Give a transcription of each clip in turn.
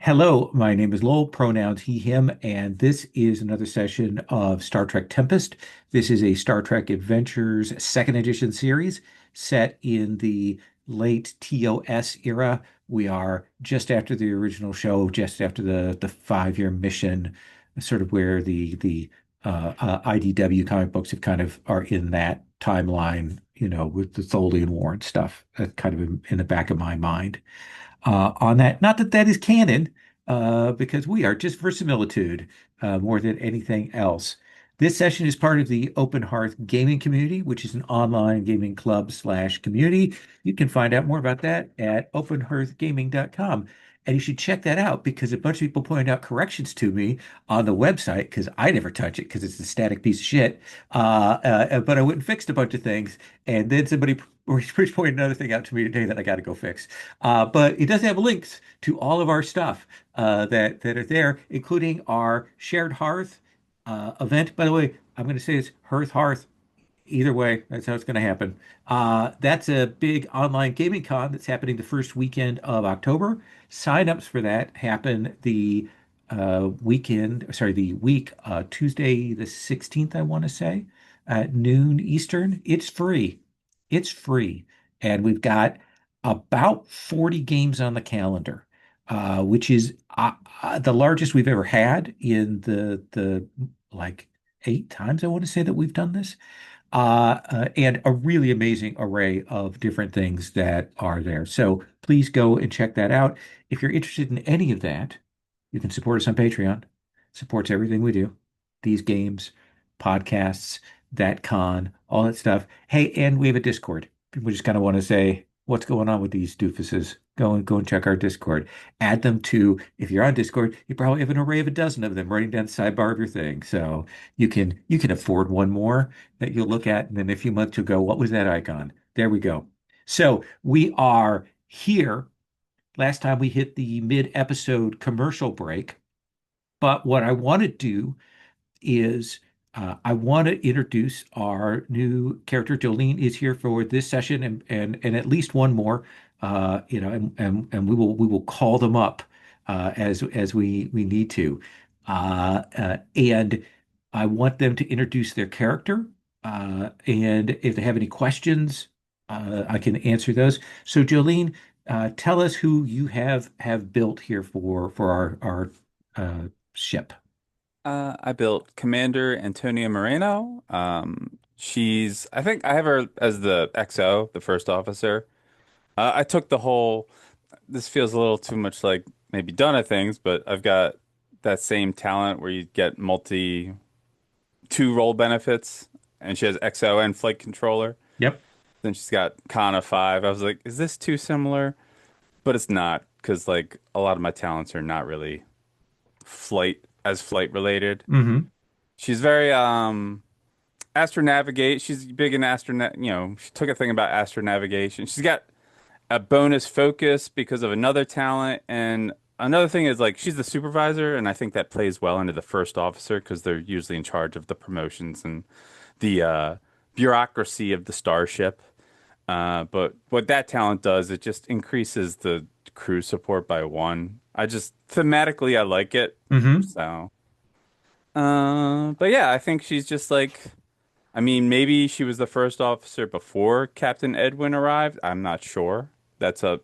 Hello, my name is Lowell, pronouns he, him, and this is another session of Star Trek Tempest. This is a Star Trek Adventures second edition series set in the late TOS era. We are just after the original show, just after the 5 year mission, sort of where the IDW comic books have kind of are in that timeline, with the Tholian War and stuff, kind of in the back of my mind on that. Not that that is canon, because we are just verisimilitude more than anything else. This session is part of the Open Hearth Gaming Community, which is an online gaming club slash community. You can find out more about that at openhearthgaming.com. And you should check that out because a bunch of people pointed out corrections to me on the website because I never touch it because it's a static piece of shit. But I went and fixed a bunch of things. And then somebody pointed another thing out to me today that I got to go fix. But it does have links to all of our stuff that are there, including our shared hearth event. By the way, I'm going to say it's Hearth. Either way, that's how it's going to happen. That's a big online gaming con that's happening the first weekend of October. Sign-ups for that happen the week, Tuesday the 16th, I want to say, at noon Eastern. It's free. It's free. And we've got about 40 games on the calendar, which is the largest we've ever had in the like 8 times I want to say that we've done this. And a really amazing array of different things that are there. So please go and check that out. If you're interested in any of that, you can support us on Patreon. Supports everything we do. These games, podcasts, that con, all that stuff. Hey, and we have a Discord. People just kind of want to say, what's going on with these doofuses? Go and check our Discord. Add them to, if you're on Discord, you probably have an array of a dozen of them running down the sidebar of your thing. So you can afford one more that you'll look at, and then in a few months you'll go, what was that icon? There we go. So we are here. Last time we hit the mid-episode commercial break, but what I want to do is I want to introduce our new character. Jolene is here for this session and at least one more. And we will call them up as we need to. And I want them to introduce their character. And if they have any questions, I can answer those. So Jolene, tell us who you have built here for our ship. I built Commander Antonia Moreno. I think I have her as the XO, the first officer. I took this feels a little too much like maybe Donna things, but I've got that same talent where you get two role benefits, and she has XO and flight controller. Yep. Then she's got Kana 5. I was like, is this too similar? But it's not, because like a lot of my talents are not really flight related. Hmm. She's very astronavigate. She's big in she took a thing about astronavigation. She's got a bonus focus because of another talent. And another thing is like she's the supervisor, and I think that plays well into the first officer because they're usually in charge of the promotions and the bureaucracy of the starship. But what that talent does, it just increases the crew support by one. I just thematically I like it. Hmm. So but yeah, I think she's just like, I mean, maybe she was the first officer before Captain Edwin arrived. I'm not sure. That's up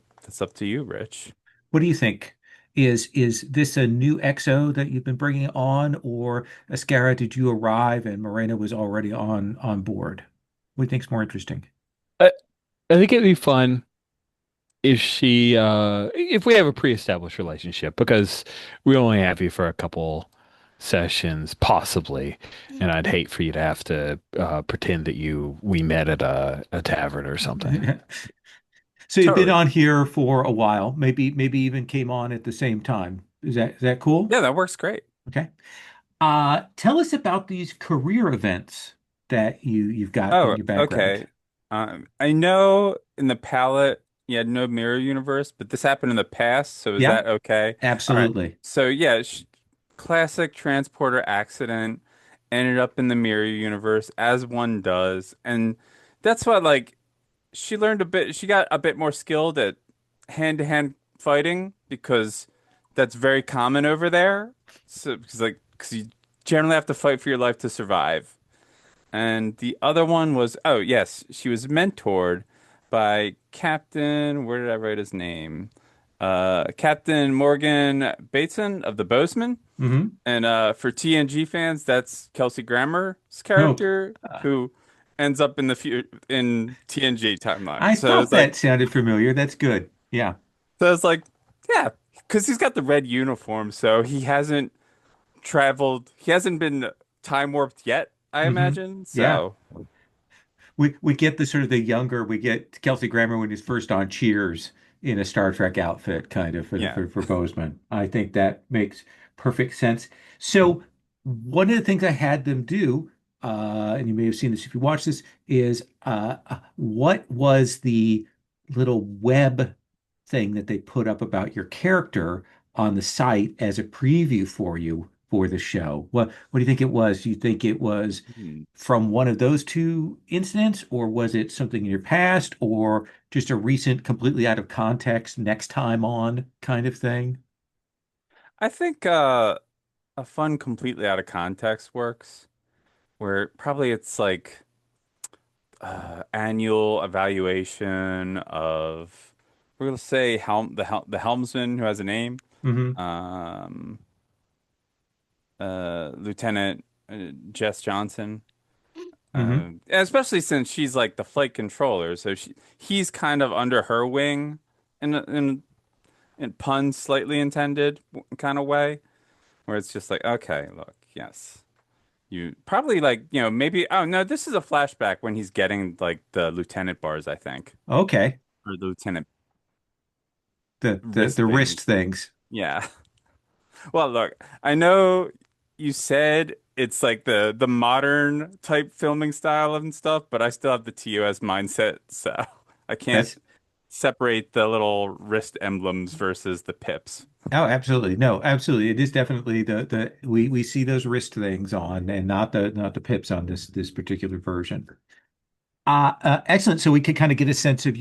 to you, Rich. What do you think? Is this a new XO that you've been bringing on, or Ascara, did you arrive and Morena was already on board? What do you think's more interesting? I, I think it'd be fun if we have a pre-established relationship because we only have you for a couple sessions possibly, and I'd hate for you to have to pretend that we met at a tavern or something. So you've been Totally. on here for a while, maybe even came on at the same time. Is that cool? Yeah, that works great. Okay. Tell us about these career events that you've got in Oh, your background. okay. I know in the palette you had no mirror universe, but this happened in the past, so is Yeah, that okay? All right. absolutely. So yeah, sh classic transporter accident ended up in the mirror universe as one does, and that's why like she learned a bit. She got a bit more skilled at hand-to-hand fighting because that's very common over there. So because you generally have to fight for your life to survive. And the other one was, oh yes, she was mentored by Captain, where did I write his name? Captain Morgan Bateson of the Bozeman. Hmm. And for TNG fans, that's Kelsey Grammer's Oh, character uh, who ends up in the in TNG timeline. I thought that sounded familiar. That's good. Yeah. So it's like, yeah, because he's got the red uniform, so he hasn't traveled, he hasn't been time warped yet, I Hmm. imagine. Yeah. So We get the sort of the younger, we get Kelsey Grammer when he's first on Cheers in a Star Trek outfit, kind of for the yeah. for Bozeman. I think that makes perfect sense. So one of the things I had them do, and you may have seen this if you watch this, is what was the little web thing that they put up about your character on the site as a preview for you for the show? What do you think it was? Do you think it was Hmm. from one of those two incidents, or was it something in your past, or just a recent, completely out of context, next time on kind of thing? I think a fun completely out of context works, where probably it's like annual evaluation of, we're gonna say the helmsman who has a name, Hmm. um, Lieutenant Jess Johnson. Hmm. Especially since she's like the flight controller, so he's kind of under her wing in pun slightly intended kind of way, where it's just like, okay, look, yes. You probably like, maybe, oh no, this is a flashback when he's getting like the lieutenant bars, I think, Okay. or the lieutenant The wrist wrist things. things. Yeah. Well, look, I know you said it's like the modern type filming style and stuff, but I still have the TOS mindset, so I can't That's separate the little wrist emblems versus the pips. Oh, absolutely. No, absolutely. It is definitely the we see those wrist things on and not the pips on this particular version. Excellent. So we can kind of get a sense of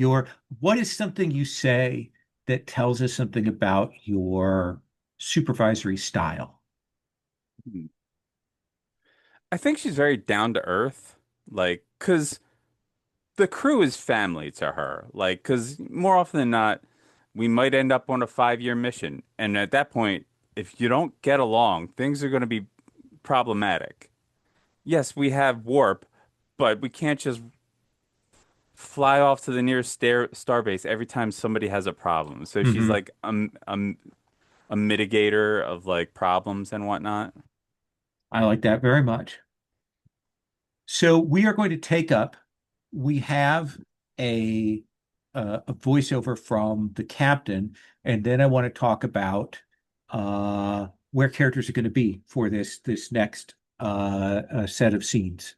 what is something you say that tells us something about your supervisory style. Hmm. I think she's very down to earth, like, because the crew is family to her. Like, because more often than not, we might end up on a 5-year mission. And at that point, if you don't get along, things are going to be problematic. Yes, we have warp, but we can't just fly off to the nearest star base every time somebody has a problem. So she's Hmm. like a mitigator of like problems and whatnot. I like that very much. So we are going to take up. We have a a voiceover from the captain, and then I want to talk about where characters are going to be for this next set of scenes.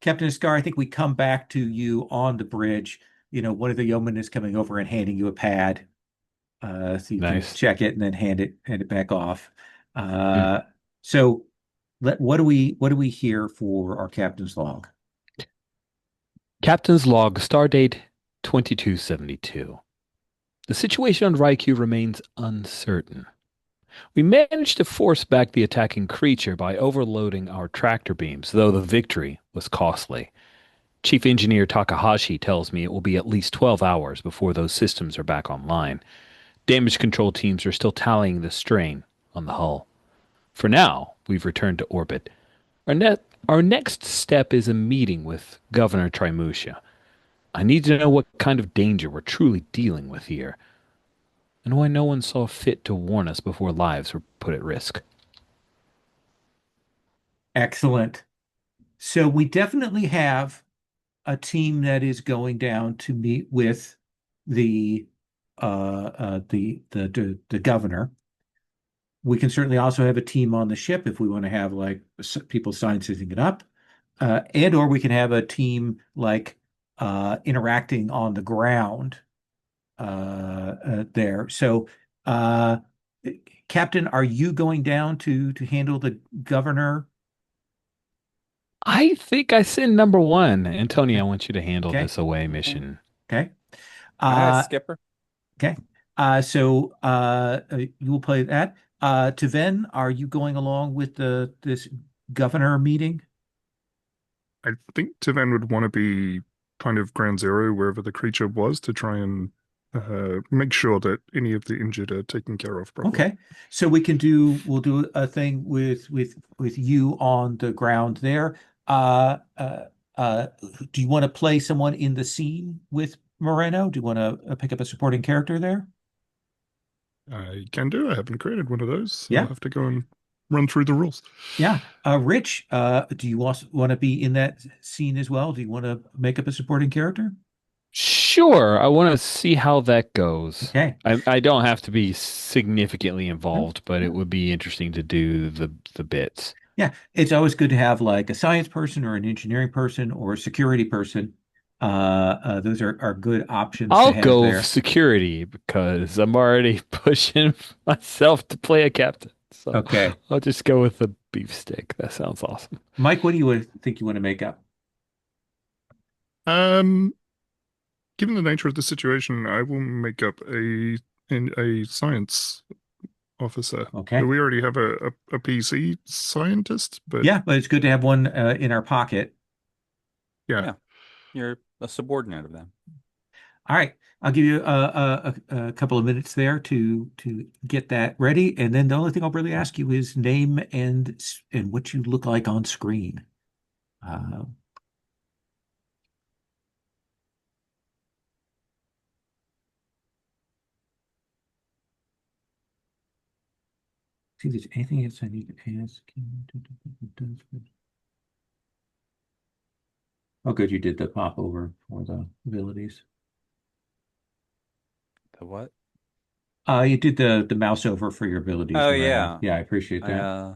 Captain Scar, I think we come back to you on the bridge. One of the yeomen is coming over and handing you a pad, so you can Nice. check it and then hand it back off. Yeah. Uh, so what do we hear for our captain's log? Captain's log, stardate 2272. The situation on Rikyu remains uncertain. We managed to force back the attacking creature by overloading our tractor beams, though the victory was costly. Chief Engineer Takahashi tells me it will be at least 12 hours before those systems are back online. Damage control teams are still tallying the strain on the hull. For now, we've returned to orbit. Our next step is a meeting with Governor Trimusha. I need to know what kind of danger we're truly dealing with here, and why no one saw fit to warn us before lives were put at risk. Excellent. So we definitely have a team that is going down to meet with the the governor. We can certainly also have a team on the ship if we want to have like people sign setting it up, and or we can have a team like interacting on the ground there. So, uh, Captain, are you going down to handle the governor? I think I send number one. And Tony, I Okay, want you to handle okay, this away mission. okay. Aye, Uh, Skipper. okay. You will play that. Taven, are you going along with the this governor meeting? I think Tivan would want to be kind of ground zero wherever the creature was to try and make sure that any of the injured are taken care of properly. Okay. So we'll do a thing with you on the ground there. Uh uh uh do you want to play someone in the scene with Moreno? Do you want to pick up a supporting character there? I can do. I haven't created one of those. I'll Yeah. have to go and run through the rules. Yeah. Rich, do you also want to be in that scene as well? Do you want to make up a supporting character? Sure, I want to see how that goes. Okay. I don't have to be significantly involved, but it would be interesting to do the bits. Yeah, it's always good to have like a science person or an engineering person or a security person. Those are good options to I'll have go there. security because I'm already pushing myself to play a captain. So Okay. I'll just go with the beefsteak. That sounds awesome. Mike, what do you think you want to make up? Um, Given the nature of the situation, I will make up a science officer. Okay. We already have a PC scientist, but Yeah, but it's good to have one in our pocket. yeah. Yeah, you're a subordinate of them. All right. I'll give you a couple of minutes there to get that ready, and then the only thing I'll really ask you is name and what you look like on screen. Uh, See if there's anything else I need to ask you. Oh, good, you did the pop over for the abilities. The what? You did the mouse over for your abilities, Oh Moreno. yeah. Yeah, I appreciate I that. uh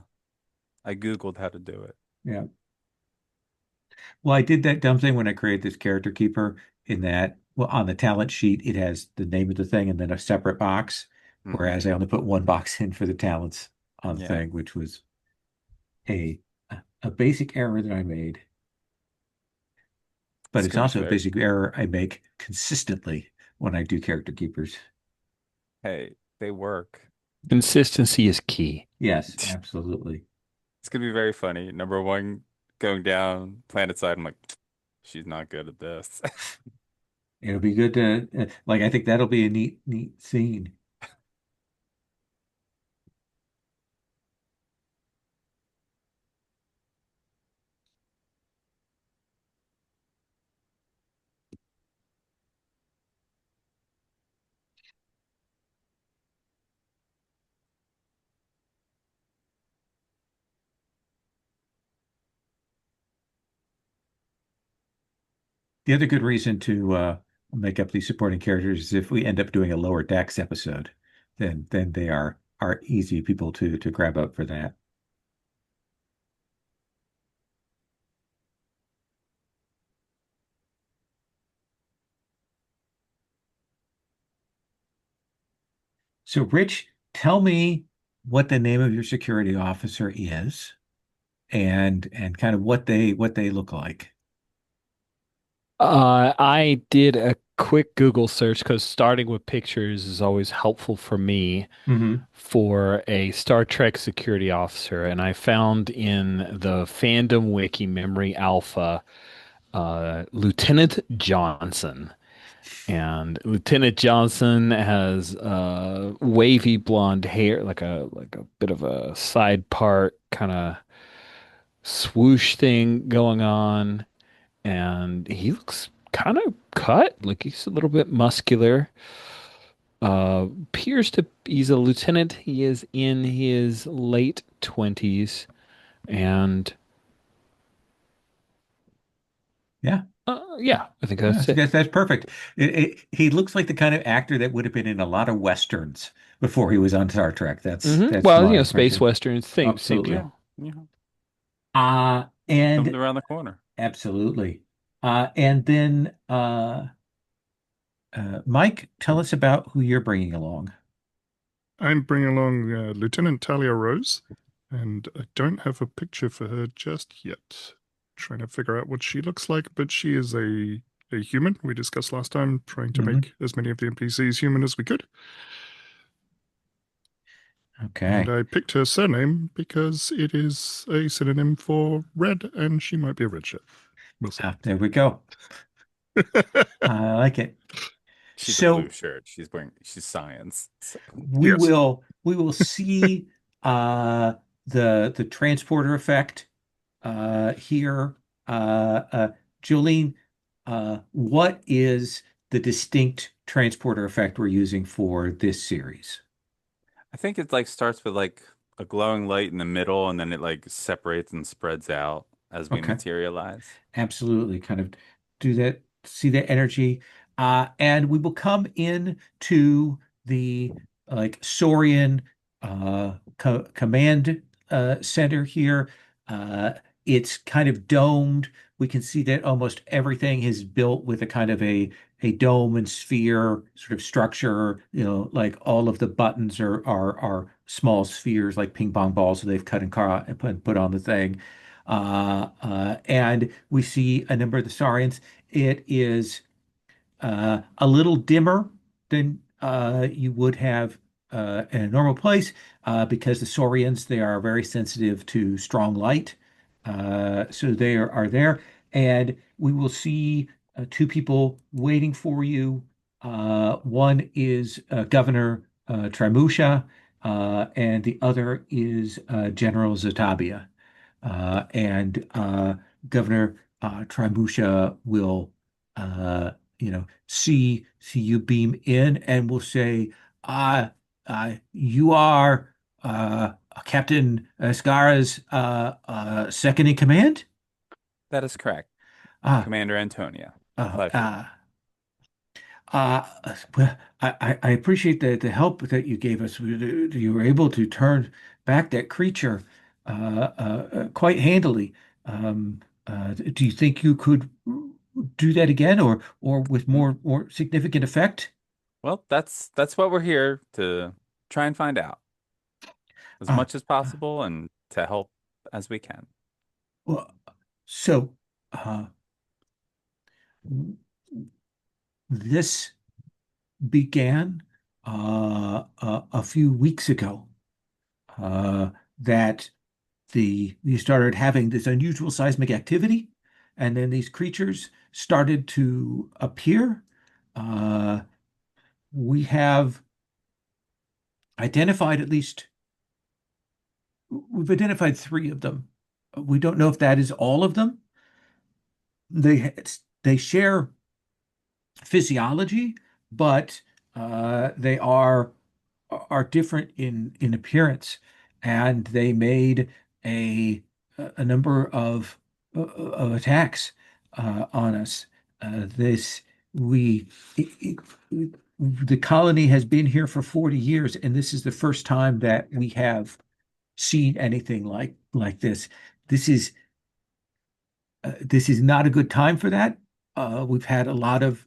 I Googled how to do it. Yeah. Well, I did that dumb thing when I created this character keeper in that, well, on the talent sheet, it has the name of the thing and then a separate box, Hmm. whereas I only put one box in for the talents on the Yeah, thing, which was a a basic error that I made. But it's it's gonna be also a very. basic error I make consistently when I do character keepers. Hey, they work. Consistency is key. Yes, absolutely. It's gonna be very funny. Number one going down planet side. I'm like, she's not good at this. It'll be good to like I think that'll be a neat scene. The other good reason to make up these supporting characters is if we end up doing a lower decks episode, then they are easy people to grab up for that. So, Rich, tell me what the name of your security officer is and kind of what they look like. I did a quick Google search because starting with pictures is always helpful for me Hmm. for a Star Trek security officer, and I found in the fandom wiki memory alpha Lieutenant Johnson. And Lieutenant Johnson has wavy blonde hair, like a bit of a side part kind of swoosh thing going on, and he looks kind of cut, like he's a little bit muscular. Appears to he's a lieutenant. He is in his late 20s, and Yeah. yeah, I think Yeah, that's so it. that's perfect. He looks like the kind of actor that would have been in a lot of westerns before he was on Star Trek. That's Well, my space impression. westerns, same Absolutely. deal. Yeah, yeah. Comes And around the corner. absolutely. And then Mike, tell us about who you're bringing along. I'm bringing along Lieutenant Talia Rose, and I don't have a picture for her just yet. Trying to figure out what she looks like, but she is a a human. We discussed last time trying to Hmm. make as many of the NPCs human as we could. And Okay. I picked her surname because it is a synonym for red, and she might be a red shirt. We'll see. There we go. I like it. She's a blue So shirt. She's science. So, Yes. we will see the transporter effect here. Jolene, what is the distinct transporter effect we're using for this series? I think it like starts with like a glowing light in the middle and then it like separates and spreads out as we Okay. materialize. Absolutely. Kind of do that, see that energy. And we will come in to the like Saurian command center here. Uh, it's kind of domed. We can see that almost everything is built with a kind of a dome and sphere sort of structure. Like all of the buttons are small spheres like ping pong balls that they've cut and put on the thing. And we see a number of the Saurians. It is a little dimmer than you would have in a normal place because the Saurians, they are very sensitive to strong light. So they are there. And we will see two people waiting for you. One is Governor Trimusha, and the other is General Zatabia. And Governor Trimusha will, see you beam in and will say, "You are Captain Escara's second in command." That is correct. Ah, Commander Antonia. uh, Pleasure. uh, uh, well, I appreciate the help that you gave us. You were able to turn back that creature quite handily. Do you think you could do that again, or with Mm, more significant effect? Well, that's what we're here to try and find out as Ah, much as possible and to help as we can. well, so uh, this began a few weeks ago. Uh, that you started having this unusual seismic activity, and then these creatures started to appear. Uh, we have identified at least we've identified three of them. We don't know if that is all of them. They share physiology, but they are different in appearance, and they made a a number of attacks on us. This we it, it, the colony has been here for 40 years, and this is the first time that we have seen anything like this. This is this is not a good time for that. We've had a lot of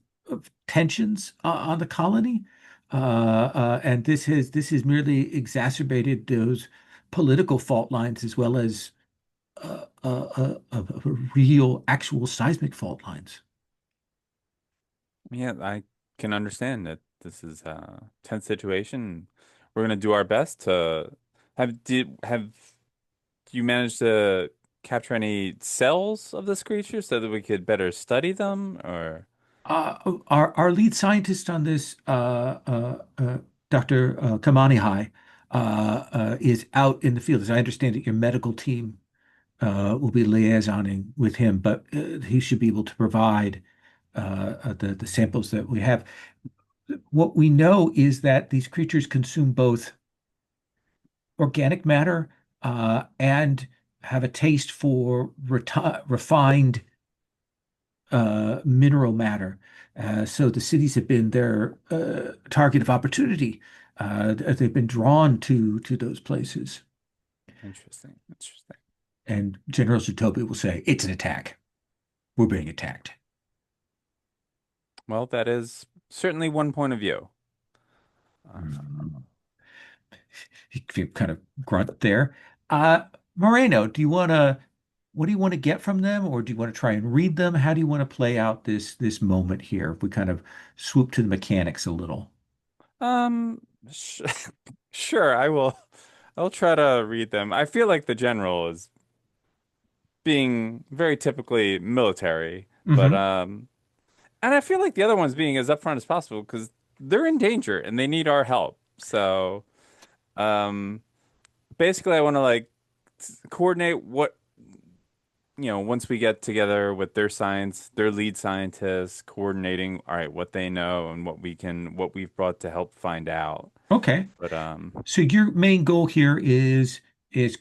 tensions on the colony, and this has merely exacerbated those political fault lines as well as real, actual seismic fault lines. Yeah, I can understand that this is a tense situation. We're gonna do our best to have you managed to capture any cells of this creature so that we could better study them Our lead scientist on this, Dr. Kamanihai, is out in the field. As I understand it, your medical team will be liaisoning with him, but he should be able to provide the samples that we have. What we know is that these creatures consume both organic matter and have a taste for refined mineral matter. So the cities have been their target of opportunity. They've been drawn to those places. interesting, interesting. And General Zotobi will say, "It's an attack. We're being attacked." Well, that is certainly one point of view. Uh, Mm. You kind of grunt there. Moreno, do you want to what do you want to get from them, or do you want to try and read them? How do you want to play out this moment here? If we kind of swoop to the mechanics a little. Um, sh sure, I will. I'll try to read them. I feel like the general is being very typically military, but Hmm. and I feel like the other one's being as upfront as possible because they're in danger and they need our help. So, um, basically, I want to like coordinate what, once we get together with their science, their lead scientists, coordinating, all right, what they know and what we've brought to help find out. Okay. But So your main goal here is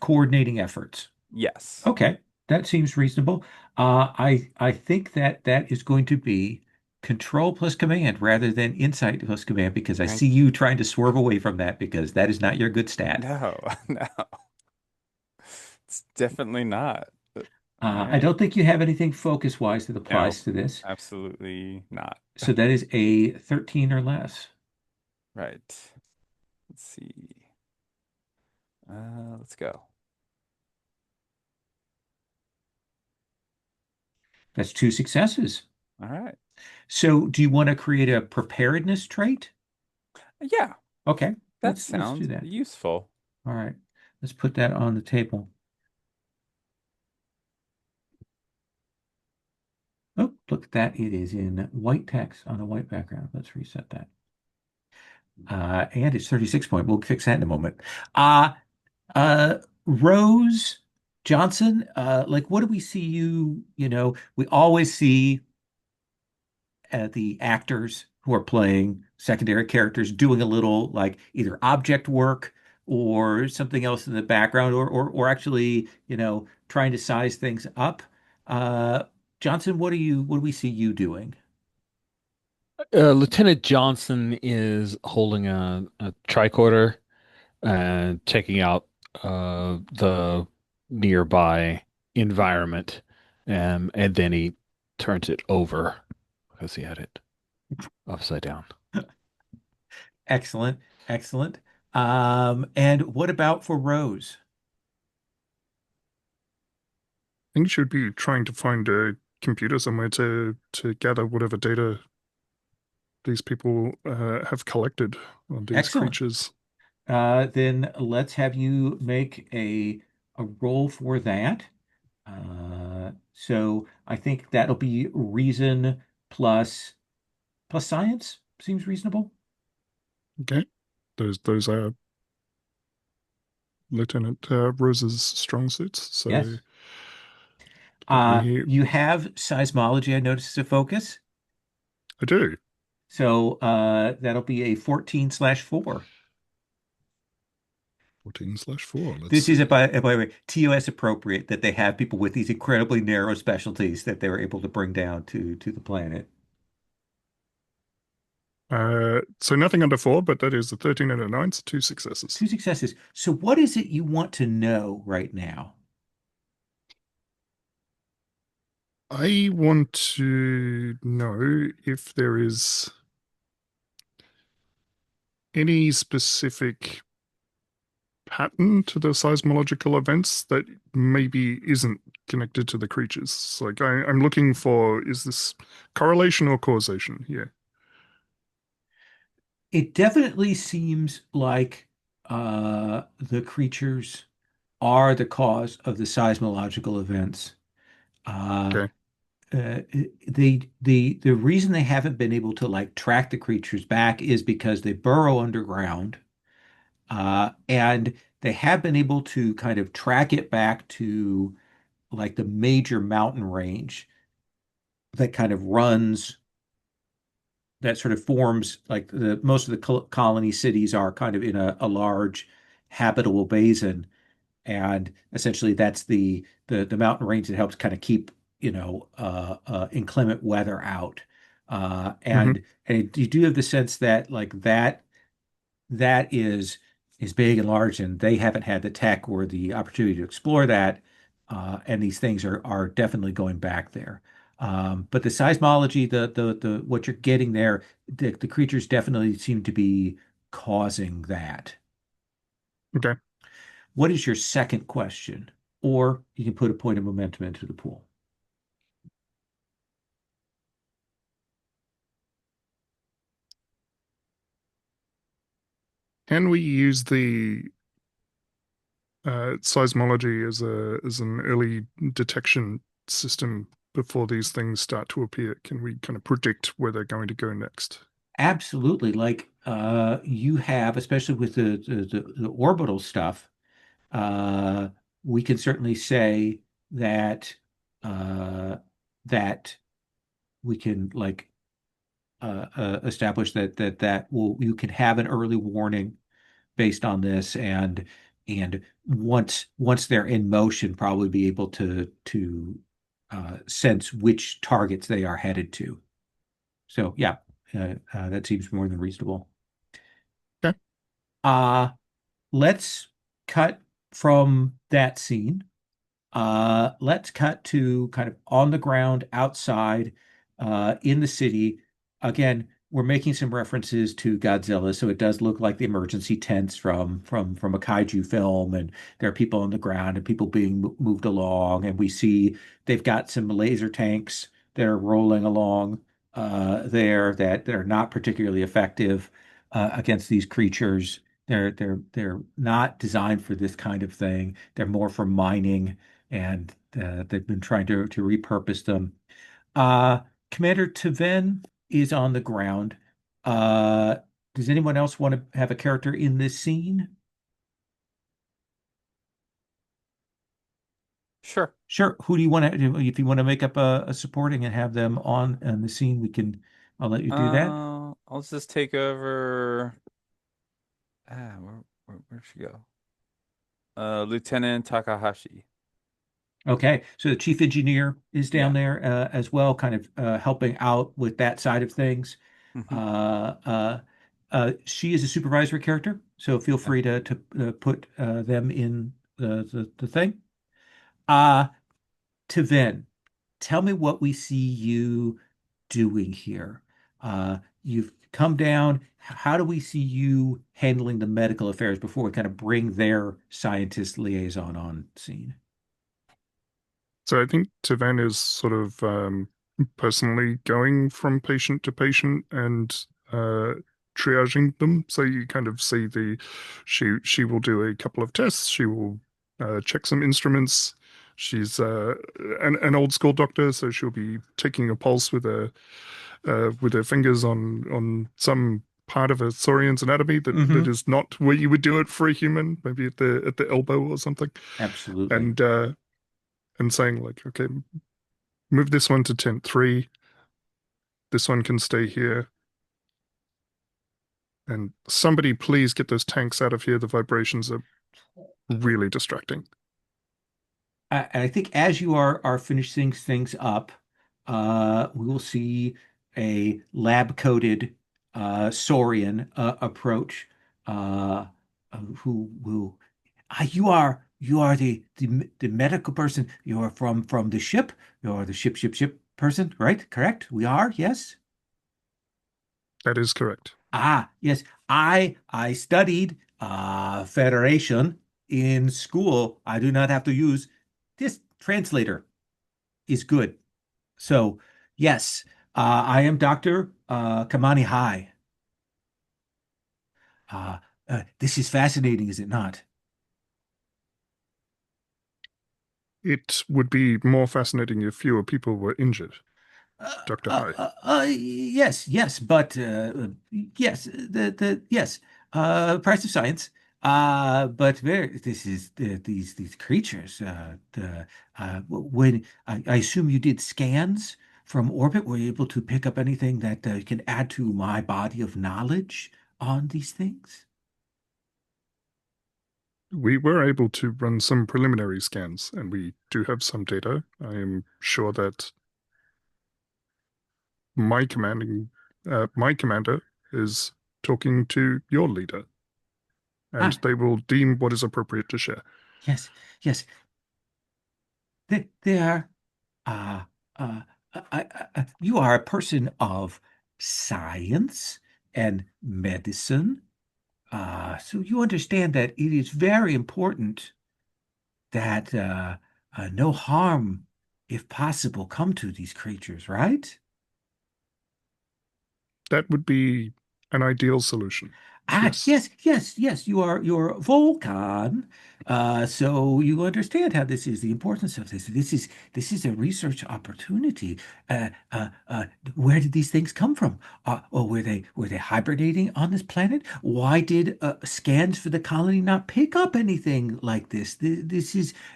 coordinating efforts. yes. Okay, that seems reasonable. I think that that is going to be control plus command rather than insight plus command because I Thank see you trying to swerve away from that because that is not your good stat. no, no, it's definitely not. All I right. don't think you have anything focus wise that No, applies to this. absolutely not. So that is a 13 or less. Right. Let's see. Let's go. That's two successes. All right. So do you want to create a preparedness trait? Yeah, Okay, that let's do sounds that. useful. All right, let's put that on the table. Oh, look at that. It is in white text on a white background. Let's reset that. And it's 36 point. We'll fix that in a moment. Uh, Rose Johnson, like what do we see we always see the actors who are playing secondary characters doing a little like either object work or something else in the background or actually, trying to size things up. Uh, Johnson, what do we see you doing? Lieutenant Johnson is holding a tricorder and checking out the nearby environment, and then he turns it over because he had it upside down. Excellent, excellent. And what about for Rose? I think you should be trying to find a computer somewhere to gather whatever data these people have collected on these Excellent. creatures. Then let's have you make a roll for that. So I think that'll be reason plus science. Seems reasonable. Okay, those are Lieutenant Rose's strong suits. So Yes. let me. You have seismology, I noticed, as a focus. I do. So that'll be a 14/4. 14/4. Let's This is, see. by the way, TOS appropriate that they have people with these incredibly narrow specialties that they were able to bring down to the planet. So nothing under 4, but that is a 13 and a 9, so two successes. Two successes. So what is it you want to know right now? I want to know if there is any specific pattern to the seismological events that maybe isn't connected to the creatures. Like I'm looking for, is this correlation or causation here? It definitely seems like the creatures are the cause of the seismological events. Uh, Okay. the reason they haven't been able to like track the creatures back is because they burrow underground, and they have been able to kind of track it back to like the major mountain range that kind of runs that sort of forms like the most of the colony cities are kind of in a large habitable basin, and essentially that's the mountain range that helps kind of keep inclement weather out, Hmm. and you do have the sense that like that is big and large, and they haven't had the tech or the opportunity to explore that. And these things are definitely going back there. But the seismology, the what you're getting there, the creatures definitely seem to be causing that. Okay. What is your second question? or you can put a point of momentum into the pool. Can we use the seismology as an early detection system before these things start to appear? Can we kind of predict where they're going to go next? Absolutely. Like you have, especially with the orbital stuff, uh, we can certainly say that uh, that we can like establish that will you can have an early warning based on this, and once they're in motion, probably be able to sense which targets they are headed to. So yeah, that seems more than reasonable. Okay. Uh, let's cut from that scene. Let's cut to kind of on the ground outside in the city. Again, we're making some references to Godzilla, so it does look like the emergency tents from a kaiju film, and there are people on the ground and people being moved along, and we see they've got some laser tanks that are rolling along there that are not particularly effective against these creatures. They're not designed for this kind of thing. They're more for mining, and they've been trying to repurpose them. Uh, Commander Taven is on the ground. Uh, does anyone else want to have a character in this scene? Sure. Sure. Who do you want to do? If you want to make up a supporting and have them on the scene, we can. I'll let you do that. I'll just take over. Where'd she go? Lieutenant Takahashi. Okay, so the chief engineer is down Yeah. there as well, kind of helping out with that side of things. Hmm. Uh, uh, she is a supervisory character, so feel Yeah. free to put them in the thing. Uh, Tevin, tell me what we see you doing here. You've come down. How do we see you handling the medical affairs before we kind of bring their scientist liaison on scene? So I think Tavan is sort of personally going from patient to patient and triaging them. So you kind of see she will do a couple of tests. She will check some instruments. She's an old school doctor, so she'll be taking a pulse with her fingers on some part of a saurian's anatomy that Hmm. is not where you would do it for a human, maybe at the elbow or something, Absolutely. and saying like, okay, move this one to tent 3. This one can stay here. And somebody please get those tanks out of here. The vibrations are really distracting. I think as you are finishing things up, we will see a lab-coated Saurian approach, who will. You are the medical person. You are from the ship. You are the ship person, right? Correct. We are. Yes. That is correct. Ah, yes. I studied Federation in school. I do not have to use this translator is good. So, yes, I am Dr. Kamani Hai. Uh, this is fascinating, is it not? It would be more fascinating if fewer people were injured, Dr. High. Yes, yes, but yes, the yes, price of science. But this is these creatures. When I assume you did scans from orbit, were you able to pick up anything that can add to my body of knowledge on these things? We were able to run some preliminary scans, and we do have some data. I am sure that my my commander is talking to your leader, and Ah, they will deem what is appropriate to share. yes, yes. They are. Uh, uh, you are a person of science and medicine. So you understand that it is very important. that no harm, if possible, come to these creatures, right? That would be an ideal solution. Ah, Yes. yes, yes, yes. You're Volcan, so you understand how this is, the importance of this. This is a research opportunity. Where did these things come from? Or were they hibernating on this planet? Why did scans for the colony not pick up anything like this? It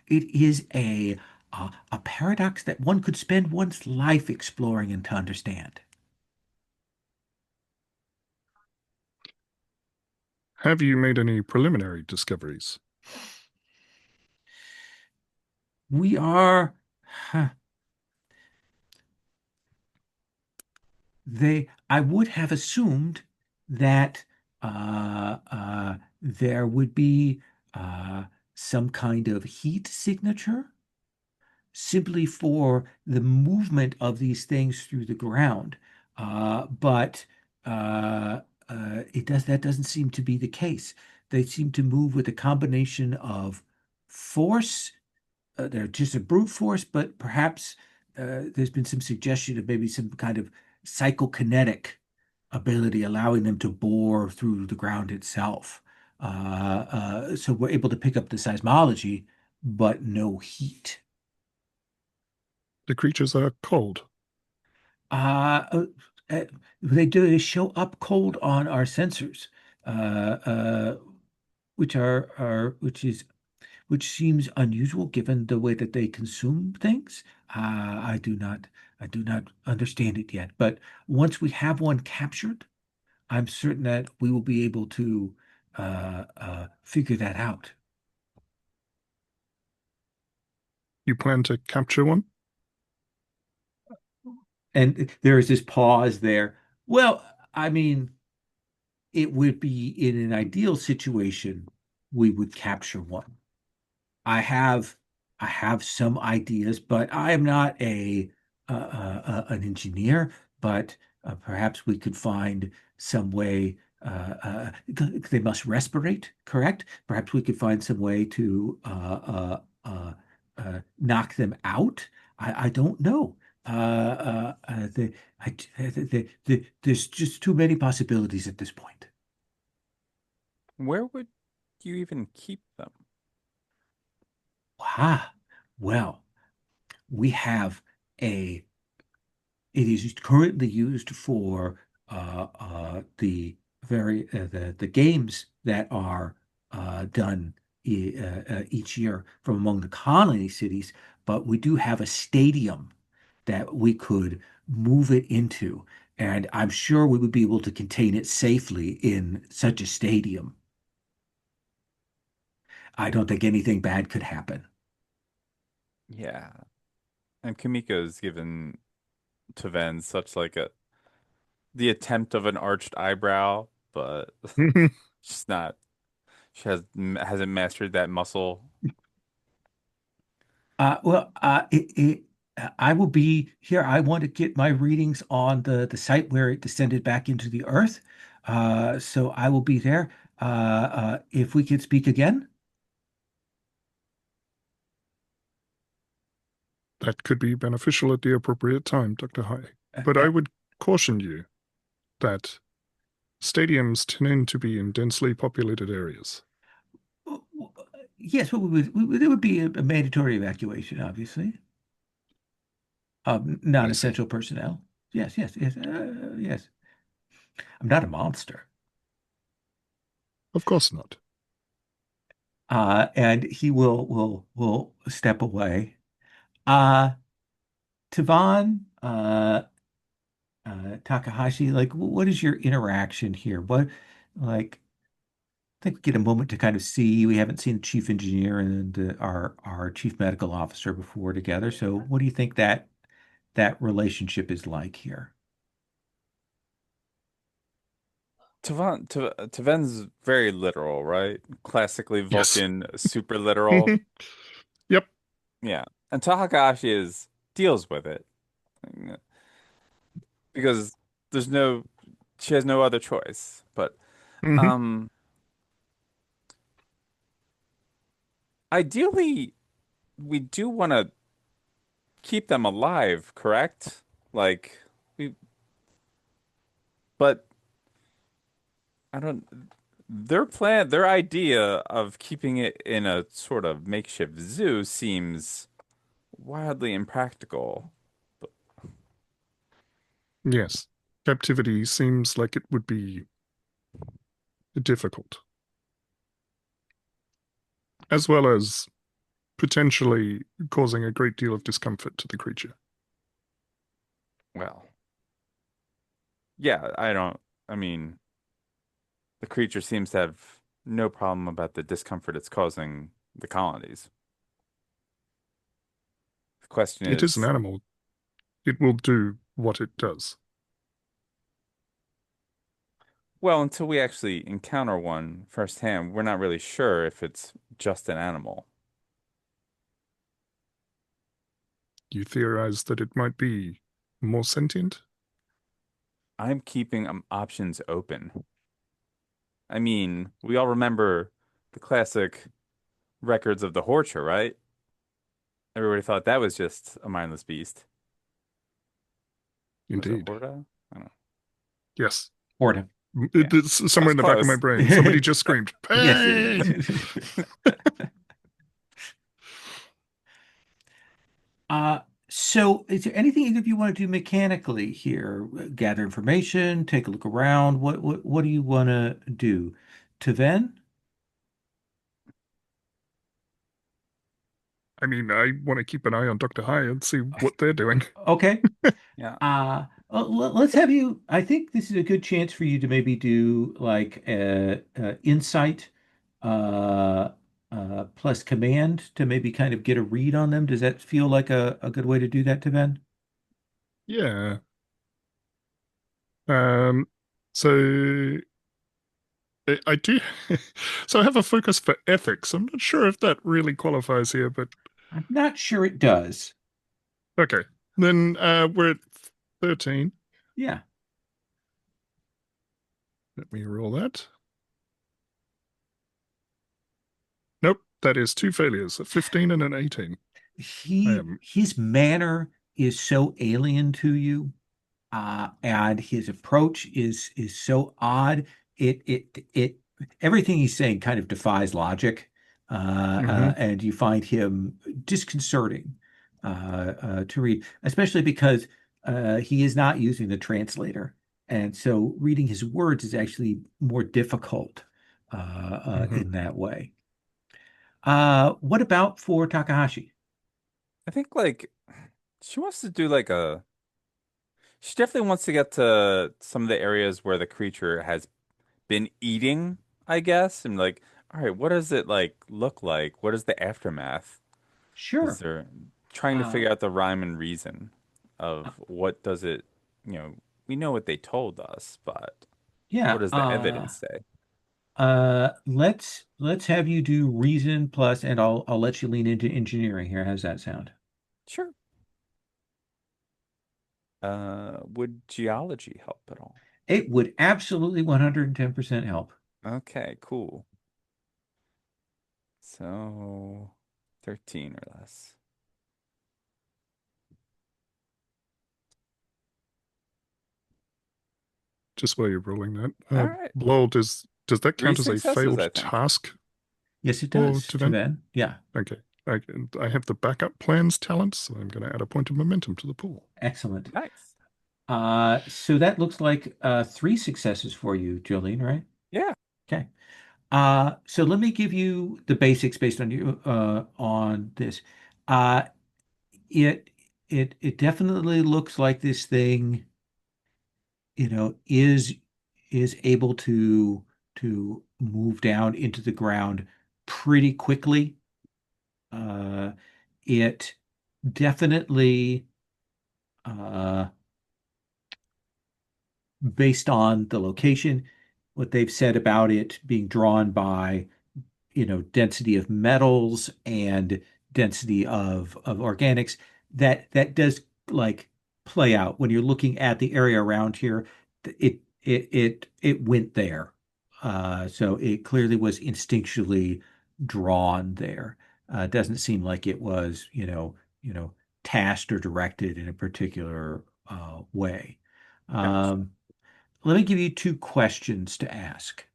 is a paradox that one could spend one's life exploring and to understand. Have you made any preliminary discoveries? We are. Huh, I would have assumed that there would be uh, some kind of heat signature simply for the movement of these things through the ground. But that doesn't seem to be the case. They seem to move with a combination of force. They're just a brute force, but perhaps there's been some suggestion of maybe some kind of psychokinetic ability, allowing them to bore through the ground itself. So we're able to pick up the seismology, but no heat. The creatures are cold. Uh, uh, they show up cold on our sensors, uh, uh, which seems unusual given the way that they consume things. I do not understand it yet. But once we have one captured, I'm certain that we will be able to figure that out. You plan to capture one? And there is this pause there. Well, I mean, it would be in an ideal situation, we would capture one. I have I have some ideas, but I am not an engineer. But perhaps we could find some way. They must respirate, correct? Perhaps we could find some way to knock them out. I don't know. There's just too many possibilities at this point. Where would you even keep them? Ah, well, we have a it is currently used for the games that are done each year from among the colony cities, but we do have a stadium that we could move it into, and I'm sure we would be able to contain it safely in such a stadium. I don't think anything bad could happen. Yeah. And Kimiko's given Taven such like a the attempt of an arched eyebrow, but she's not. She hasn't mastered that muscle. I will be here. I want to get my readings on the site where it descended back into the earth. So I will be there. If we could speak again. That could be beneficial at the appropriate time, Dr. High. Uh, But uh, I would caution you that stadiums tend to be in densely populated areas. yes, there would be a mandatory evacuation, obviously, of I see. non-essential personnel. Yes, yes, yes, yes. I'm not a monster. Of course not. And he will step away. Uh, Tavon, Takahashi, like, what is your interaction here? Like, I think we get a moment to kind of see. We haven't seen the chief engineer and our chief medical officer before together. So, what do you think that relationship is like here? Taven's very literal, right? Classically Yes. Vulcan, super literal. Yep. Yeah. And Takahashi is deals with it because there's no she has no other choice. But Hmm. um ideally we do want to keep them alive, correct? Like we, but I don't. Their idea of keeping it in a sort of makeshift zoo seems wildly impractical. But Yes. Captivity seems like it would be difficult, as well as potentially causing a great deal of discomfort to the creature. well, yeah, I don't. I mean, the creature seems to have no problem about the discomfort it's causing the colonies. The question It is an is, animal. It will do what it does. well, until we actually encounter one firsthand, we're not really sure if it's just an animal. You theorize that it might be more sentient? I'm keeping options open. I mean, we all remember the classic records of the Horcher, right? Everybody thought that was just a mindless beast. Was it Indeed. Horta? I don't know. Yes. Orta. Yeah, It's I somewhere was in the back of my close. brain. Somebody just screamed, Yes. pain! Uh, so is there anything either of you want to do mechanically here? Gather information, take a look around. What do you want to do? To then? I mean, I want to keep an eye on Dr. High and see what they're doing. Okay. Yeah. Let's have you. I think this is a good chance for you to maybe do like a insight uh, plus command to maybe kind of get a read on them. Does that feel like a good way to do that to Ben? Yeah. Um, so I do. So I have a focus for ethics. I'm not sure if that really qualifies here, but I'm not sure it does. okay. Then we're at 13. Yeah. Let me roll that. Nope, that is two failures, a 15 and an 18. I am. His manner is so alien to you, and his approach is so odd. It everything he's saying kind of defies logic, Hmm. and you find him disconcerting to read, especially because he is not using the translator, and so reading his words is actually more difficult Hmm. in that way. What about for Takahashi? I think like she wants to do like a she definitely wants to get to some of the areas where the creature has been eating, I guess. And like, all right, what does it like look like? What is the aftermath? Is Sure. there trying to Uh, figure out the rhyme and reason of what does it, you know, we know what they told us, but what yeah. does the evidence say? Let's have you do reason plus, and I'll let you lean into engineering here. How's that sound? Sure. Would geology help at all? It would absolutely 110% help. Okay, cool. So 13 or less. Just while you're rolling that, All right. Lowell, does that Three count as a successes, I failed think. task Yes, it for does, Taven? Taven. Yeah, Okay. I have the backup plans talent, so I'm going to add a point of momentum to the pool. excellent. Nice. So that looks like three successes for you, Jolene, right? Yeah. Okay. So let me give you the basics based on you on this. Uh, it it definitely looks like this thing, is able to move down into the ground pretty quickly. Uh, it definitely, uh, based on the location, what they've said about it being drawn by density of metals and density of organics, that does like play out when you're looking at the area around here. It went there. So it clearly was instinctually drawn there. Doesn't seem like it was, tasked or directed in a particular way. Gotcha. Um, Let me give you two questions to ask.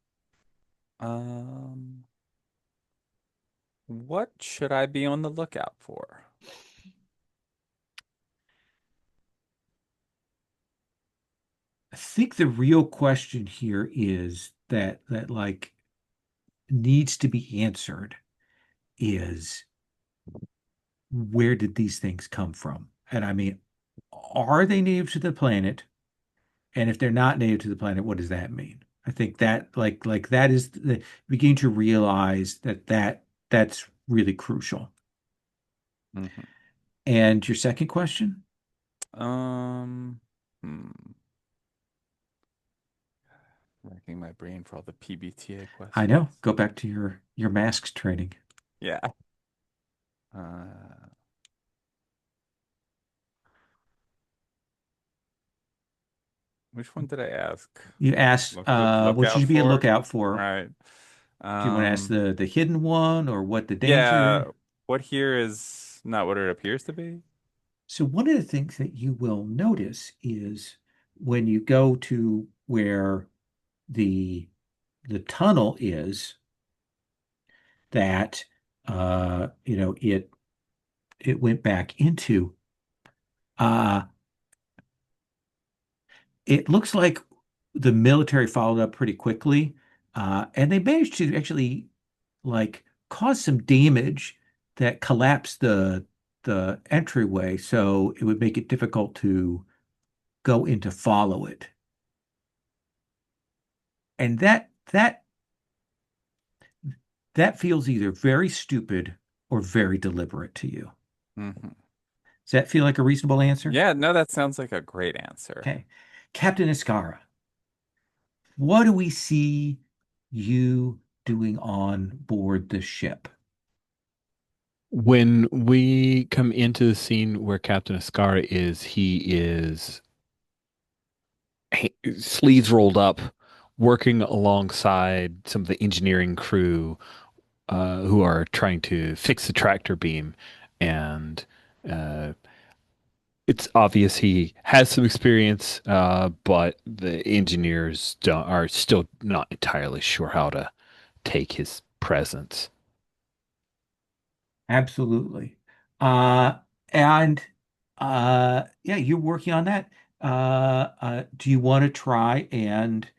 Um, what should I be on the lookout for? I think the real question here is that like needs to be answered is where did these things come from? And I mean, are they native to the planet? And if they're not native to the planet, what does that mean? I think that like that is the beginning to realize that's really crucial. Mhm. And your second question? Um, hmm. Racking my brain for all the PBTA I questions. know. Go back to your masks training. Yeah. Uh, which one did I ask? You asked Look what should out you be a for? lookout All for? right. Do you want to ask Um, the hidden one or what the yeah, danger? what here is not what it appears to be. So one of the things that you will notice is when you go to where the the tunnel is that it went back into uh it looks like the military followed up pretty quickly and they managed to actually like cause some damage that collapsed the entryway so it would make it difficult to go in to follow it. And that feels either very stupid or very deliberate to you. Hmm. Does that feel like a reasonable answer? Yeah, no, that sounds like a great answer. Okay. Captain Iscara, what do we see you doing on board the ship? When we come into the scene where Captain Ascara is, he is sleeves rolled up, working alongside some of the engineering crew who are trying to fix the tractor beam. And uh, it's obvious he has some experience, but the engineers are still not entirely sure how to take his presence. Absolutely. Uh, and yeah, you're working on that. Do you want to try and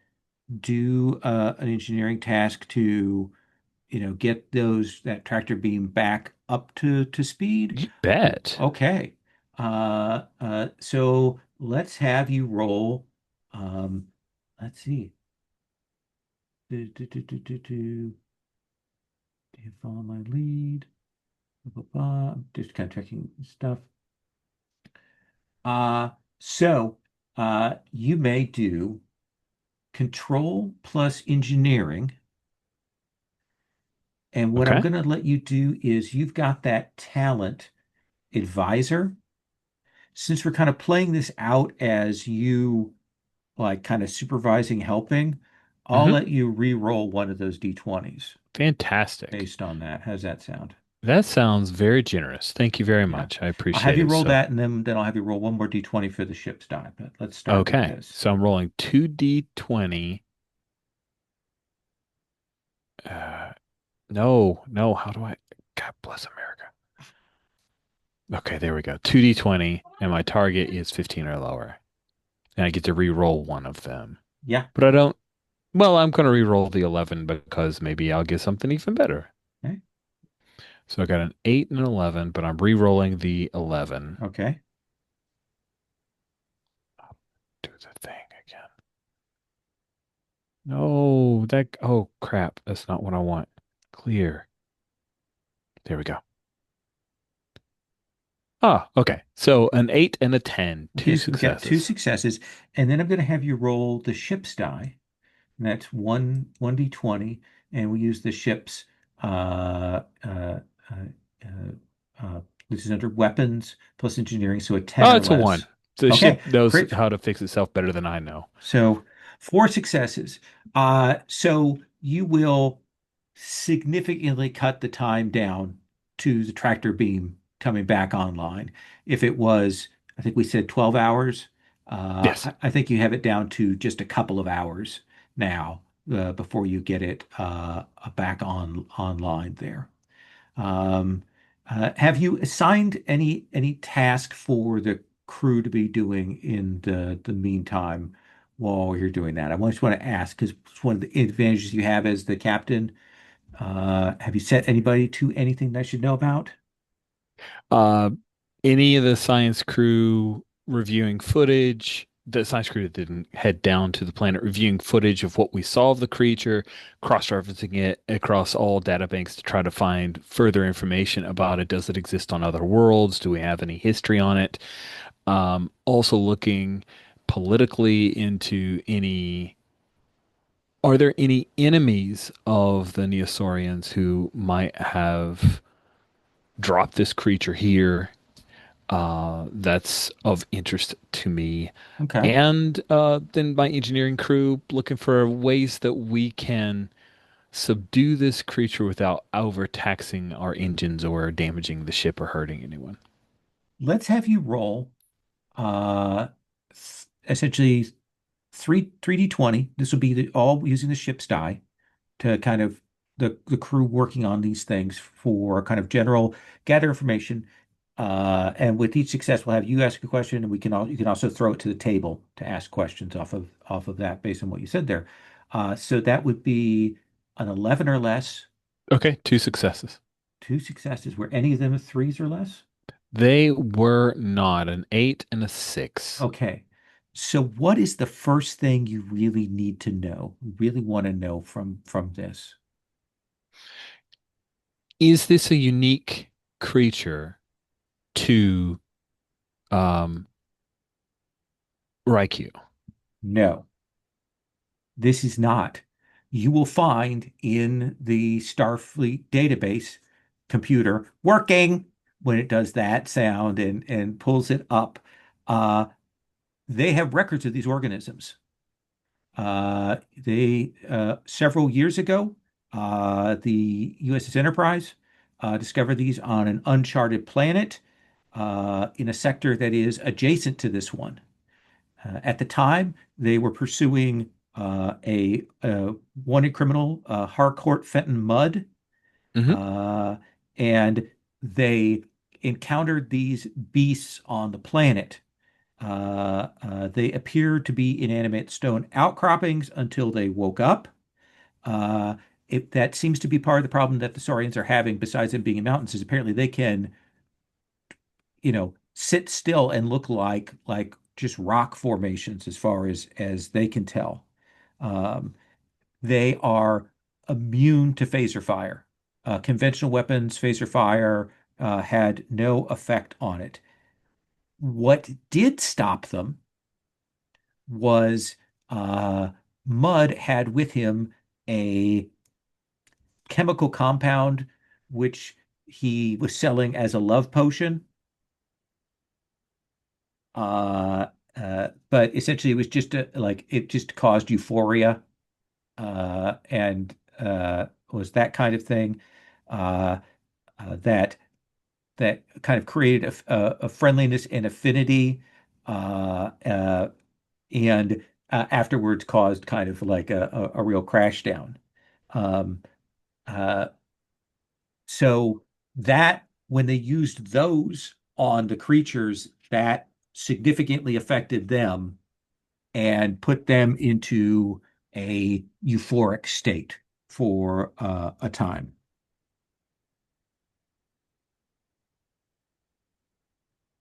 do an engineering task to, get that tractor beam back up to speed? You bet. Okay. So let's have you roll. Um, let's see. Do you follow my lead? Blah, blah, blah. Just kind of checking stuff. Uh, so you may do control plus engineering. And what I'm Okay. going to let you do is you've got that talent advisor. Since we're kind of playing this out as you like kind of supervising, helping, I'll Hmm. let you re-roll one of those D20s Fantastic. based on that. How's that sound? That sounds very generous. Thank you very Yeah. much. I I'll have appreciate you it. roll So, that and then I'll have you roll one more D20 for the ship's die. But let's start with okay. this. So I'm rolling 2d20. Uh, no, no. How do I? God bless America. Okay, there we go. 2d20, and my target is 15 or lower. And I get to re-roll one of them. Yeah. But I don't. Well, I'm going to re-roll the 11 because maybe I'll get something even better. Okay. So I got an 8 and an 11, but I'm re-rolling the 11. Okay. Do the thing again. No, that. Oh, crap. That's not what I want. Clear. There we go. Ah, okay. So an 8 and a 10, Okay, two so we've got two successes. successes, and then I'm going to have you roll the ship's die. And that's one d20, and we use the ship's uh, uh, this is under weapons plus engineering, so a 10 Oh, or it's a 1. less. The Okay, ship knows great. how to fix itself better than I know. So four successes. So you will significantly cut the time down to the tractor beam coming back online. If it was, I think we said 12 hours, Yes. I think you have it down to just a couple of hours now before you get it back online there. Um, have you assigned any task for the crew to be doing in the meantime while you're doing that? I just want to ask because it's one of the advantages you have as the captain. Have you set anybody to anything that I should know about? Uh, any of the science crew reviewing footage, the science crew that didn't head down to the planet, reviewing footage of what we saw of the creature, cross-referencing it across all data banks to try to find further information about it. Does it exist on other worlds? Do we have any history on it? Also looking politically into any, are there any enemies of the Neosaurians who might have dropped this creature here that's of interest to me. Okay. And then my engineering crew looking for ways that we can subdue this creature without overtaxing our engines or damaging the ship or hurting anyone. Let's have you roll uh essentially 3d20. This will be all using the ship's die to kind of the crew working on these things for kind of general gather information. And with each success, we'll have you ask a question, and you can also throw it to the table to ask questions off of that based on what you said there. So that would be an 11 or less, Okay, two successes. two successes. Were any of them threes or less? They were not an 8 and a 6. Okay. So what is the first thing you really need to know, really want to know from this? Is this a unique creature to um, Rikyu? No. This is not. You will find in the Starfleet database computer working when it does that sound and pulls it up. Uh, they have records of these organisms. They Several years ago, the USS Enterprise discovered these on an uncharted planet in a sector that is adjacent to this one. At the time, they were pursuing a wanted criminal, Harcourt Fenton Mudd, Hmm. uh, and they encountered these beasts on the planet. They appeared to be inanimate stone outcroppings until they woke up. Uh, that seems to be part of the problem that the Saurians are having, besides them being in mountains, is apparently they can, sit still and look like just rock formations as far as they can tell. Um, they are immune to phaser fire. Conventional weapons, phaser fire, had no effect on it. What did stop them was Mudd had with him a chemical compound which he was selling as a love potion. Uh, but essentially, it was just like it just caused euphoria and was that kind of thing uh, that kind of created a friendliness and affinity, uh, uh, and afterwards caused kind of like a real crash down. Um, uh, so that when they used those on the creatures, that significantly affected them and put them into a euphoric state for a time.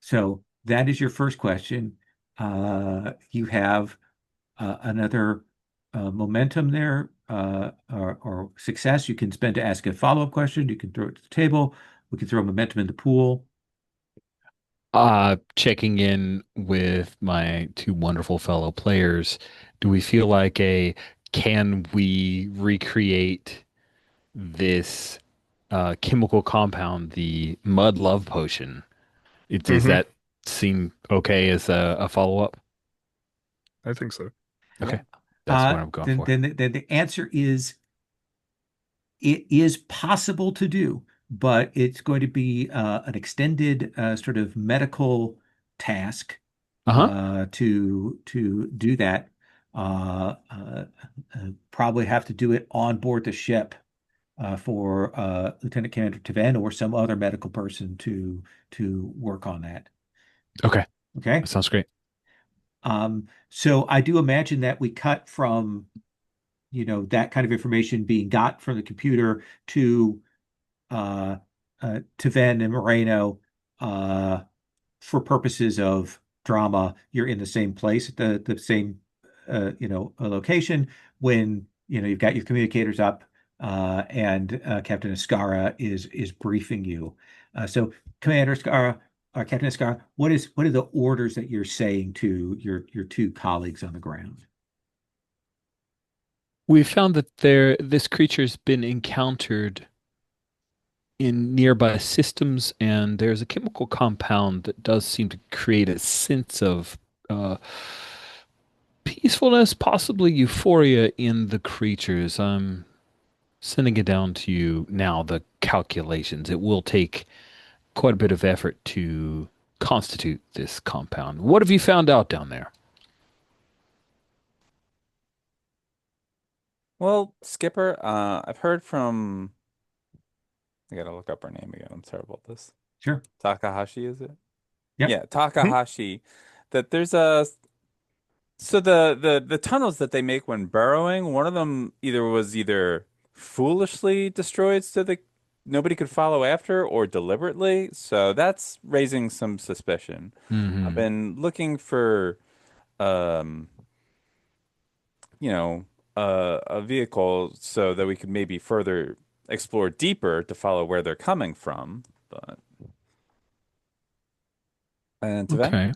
So that is your first question. You have another momentum there or success you can spend to ask a follow-up question. You can throw it to the table. We can throw momentum in the pool. Checking in with my two wonderful fellow players, do we feel like can we recreate this chemical compound, the mud love potion? Does Hmm. that seem okay as a follow-up? I think so. Okay, Yeah. that's what I'm going for. Then the answer is it is possible to do. but it's going to be an extended sort of medical task Uh-huh. to do that. Probably have to do it on board the ship for Lieutenant Commander Taven or some other medical person to work on that. Okay. Okay. That sounds great. So I do imagine that we cut from, that kind of information being got from the computer uh, to Ven and Moreno uh, for purposes of drama. You're in the same place, the same location when you've got your communicators up and Captain Escara is briefing you. So Commander Escara or Captain Escara, what are the orders that you're saying to your two colleagues on the ground? We found that this creature's been encountered in nearby systems, and there's a chemical compound that does seem to create a sense of uh, peacefulness, possibly euphoria in the creatures. I'm sending it down to you now, the calculations. It will take quite a bit of effort to constitute this compound. What have you found out down there? Well, Skipper, I've heard from. I gotta look up her name again. I'm terrible at this. Sure. Takahashi, is it? Yep. Yeah, Takahashi. That there's a so the tunnels that they make when burrowing, one of them either foolishly destroyed so that nobody could follow after, or deliberately. So that's raising some suspicion. I've Hmm. been looking for um, you know, a vehicle so that we could maybe further explore deeper to follow where they're coming from. But and to them, Okay.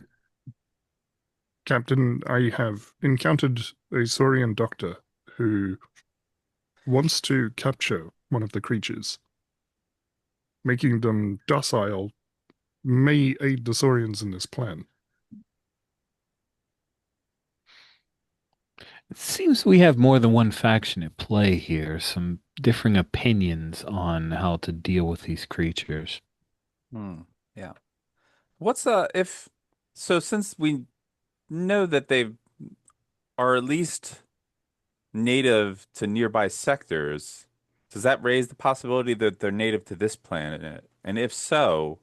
Captain, I have encountered a Saurian doctor who wants to capture one of the creatures. Making them docile may aid the Saurians in this plan. It seems we have more than one faction at play here, some differing opinions on how to deal with these creatures. hmm, yeah. What's if so since we know that they are at least native to nearby sectors, does that raise the possibility that they're native to this planet? And if so,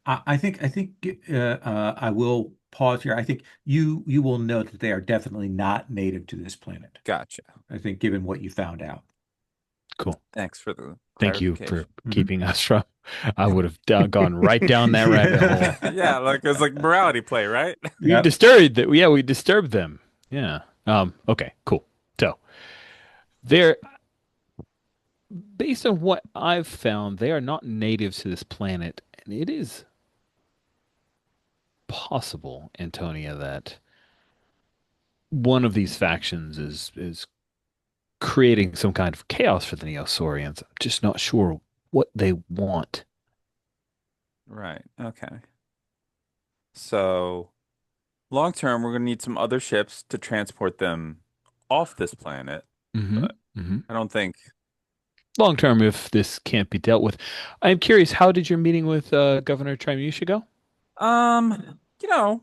I think I will pause here. I think you will note that they are definitely not native to this planet. gotcha. I think given what you found out. Cool. Thanks for the Thank you for clarification. Mhm. keeping us from. I would have gone right down that rabbit hole. Yeah, like it was like morality play, right? We Yep. disturbed that. Yeah, we disturbed them. Yeah. Okay. Cool. So they're based on what I've found, they are not natives to this planet, and it is possible, Antonia, that one of these factions is creating some kind of chaos for the Neosaurians. I'm just not sure what they want. Right. Okay. So long term, we're gonna need some other ships to transport them off this planet. Hmm. But Hmm. I don't think. Long term, if this can't be dealt with, I'm curious. How did your meeting with Governor Trimusha go? You know,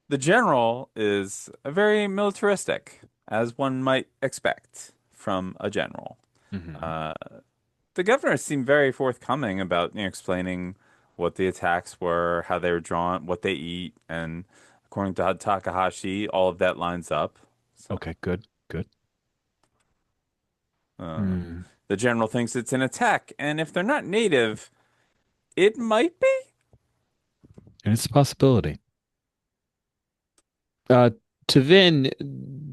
the general is very militaristic, as one might expect from a general. Hmm. Uh, the governor seemed very forthcoming about, explaining what the attacks were, how they were drawn, what they eat, and according to Takahashi, all of that lines up. So, Okay, good, good. uh, Hmm. the general thinks it's an attack, and if they're not native, it might be. And it's a possibility. Uh, to Vin,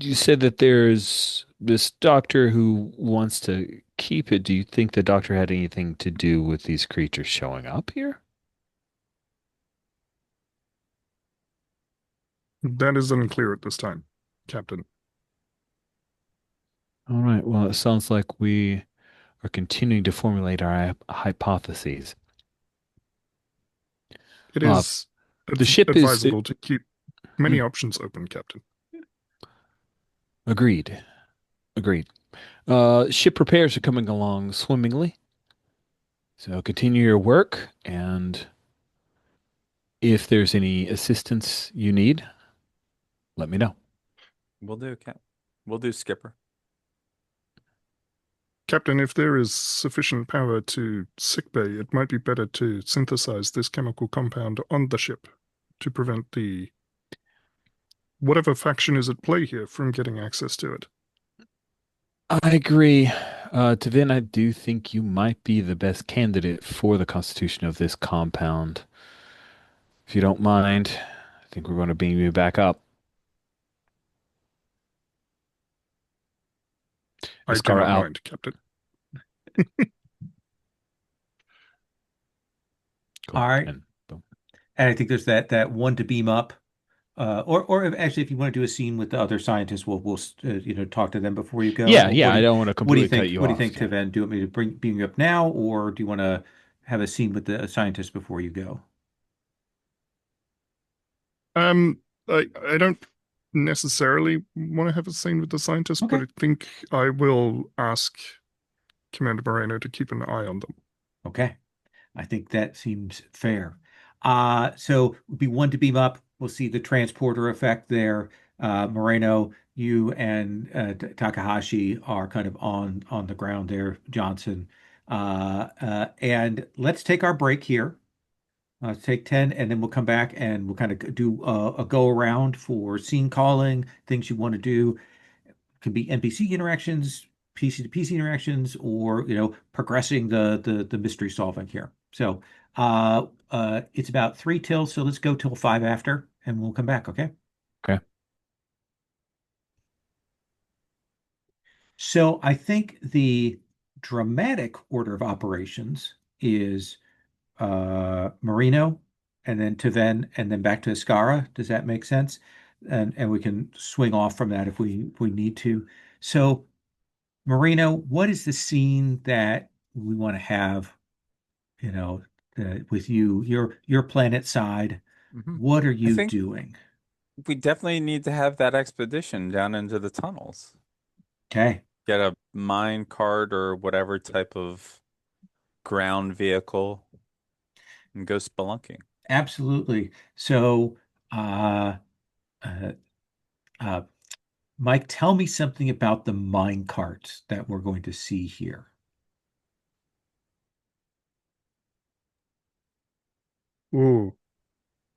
you said that there's this doctor who wants to keep it. Do you think the doctor had anything to do with these creatures showing up here? That is unclear at this time, Captain. All right. Well, it sounds like we are continuing to formulate our hypotheses. It Uh, is the ship is advisable to keep many hmm, options open, Captain. agreed. Agreed. Ship repairs are coming along swimmingly. So continue your work, and if there's any assistance you need, let me know. We'll do, Cap. We'll do, Skipper. Captain, if there is sufficient power to sickbay, it might be better to synthesize this chemical compound on the ship to prevent the whatever faction is at play here from getting access to it. I agree. Tevin, I do think you might be the best candidate for the constitution of this compound. If you don't mind, I think we're going to beam you back up. I do Iskara not out. mind, Captain. Cool. All right. And boom. And I think there's that one to beam up. Or actually, if you want to do a scene with the other scientists, we'll talk to them before you go. Yeah, What, yeah, what do I you don't want to what do you completely cut think? you What do you off. think, Yeah. Tiven? Do you want me to beam you up now, or do you want to have a scene with the scientists before you go? Um, I don't necessarily want to have a scene with the scientists, but Okay. I think I will ask Commander Moreno to keep an eye on them. Okay. I think that seems fair. So it would be one to beam up. We'll see the transporter effect there. Moreno, you and Takahashi are kind of on the ground there, Johnson. And let's take our break here. Take 10, and then we'll come back and we'll kind of do a go around for scene calling, things you want to do. Can be NPC interactions, PC to PC interactions, or progressing the mystery solving here. So it's about three till, so let's go till five after, and we'll come back. Okay. Okay. So I think the dramatic order of operations is Marino, and then Taven, and then back to Escara. Does that make sense? And we can swing off from that if we need to. So Marino, what is the scene that we want to have, you know, with you, your planet side? Hmm. What are I you think doing? we definitely need to have that expedition down into the tunnels. Okay, Get a mine cart or whatever type of ground vehicle and go spelunking. absolutely. So, uh, uh, uh, Mike, tell me something about the mine carts that we're going to see here. Ooh.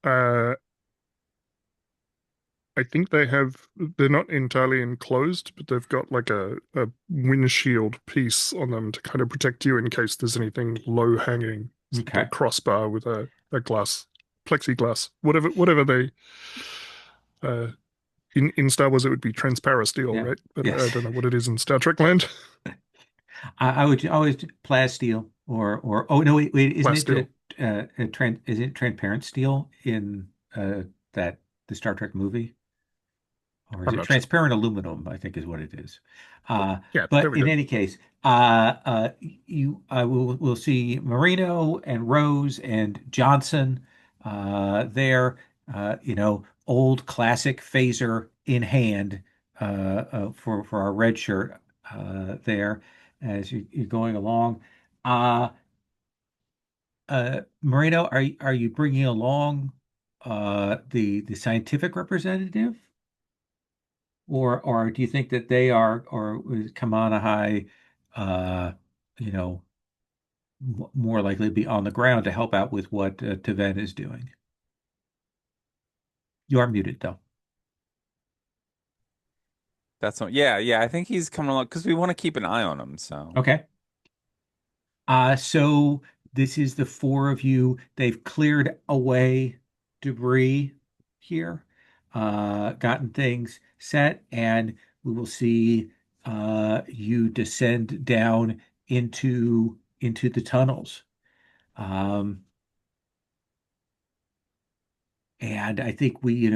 Uh, I think they're not entirely enclosed, but they've got like a windshield piece on them to kind of protect you in case there's anything low hanging. It's like a Okay. crossbar with a glass, plexiglass, whatever they, uh, in Star Wars it would be transparent steel, Yeah. right? But I Yes. don't know what it is in Star Trek land. I would always plasteel or oh no, wait, isn't Glass it steel. is it transparent steel in that the Star Trek movie? Or is I'm it not sure. transparent aluminum, I think is what it is. Uh, Yeah, there but we in go. any case, we'll see Marino and Rose and Johnson there, old classic phaser in hand for our red shirt there as you're going along. Uh, Marino, are you bringing along the scientific representative? Or do you think that they are, or is Kamana High, uh, you know, more likely to be on the ground to help out with what Taven is doing? You are muted though. That's what, yeah, yeah. I think he's coming along because we want to keep an eye on him. So Okay. So this is the four of you. They've cleared away debris here, gotten things set, and we will see you descend down into the tunnels. Um, And I think we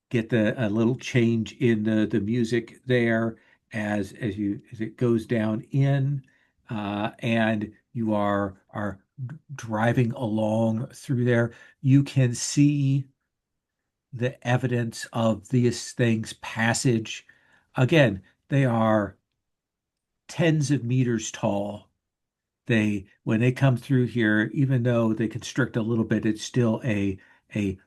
get a little change in the music there as it goes down in, and you are driving along through there. You can see the evidence of these things passage. Again, They are tens of meters tall. When they come through here, even though they constrict a little bit, it's still a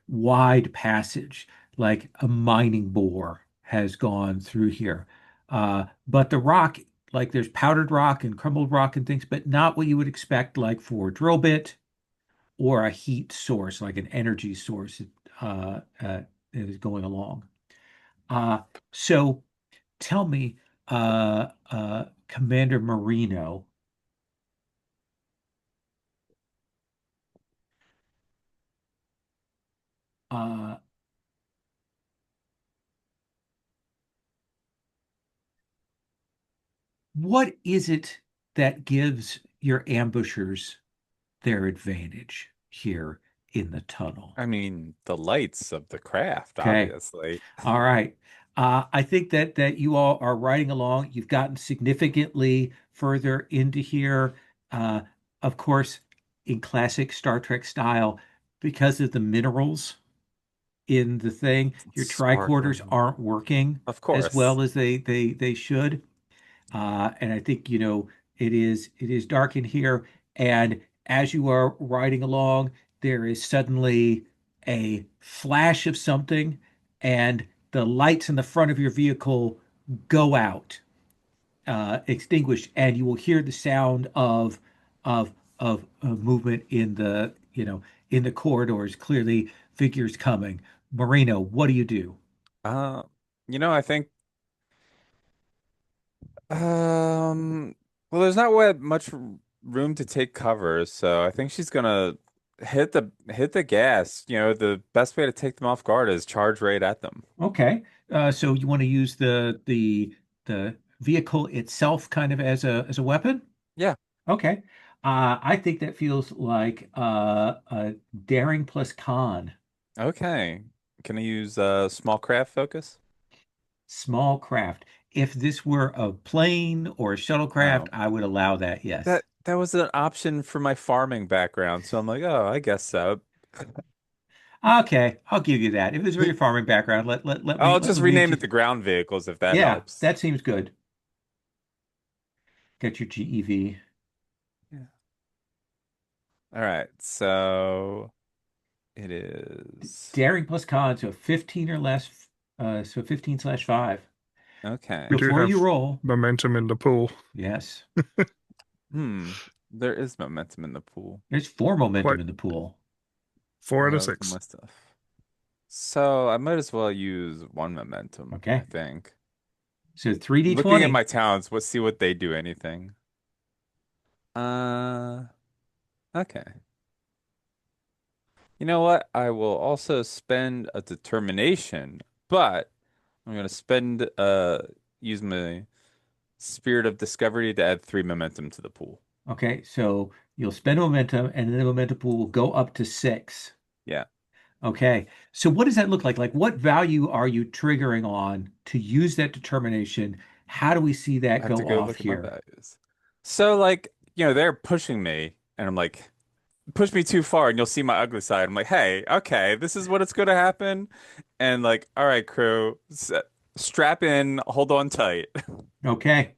wide passage, like a mining bore has gone through here. But the rock, like there's powdered rock and crumbled rock and things, but not what you would expect, like for a drill bit or a heat source, like an energy source uh, uh, that is going along. Uh, so tell me, Commander Marino. Uh, what is it that gives your ambushers their advantage here in the tunnel? I mean, the lights of the craft, Okay. obviously. All right. I think that you all are riding along. You've gotten significantly further into here. Uh, of course, in classic Star Trek style, because of the minerals in the thing, your tricorders Sparkling. aren't working Of as course. well as they should. And I think, it is dark in here. And as you are riding along, there is suddenly a flash of something, and the lights in the front of your vehicle go out, extinguished, and you will hear the sound of of movement in the corridors. Clearly, figures coming. Marino, what do you do? Uh, I think well, there's not much room to take cover, so I think she's gonna hit the gas. The best way to take them off guard is charge right at them. Okay. So you want to use the vehicle itself kind of as a weapon? Yeah. Okay. I think that feels like a daring plus con. Okay. Can I use small craft focus? Small craft. If this were a plane or a shuttlecraft, Oh, I would allow that, yes. that was an option for my farming background, so I'm like, oh, I guess so. Okay, I'll give you that. If this were your farming background, I'll let just me lead rename you. it the ground vehicles if that Yeah, helps. that seems good. Get your GEV. Yeah. All right, so it is Daring plus con, so 15 or less, so 15/5. We okay. do Before you have roll, momentum in the pool. yes. Hmm. There is momentum in the pool. There's four momentum Quite in the pool. 4 out of 6. My stuff. So I might as well use one momentum, I Okay. think. So Looking at 3d20. my talents, let's see what they do anything. Uh, okay. You know what? I will also spend a determination, but I'm gonna use my spirit of discovery to add 3 momentum to the pool. Okay. So you'll spend momentum and then the momentum pool will go up to 6. Yeah. Okay. So what does that look like? Like what value are you triggering on to use that determination? How do we see I that have to go go off look at my here? values. So like, they're pushing me and I'm like, push me too far and you'll see my ugly side. I'm like, hey, okay, this is what it's going to happen. And like, all right, crew, strap in, hold on tight. Okay.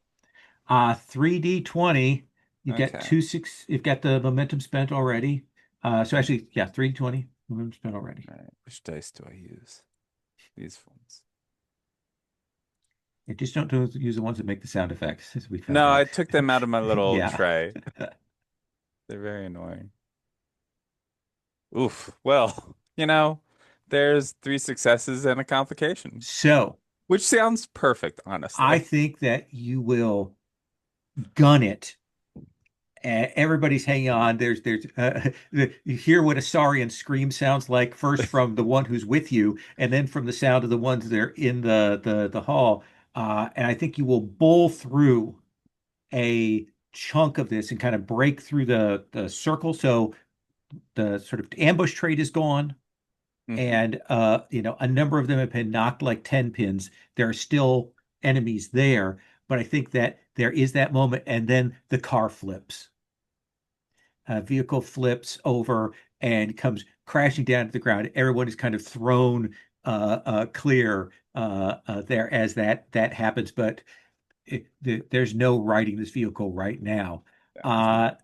3d20. You get Okay. two six. You've got the momentum spent already. So actually, yeah, 3d20 momentum spent already. All right. Which dice do I use? These ones. You just don't use the ones that make the sound effects, as we found No, I out. took them out of my little Yeah. tray. They're very annoying. Oof. Well, there's 3 successes and a complication, So which sounds perfect, I honestly. think that you will gun it. Everybody's hanging on. You hear what a saurian scream sounds like first from the one who's with you, and then from the sound of the ones that are in the hall. And I think you will bowl through a chunk of this and kind of break through the circle. So the sort of ambush trait is gone, Hmm. and a number of them have been knocked like 10 pins. There are still enemies there, but I think that there is that moment, and then the car flips. Vehicle flips over and comes crashing down to the ground. Everyone is kind of thrown clear there as that happens. But there's no riding this vehicle right now. Yeah.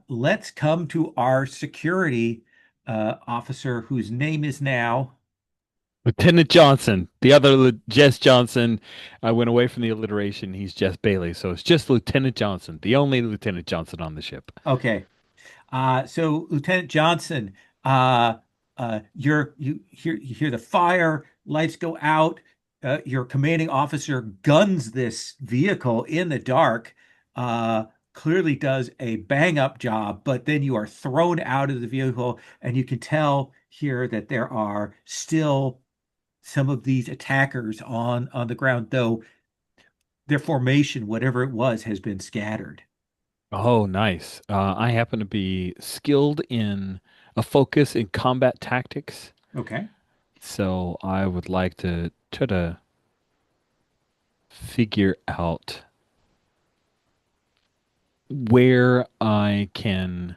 Let's come to our security officer, whose name is now. Lieutenant Johnson, the other Jess Johnson. I went away from the alliteration. He's Jess Bailey, so it's just Lieutenant Johnson, the only Lieutenant Johnson on the ship. Okay. So Lieutenant Johnson, you hear the fire, lights go out. Your commanding officer guns this vehicle in the dark. Uh, Clearly does a bang up job, but then you are thrown out of the vehicle, and you can tell here that there are still some of these attackers on the ground, though their formation, whatever it was, has been scattered. Oh, nice. I happen to be skilled in a focus in combat tactics, Okay. so I would like to try to figure out where I can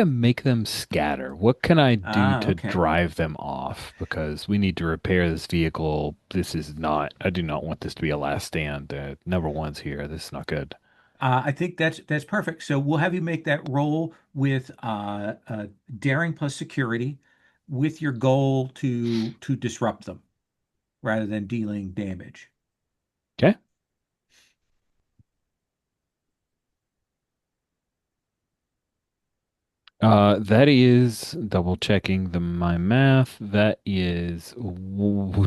make them scatter. What can I do to Okay. drive them off? Because we need to repair this vehicle. I do not want this to be a last stand. Number one's here. This is not good. I think that's perfect. So we'll have you make that roll with daring plus security, with your goal to disrupt them rather than dealing damage. Okay. That is double checking my math. That is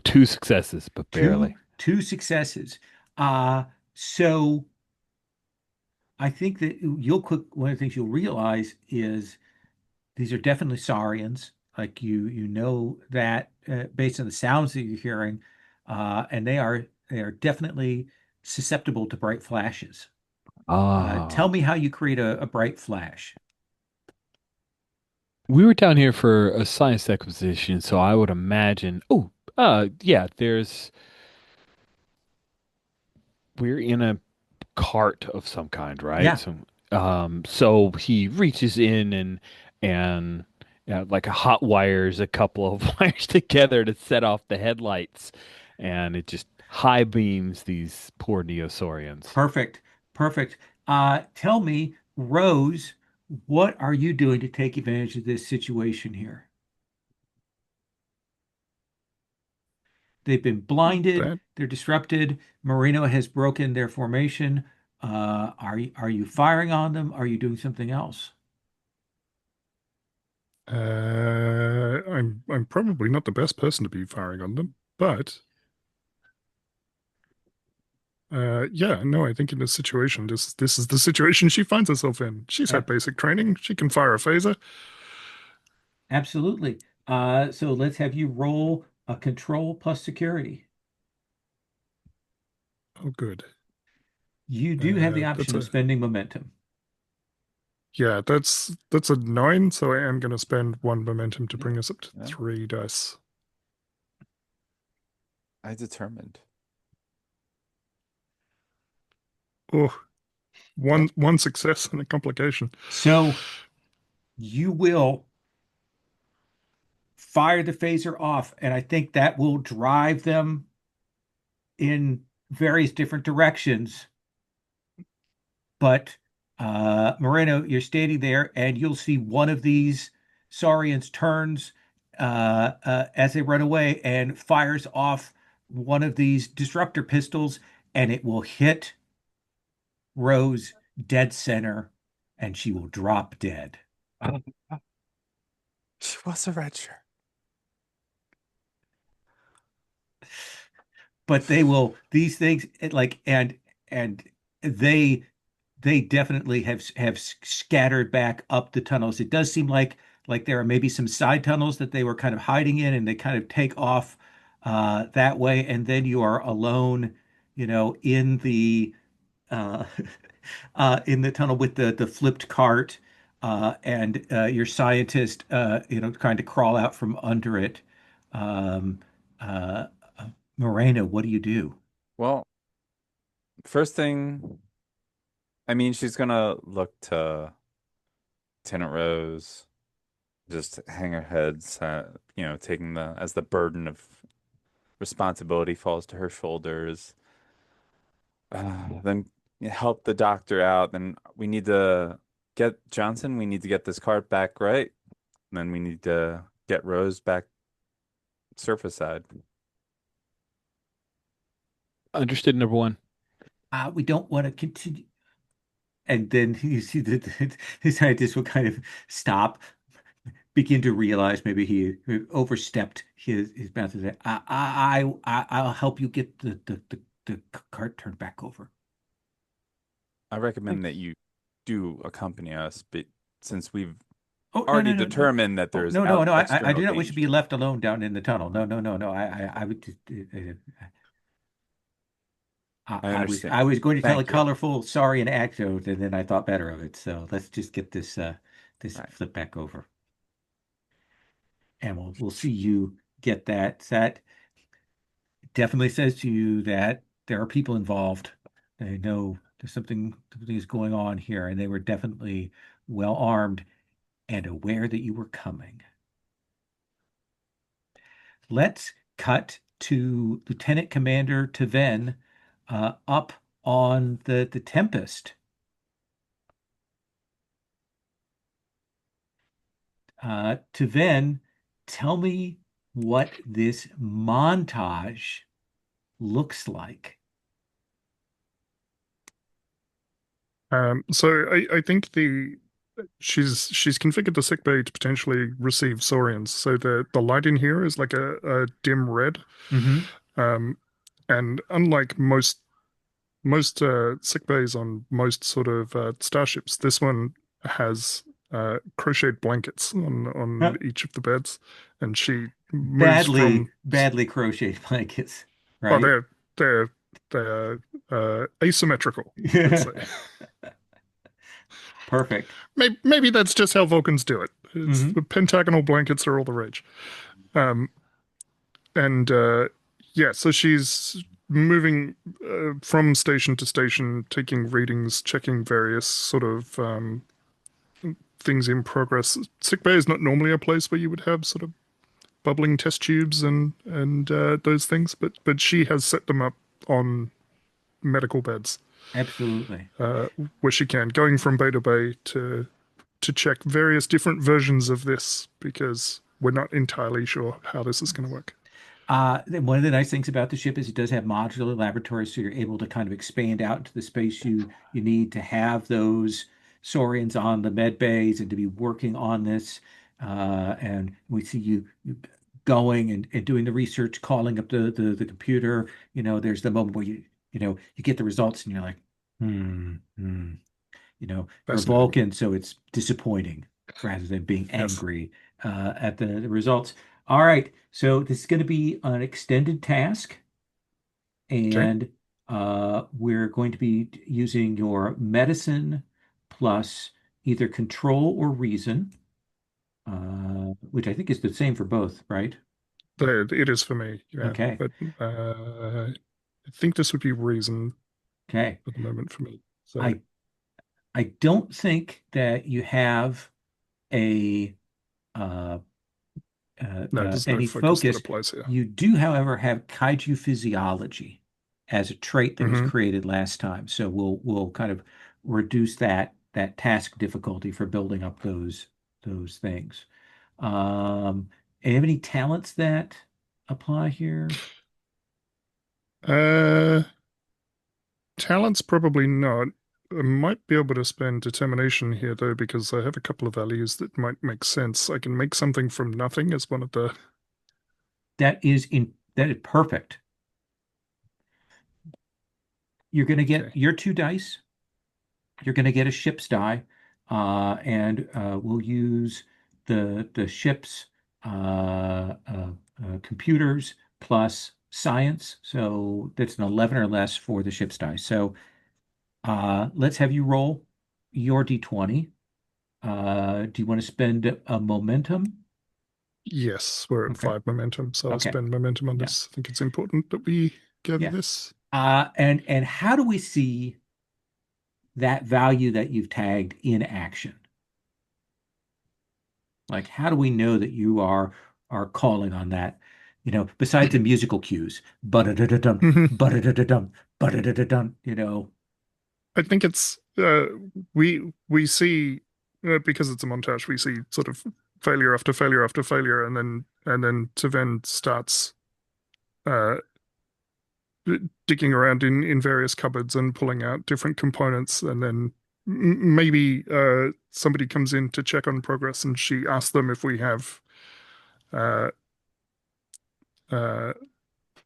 two successes, but Two barely. two successes. Uh, so I think that one of the things you'll realize is these are definitely saurians. Like you know that based on the sounds that you're hearing, and they are definitely susceptible to bright flashes. Tell Ah, me how you create a bright flash. we were down here for a science exposition, so I would imagine. Oh, yeah. We're in a cart of some kind, right? Yeah, So he reaches in and like a hot wires a couple of wires together to set off the headlights, and it just high beams these poor Neosaurians. perfect, perfect. Tell me, Rose, what are you doing to take advantage of this situation here? They've been blinded, That they're disrupted. Marino has broken their formation. Are you firing on them? Are you doing something else? I'm probably not the best person to be firing on them, but yeah, no, I think in this situation, this is the situation she finds herself in. She's had Ab- basic training. She can fire a phaser. Absolutely. So let's have you roll a control plus security. Oh, good. You do have the That's option of a spending momentum. Yeah, that's a 9, so I am going to spend one momentum to Yeah. bring us up to Yeah. 3 dice. I determined. Oh, one success and a complication. So you will fire the phaser off, and I think that will drive them in various different directions. But Moreno, you're standing there, and you'll see one of these saurians turns as they run away and fires off one of these disruptor pistols, and it will hit Rose dead center, and she will drop dead. She was a red shirt. But these things and they they definitely have scattered back up the tunnels. It does seem like there are maybe some side tunnels that they were kind of hiding in, and they kind of take off that way, and then you are alone, in the uh, in the tunnel with the flipped cart, and your scientist, trying to crawl out from under it. Um, uh, Moreno, what do you do? Well, first thing, I mean, she's gonna look to Tenant Rose, just hang her head, taking the as the burden of responsibility falls to her shoulders. then help the doctor out. Then we need to get Johnson. We need to get this cart back right. And then we need to get Rose back surface side. Understood, number one. We don't want to continue. And then you see that the scientist will kind of stop, begin to realize maybe he overstepped his boundaries. I'll help you get the cart turned back over. I Like, recommend that you do accompany us, but since we've oh, no, already no, no, no. determined that Oh, there's no, no, out no. I external do not wish to be danger. left alone down in the tunnel. No, no, no, no. I would just, I understand. I was going to tell a Thank you. colorful sorry anecdote, and then I thought better of it. So let's just get this All right. flip back over, and we'll see you get that. That definitely says to you that there are people involved. They know there's something is going on here, and they were definitely well armed and aware that you were coming. Let's cut to Lieutenant Commander Taven up on the Tempest. Taven, tell me what this montage looks like. So I think the she's configured the sick bay to potentially receive saurians. So the light in here is like a dim red. Mm-hmm. Um, and unlike most sick bays on most sort of starships, this one has crocheted blankets on each of the beds, and she moves from. Badly crocheted blankets, Oh, right? they're asymmetrical, let's say. Perfect. Maybe that's just how Vulcans do it. It's Mm-hmm. the pentagonal blankets are all the rage. Um, and yeah, so she's moving from station to station, taking readings, checking various sort of things in progress. Sick bay is not normally a place where you would have sort of bubbling test tubes and those things, but she has set them up on medical beds Absolutely. uh, where she can, going from bay to bay to check various different versions of this because we're not entirely sure how this is going to work. One of the nice things about the ship is it does have modular laboratories, so you're able to kind of expand out into the space you need to have those saurians on the med bays and to be working on this. And we see you going and doing the research, calling up the computer. There's the moment where you get the results and you're like, hmm. You're a Fascinating. Vulcan, so it's disappointing rather than being Yes. angry at the results. All right, so this is going to be an extended task, Okay. and we're going to be using your medicine plus either control or reason, which I think is the same for both, right? It is for me, yeah. Okay, But I think this would be reason okay. at the moment for me. So I I don't think that you have a uh, no, there's no any focus that focus. applies here. You do, however, have kaiju physiology as a trait that was Hmm. created last time. So we'll kind of reduce that task difficulty for building up those things. Um, and you have any talents that apply here? Uh, Talents probably not. I might be able to spend determination here though, because I have a couple of values that might make sense. I can make something from nothing as one of the. That is perfect. You're going to get Okay. your two dice. You're going to get a ship's die, and we'll use the ship's computers plus science. So that's an 11 or less for the ship's die. So let's have you roll your d20. Do you want to spend a momentum? Yes, we're at Okay. 5 momentum, so I'll Okay. spend momentum on Yeah. this. I think it's important that we gather Yeah. this. And how do we see that value that you've tagged in action? Like, how do we know that you are calling on that? Besides the musical cues, ba-da-da-da-dum, Hmm. ba-da-da-da-dum, But I think it's we see because it's a montage, we see sort of failure after failure after failure, and then Taven starts uh digging around in various cupboards and pulling out different components, and then maybe somebody comes in to check on progress, and she asks them if we have uh uh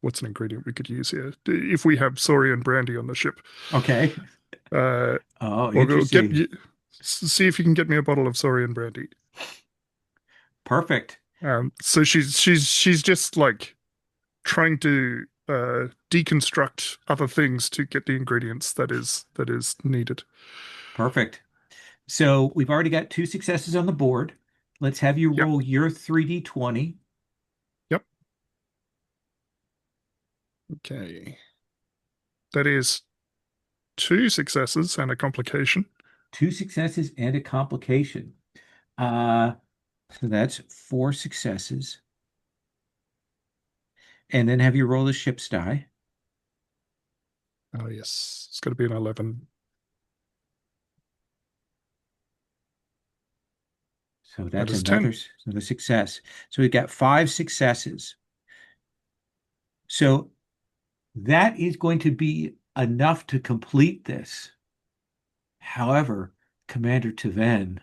what's an ingredient we could use here? If we have Saurian brandy on the ship, Okay. uh, Oh, or go get interesting. see if you can get me a bottle of Saurian brandy. Perfect. So she's just like trying to deconstruct other things to get the ingredients that is needed. Perfect. So we've already got two successes on the board. Let's have you Yep, roll your 3d20. yep. Okay, that is two successes and a complication. Two successes and a complication. Uh, so that's four successes. And then have you roll the ship's die. Oh yes, it's got to be an 11. So That that's is 10. another success. So we've got five successes. So that is going to be enough to complete this. However, Commander Taven,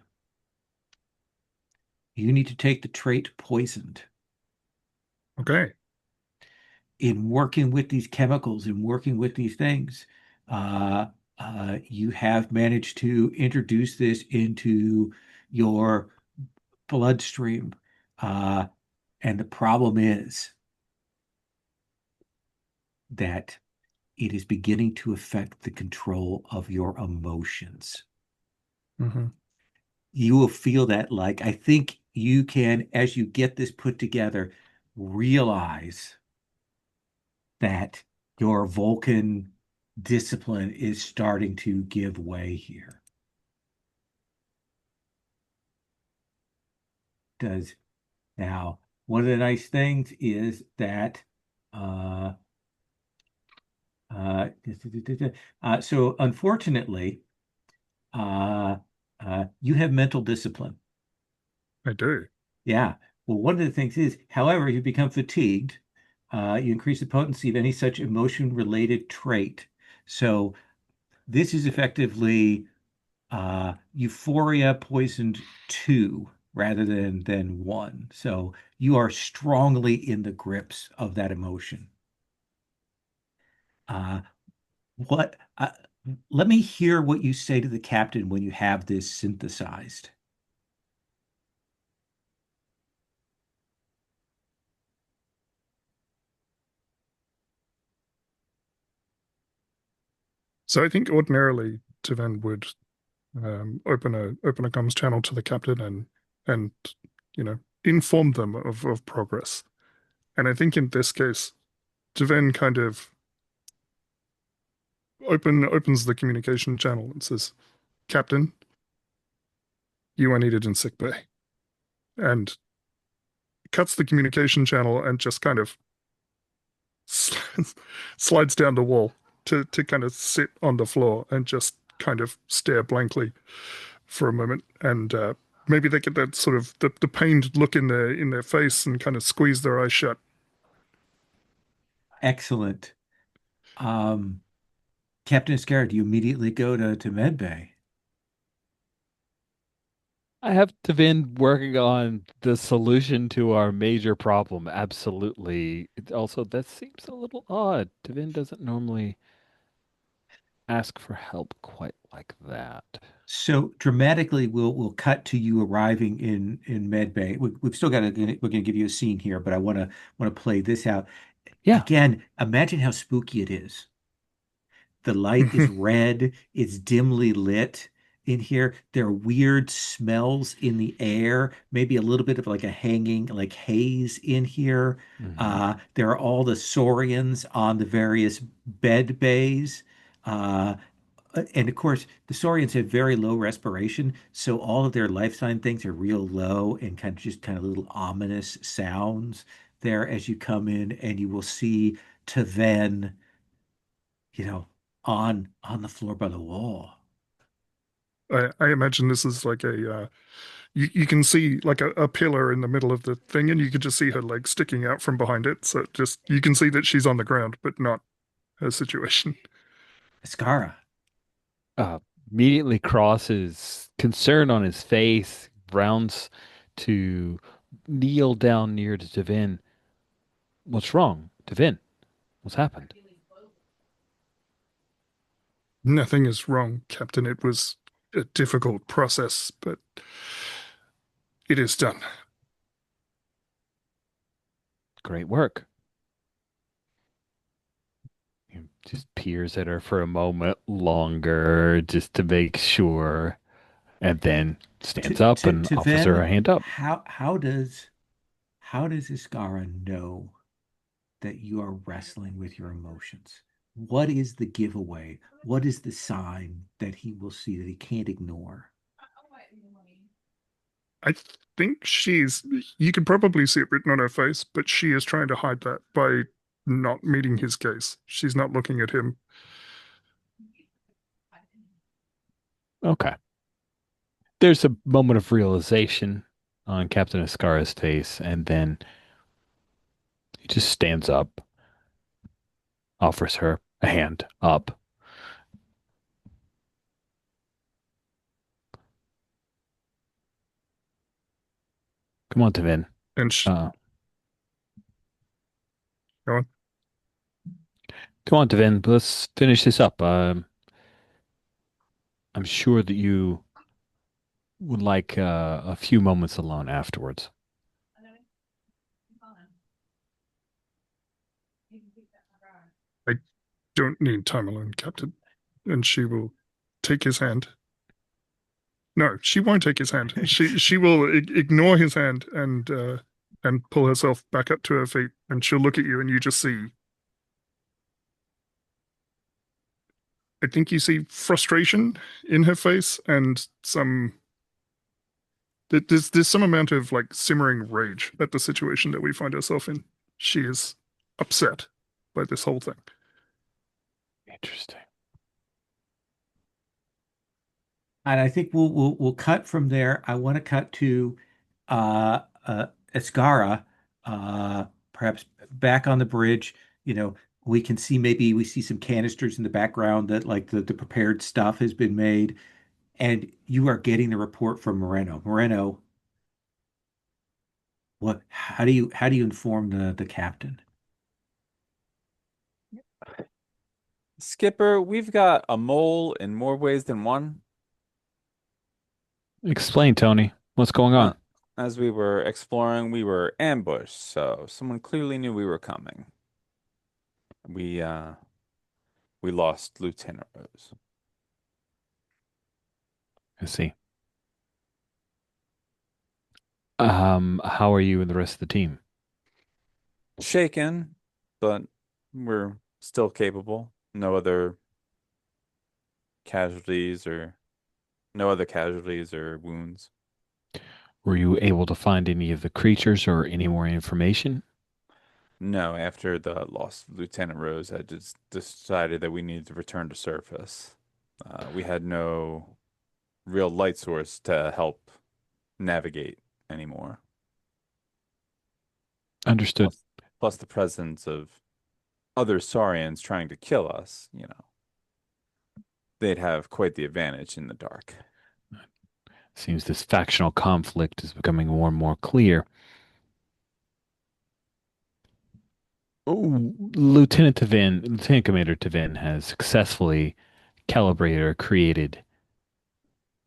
you need to take the trait poisoned. Okay. In working with these chemicals and working with these things, uh, you have managed to introduce this into your bloodstream. Uh, and the problem is that it is beginning to affect the control of your emotions. Hmm. You will feel that, like, I think you can, as you get this put together, realize that your Vulcan discipline is starting to give way here. Does now, one of the nice things is that uh, uh, so unfortunately, uh, you have mental discipline. I do. Yeah. Well, one of the things is, however, you become fatigued. You increase the potency of any such emotion-related trait. So this is effectively euphoria poisoned two rather than one. So you are strongly in the grips of that emotion. Uh, what? Let me hear what you say to the captain when you have this synthesized. So I think ordinarily Taven would open a comms channel to the captain and inform them of progress. And I think in this case, Taven kind of opens the communication channel and says, "Captain, you are needed in sick bay," and cuts the communication channel and just kind of slides down the wall to kind of sit on the floor and just kind of stare blankly for a moment, and maybe they get that sort of the pained look in their face and kind of squeeze their eyes shut. Excellent. Um, Captain Scarrett, do you immediately go to medbay? I have Tevin working on the solution to our major problem. Absolutely. Also, that seems a little odd. Tevin doesn't normally ask for help quite like that. So dramatically, we'll cut to you arriving in medbay. We've still got to we're going to give you a scene here, but I want to play this out Yeah. again. Imagine how spooky it is. The light is red, it's dimly lit in here. There are weird smells in the air, maybe a little bit of like a hanging, like haze in here. Hmm. There are all the saurians on the various bed bays. Uh, and of course, the saurians have very low respiration, so all of their life sign things are real low and kind of little ominous sounds there as you come in, and you will see Taven you know, on the floor by the wall. I imagine this is like a you can see like a pillar in the middle of the thing, and you can just see her leg sticking out from behind it. So just you can see that she's on the ground, but not her situation. Ascara, Uh, Immediately crosses concern on his face, rounds to kneel down near to Devin. What's wrong, Devin? What's happened? Nothing is wrong, Captain. It was a difficult process, but it is done. Great work. He just peers at her for a moment longer just to make sure, and then stands up and to offers her Ven, a hand up. how does Ascara know that you are wrestling with your emotions? What is the giveaway? What is the sign that he will see that he can't ignore? I think you can probably see it written on her face, but she is trying to hide that by not meeting his gaze. She's not looking at him. Okay. There's a moment of realization on Captain Ascara's face, and then he just stands up, offers her a hand up. Come on, Devin. And Uh, go on. Come on, Devin. Let's finish this up. I'm sure that you would like a few moments alone afterwards. I don't need time alone, Captain. And she will take his hand. No, she won't take his hand. She will ignore his hand and pull herself back up to her feet, and she'll look at you, and you just see. I think you see frustration in her face and there's some amount of like simmering rage at the situation that we find ourselves in. She is upset by this whole thing. Interesting. And I think we'll cut from there. I want to cut to Escara, perhaps back on the bridge. You know, we can see maybe we see some canisters in the background that like the prepared stuff has been made, and you are getting the report from Moreno. Moreno, what? How do you inform the captain? Skipper, we've got a mole in more ways than one. Explain, Tony. What's going Uh, on? as we were exploring, we were ambushed, so someone clearly knew we were coming. We we lost Lieutenant Rose. I see. How are you and the rest of the team? Shaken, but we're still capable. Casualties or no other casualties or wounds. Were you able to find any of the creatures or any more information? No, after the loss of Lieutenant Rose, I just decided that we needed to return to surface. We had no real light source to help navigate anymore. Understood. Plus the presence of other Saurians trying to kill us, they'd have quite the advantage in the dark. Seems this factional conflict is becoming more and more clear. Oh, Lieutenant Commander Tevin has successfully calibrated or created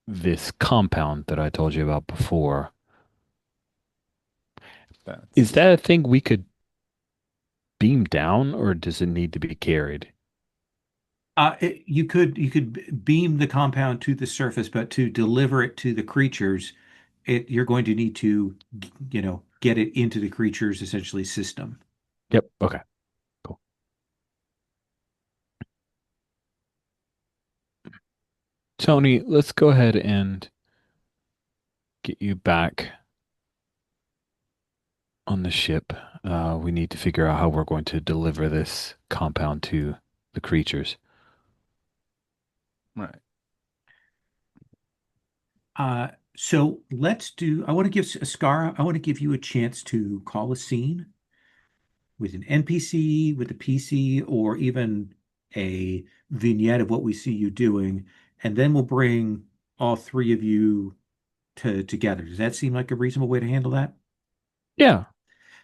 this compound that I told you about before. Is That's that a thing we could beam down, or does it need to be carried? You could beam the compound to the surface, but to deliver it to the creatures, you're going to need to, get it into the creature's essentially system. Yep. Okay. Cool. Tony, let's go ahead and get you back on the ship. We need to figure out how we're going to deliver this compound to the creatures. Right. So let's do, I want to give Ascara, I want to give you a chance to call a scene with an NPC, with a PC, or even a vignette of what we see you doing, and then we'll bring all three of you together. Does that seem like a reasonable way to handle that? Yeah.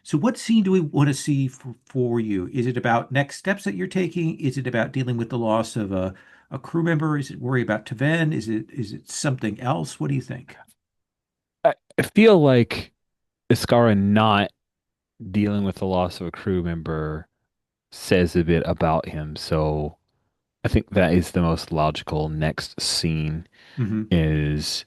So what scene do we want to see for you? Is it about next steps that you're taking? Is it about dealing with the loss of a crew member? Is it worry about Taven? Is it something else? What do you think? I feel like Iskara not dealing with the loss of a crew member says a bit about him. So I think that is the most logical next scene Hmm. is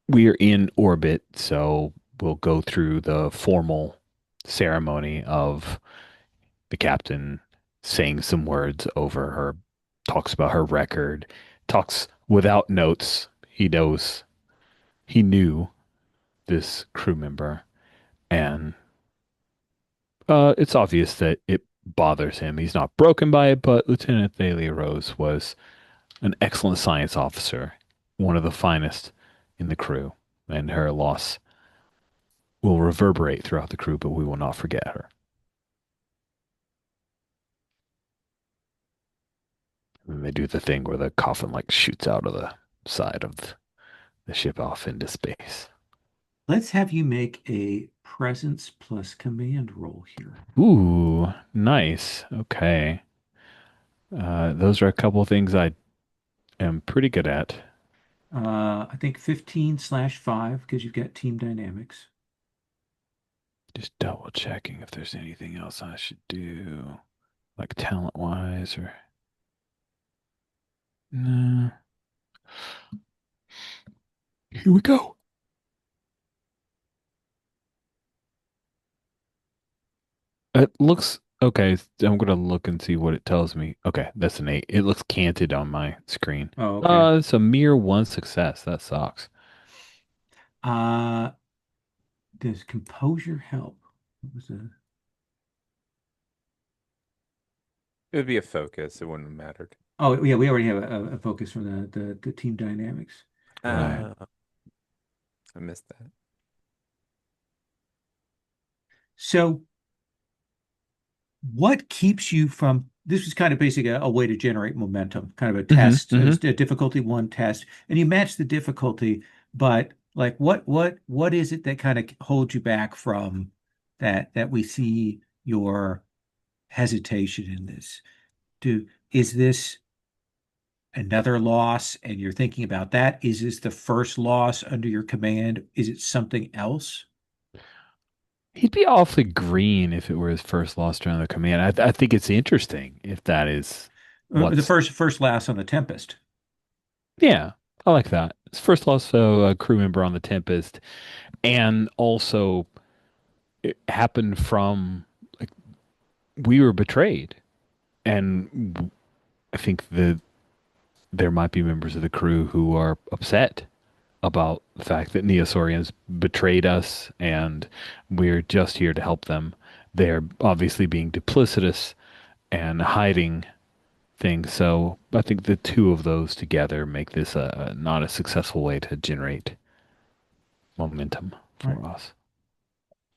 we're in orbit, so we'll go through the formal ceremony of the captain saying some words over her, talks about her record, talks without notes. He knew this crew member, and it's obvious that it bothers him. He's not broken by it, but Lieutenant Thalia Rose was an excellent science officer, one of the finest in the crew, and her loss will reverberate throughout the crew, but we will not forget her. And they do the thing where the coffin like shoots out of the side of the ship off into space. Let's have you make a presence plus command roll here. Ooh, nice. Okay. Those are a couple of things I am pretty good at. I think 15/5 because you've got team dynamics. Just double checking if there's anything else I should do, like talent wise or no. Here we go. It looks okay. I'm gonna look and see what it tells me. Okay, that's an 8. It looks canted on my screen. Oh, okay. It's a mere one success. That sucks. Uh, does composure help? What was the It would be a focus. It wouldn't have mattered. Oh, yeah, we already have a focus from the team dynamics. Right. I missed that. So what keeps you from this was kind of basically a way to generate momentum, kind of a hmm test, hmm a difficulty one test, and you match the difficulty, but like what is it that kind of holds you back from that we see your hesitation in this? Is this another loss and you're thinking about that? Is this the first loss under your command? Is it something else? He'd be awfully green if it were his first loss during the command. I think it's interesting if that is The what's. first loss on the Tempest. Yeah, I like that. His first loss, so a crew member on the Tempest, and also it happened from like we were betrayed, and I think that there might be members of the crew who are upset about the fact that Neosaurians betrayed us and we're just here to help them. They're obviously being duplicitous and hiding things. So I think the two of those together make this a not a successful way to generate momentum Right. for us.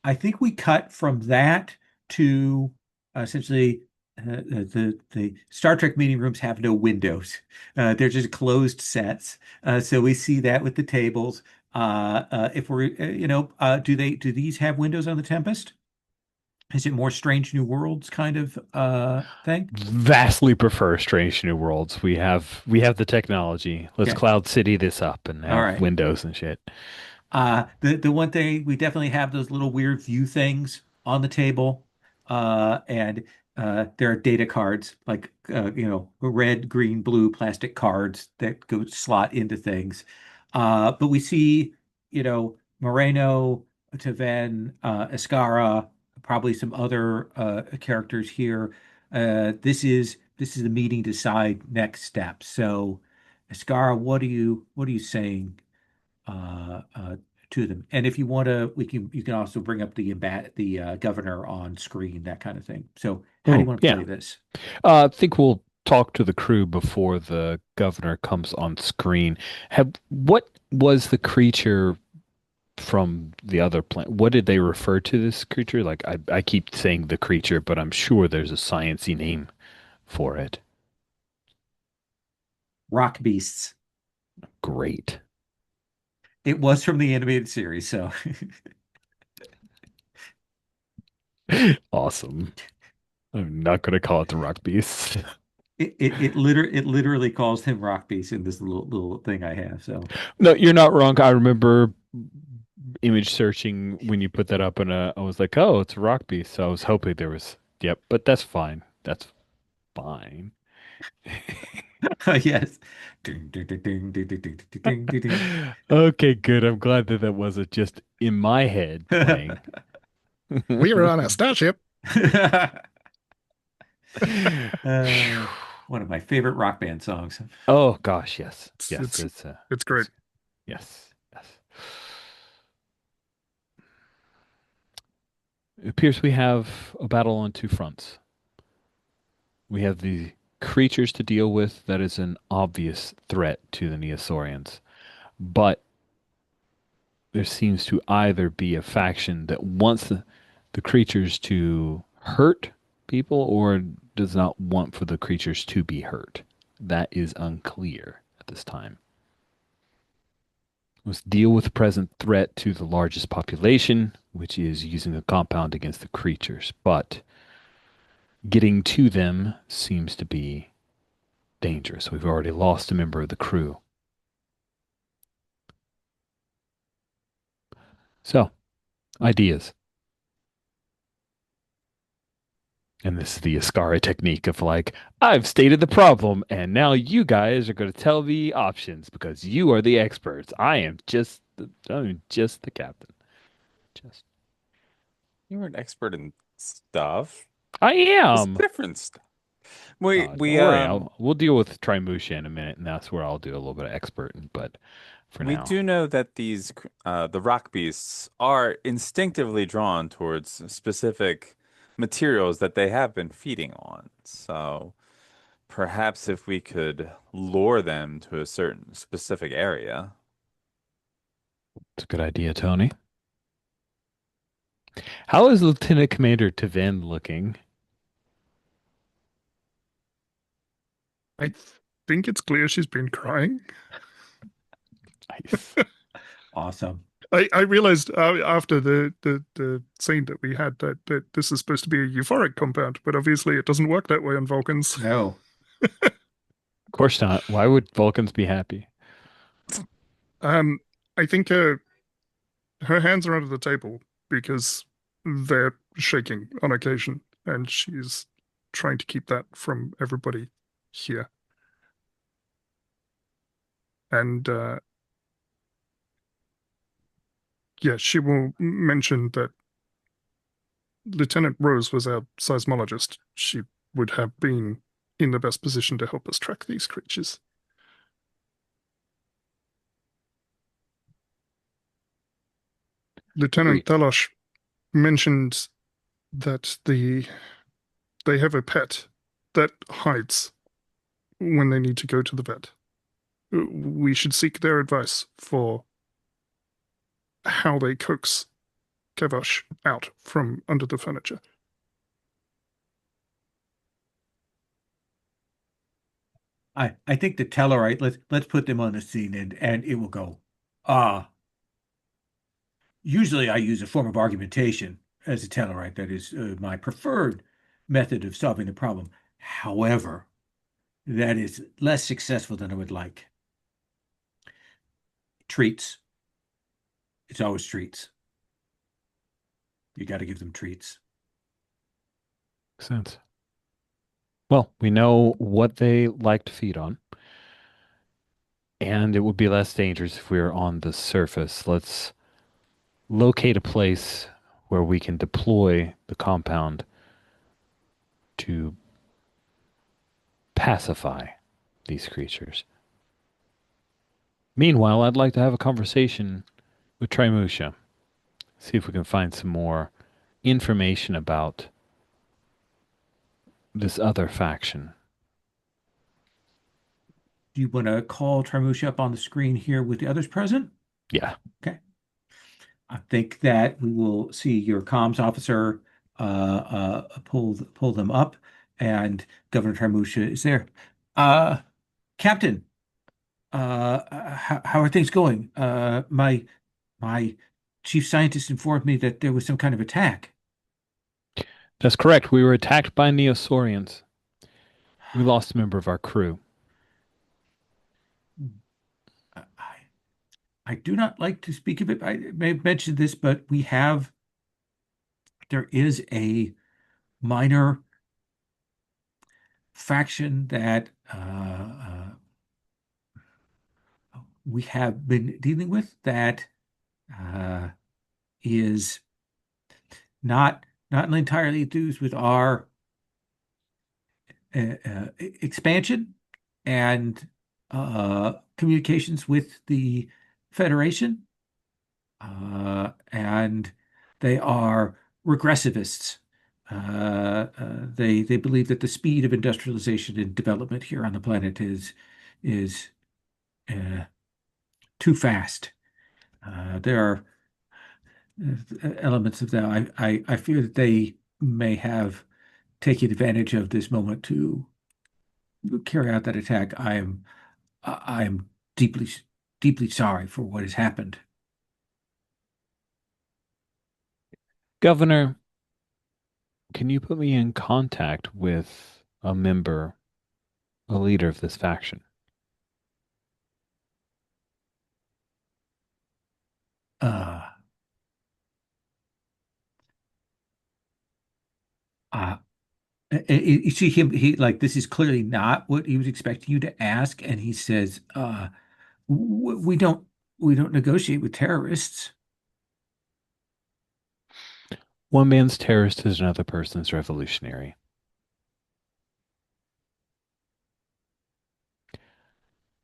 I think we cut from that to essentially the Star Trek meeting rooms have no windows. They're just closed sets. So we see that with the tables. If we're do these have windows on the Tempest? Is it more Strange New Worlds kind of thing? Vastly prefer Strange New Worlds. We have the technology. Let's Okay. Cloud City this up and All have right. windows and shit. The one thing we definitely have those little weird view things on the table, and there are data cards like red, green, blue plastic cards that go slot into things. But we see Moreno, Taven, Escara, probably some other characters here. This is the meeting to decide next steps. So, Escara, what are you saying? to them. And if you want to, we can you can also bring up the governor on screen, that kind of thing. So how do you Oh, want to yeah. play this? I think we'll talk to the crew before the governor comes on screen. What was the creature from the other planet? What did they refer to this creature? Like I keep saying the creature, but I'm sure there's a sciencey name for it. Rock beasts. Great. It was from the animated series, so Awesome. I'm not going to call it the rock beast. it literally calls him rock beast in this little thing I have. So No, you're not wrong. I remember image searching when you put that up, and I was like, "Oh, it's a rock beast." So I was hoping there was. Yep, but that's fine. That's fine. yes. Ding, ding, ding, ding, ding, ding, ding, ding, ding, ding. Okay, good. I'm glad that that wasn't just in my head playing. We were on a starship. Uh, one of my favorite rock band songs. Oh gosh, yes, It's yes, it's it's it's great. yes, yes. It appears we have a battle on two fronts. We have the creatures to deal with that is an obvious threat to the Neosaurians, but there seems to either be a faction that wants the creatures to hurt people or does not want for the creatures to be hurt. That is unclear at this time. Let's deal with the present threat to the largest population, which is using a compound against the creatures. But getting to them seems to be dangerous. We've already lost a member of the crew. So, ideas. And this is the Ascara technique of like, I've stated the problem, and now you guys are going to tell the options because you are the experts. I'm just the captain. Just You're an expert in stuff. I It's am. different stuff. We Don't worry, we'll deal with Trimusha in a minute, and that's where I'll do a little bit of expert. But for we now, do know that the rock beasts are instinctively drawn towards specific materials that they have been feeding on. So perhaps if we could lure them to a certain specific area. it's a good idea, Tony. How is Lieutenant Commander Taven looking? I think it's clear she's been crying. Nice. Awesome. I realized after the scene that we had that this is supposed to be a euphoric compound, but obviously it doesn't work that way on Vulcans. No. Of course not. Why would Vulcans be happy? I think her hands are under the table because they're shaking on occasion, and she's trying to keep that from everybody here. And yeah, she will mention that Lieutenant Rose was our seismologist. She would have been in the best position to help us track these creatures. Lieutenant Agreed. Talosh mentioned that they have a pet that hides when they need to go to the vet. We should seek their advice for how they coax Kevosh out from under the furniture. I think the Tellarite, let's put them on the scene and it will go. Ah, usually I use a form of argumentation as a Tellarite. That is my preferred method of solving the problem. However, that is less successful than I would like. Treats. It's always treats. You got to give them treats. Makes sense. Well, we know what they like to feed on, and it would be less dangerous if we were on the surface. Let's locate a place where we can deploy the compound to pacify these creatures. Meanwhile, I'd like to have a conversation with Trimusha. See if we can find some more information about this other faction. Do you want to call Trimusha up on the screen here with the others present? Yeah. Okay. I think that we will see your comms officer pull them up, and Governor Trimusha is there. Uh, Captain, how are things going? My chief scientist informed me that there was some kind of attack. That's correct. We were attacked by Neosaurians. We lost a member of our crew. I, I do not like to speak of it. I may have mentioned this, but there is a minor faction that we have been dealing with that uh, is not entirely enthused with our expansion and communications with the Federation, and they are regressivists. They believe that the speed of industrialization and development here on the planet is uh, too fast. There are elements of that. I fear that they may have taken advantage of this moment to carry out that attack. I am deeply sorry for what has happened. Governor, can you put me in contact with a member, a leader of this faction? Uh, uh, you see him, he like this is clearly not what he was expecting you to ask, and he says, we don't negotiate with terrorists. One man's terrorist is another person's revolutionary.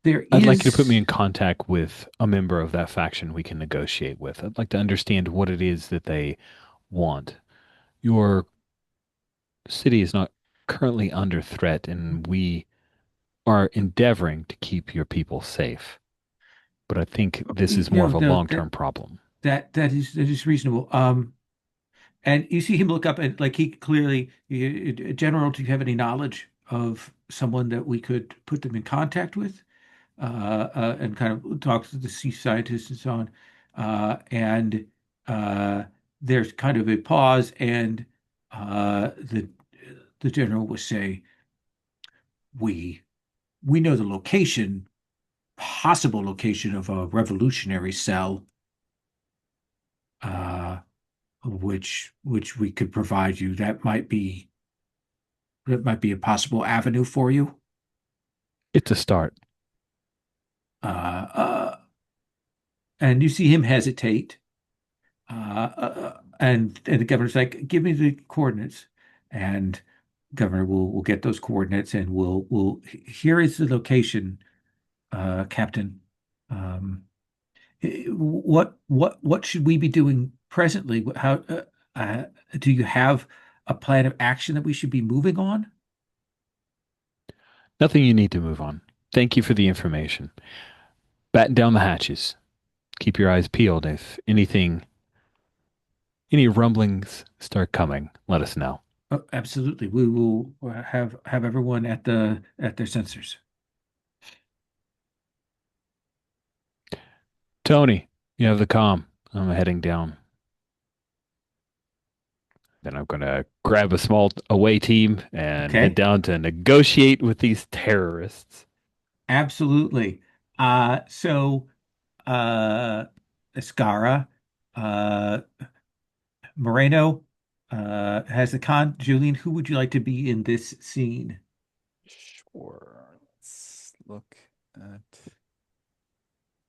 There I'd like you to put me is in contact with a member of that faction we can negotiate with. I'd like to understand what it is that they want. Your city is not currently under threat, and we are endeavoring to keep your people safe. But I think this is more of a no, long-term problem. that is reasonable. And you see him look up and like he clearly, General, do you have any knowledge of someone that we could put them in contact with? And kind of talks to the chief scientist and so on. And there's kind of a pause, and the general will say, "We we know the location, possible location of a revolutionary cell, uh, which we could provide you. That might be a possible avenue for you." It's a start. Uh, uh, and you see him hesitate. And the governor's like, "Give me the coordinates," and governor will get those coordinates, and will here is the location, Captain. Um, what should we be doing presently? How uh, do you have a plan of action that we should be moving on? Nothing you need to move on. Thank you for the information. Batten down the hatches. Keep your eyes peeled. If any rumblings start coming, let us know. Oh, absolutely, we will have everyone at their sensors. Tony, you have the comm. I'm heading down. Then I'm going to grab a small away team and head Okay. down to negotiate with these terrorists. Absolutely. So Escara, uh, Moreno, has the con. Julian, who would you like to be in this scene? Sure. Let's look at.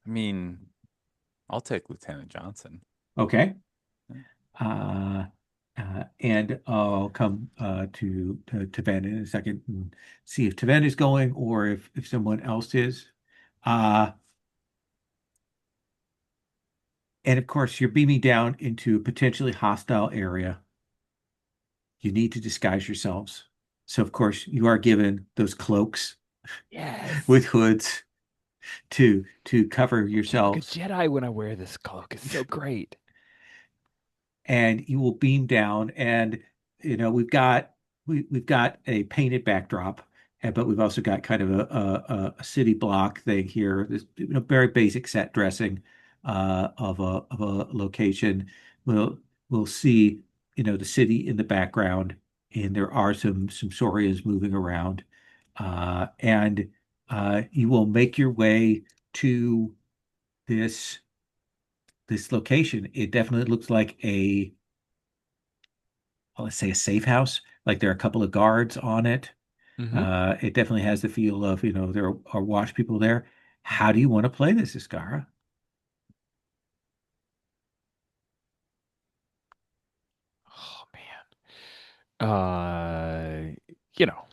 I mean, I'll take Lieutenant Johnson. Okay. Yeah. And I'll come to Van in a second and see if Tavan is going or if someone else is. Uh, And of course, you're beaming down into a potentially hostile area. You need to disguise yourselves. So, of course, you are given those cloaks with Yes. hoods to cover I feel like a yourselves, Jedi when I wear this cloak. It's so great. and you will beam down. And we've got a painted backdrop, but we've also got kind of a city block thing here. This very basic set dressing of a location. We'll see the city in the background, and there are some Saurians moving around, and you will make your way to this this location. It definitely looks like let's say a safe house. Like there are a couple of guards on it. Hmm. It definitely has the feel of, there are watch people there. How do you want to play this, Iskara? Oh man. You know,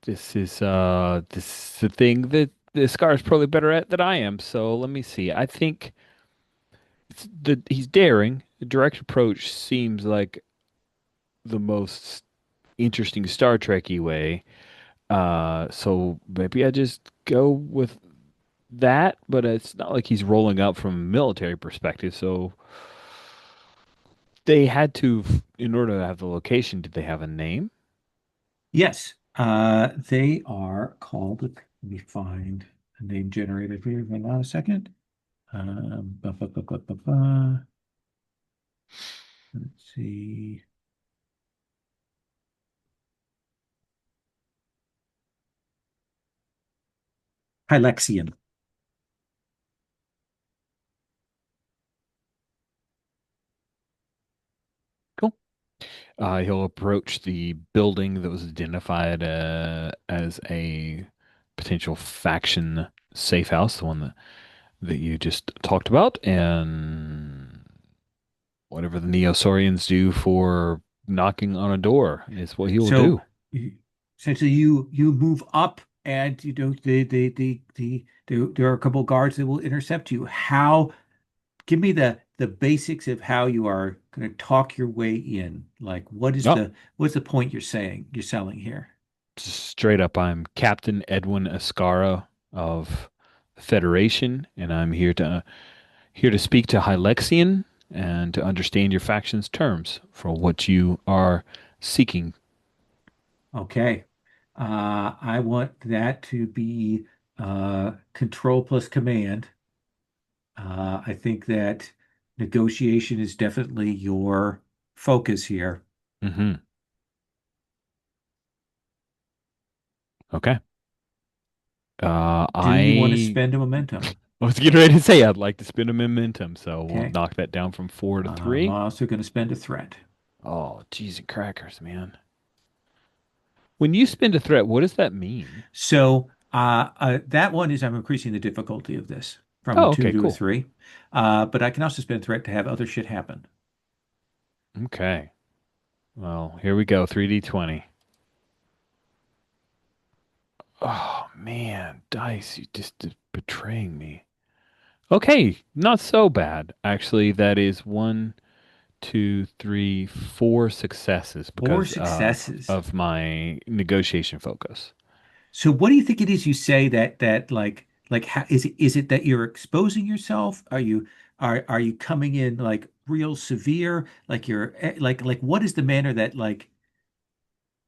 this is the thing that the Scar is probably better at than I am. So let me see. I think he's daring. The direct approach seems like the most interesting Star Trekky way. So maybe I just go with that, but it's not like he's rolling up from a military perspective. So they had to, in order to have the location, did they have a name? Yes, they are called. Let me find a name generator here. Hang on a second. Ba, ba, ba, ba, ba, ba. Let's see. Hylexian. Cool. He'll approach the building that was identified as a potential faction safe house, the one that you just talked about, and whatever the Neosaurians do for knocking on a door is what he will So do. you- essentially, you move up, and there are a couple of guards that will intercept you. How Give me the basics of how you are going to talk your way in. Like, Oh, what's the point you're selling here? straight up, I'm Captain Edwin Ascara of the Federation, and I'm here to speak to Hylexian and to understand your faction's terms for what you are seeking. Okay. I want that to be control plus command. I think that negotiation is definitely your focus here. Hmm. Okay. Do you want to I spend a momentum? was getting ready to say I'd like to spin a momentum, so we'll Okay. knock that down from four to I'm three. also going to spend a threat. Oh, cheese and crackers, man. When you spend a threat, what does that mean? So that one is I'm increasing the difficulty of this from a Oh, two okay, to a cool. three. But I can also spend threat to have other shit happen. Okay. Well, here we go. 3D20. Oh, man. Dice, you just betraying me. Okay, not so bad. Actually, that is one, two, three, four successes Four because successes. of my negotiation focus. So what do you think it is you say that like how, is it that you're exposing yourself? Are you coming in like real severe? Like you're like what is the manner that like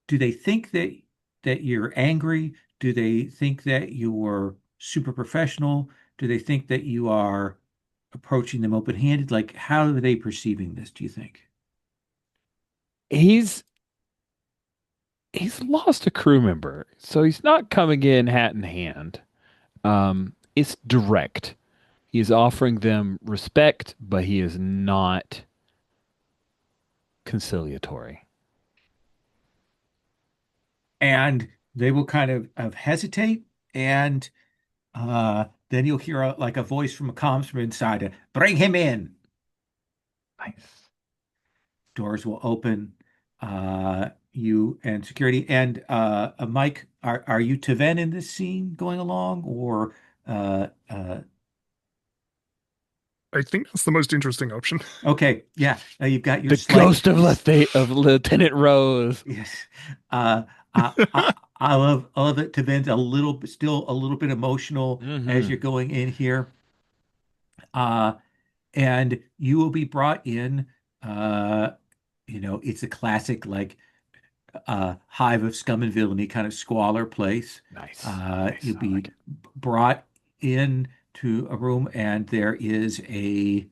do they think that you're angry? Do they think that you're super professional? Do they think that you are approaching them open-handed? Like, how are they perceiving this, do you think? He's he's lost a crew member, so he's not coming in hat in hand. It's direct. He is offering them respect, but he is not conciliatory. And they will kind of hesitate, and then you'll hear like a voice from a comms from inside, bring him in. Nice. Doors will open. You and security and Mike, are you Taven in this scene going along, or uh, uh, I think that's the most interesting option. Okay, yeah. You've got your The slight. ghost of Lieutenant Rose. Yes. Uh, I, I I love it. Tavin's still a little bit emotional as Hmm. you're going in here. Uh, and you will be brought in. Uh, it's a classic like hive of scum and villainy kind of squalor place. Nice. Nice. You'll I like be it. brought in to a room, and there is a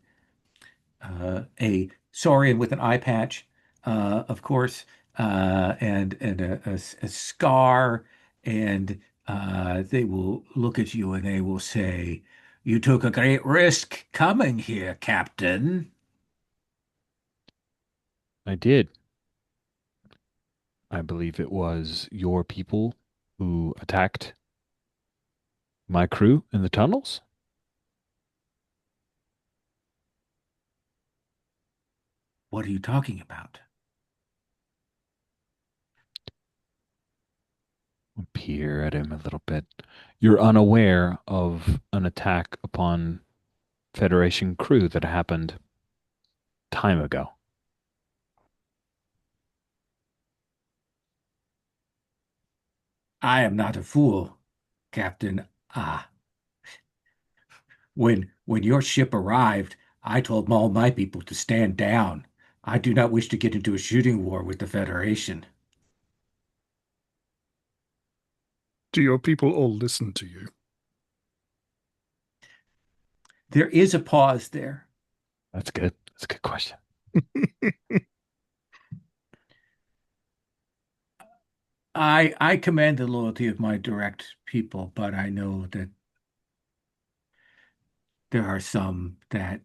Saurian with an eye patch, of course, and a scar, and they will look at you and they will say, "You took a great risk coming here, Captain." I did. I believe it was your people who attacked my crew in the tunnels. What are you talking about? I'll peer at him a little bit. You're unaware of an attack upon Federation crew that happened time ago. I am not a fool, Captain. When your ship arrived, I told all my people to stand down. I do not wish to get into a shooting war with the Federation. Do your people all listen to you? There is a pause there. That's good. That's a good question. I command the loyalty of my direct people, but I know that there are some that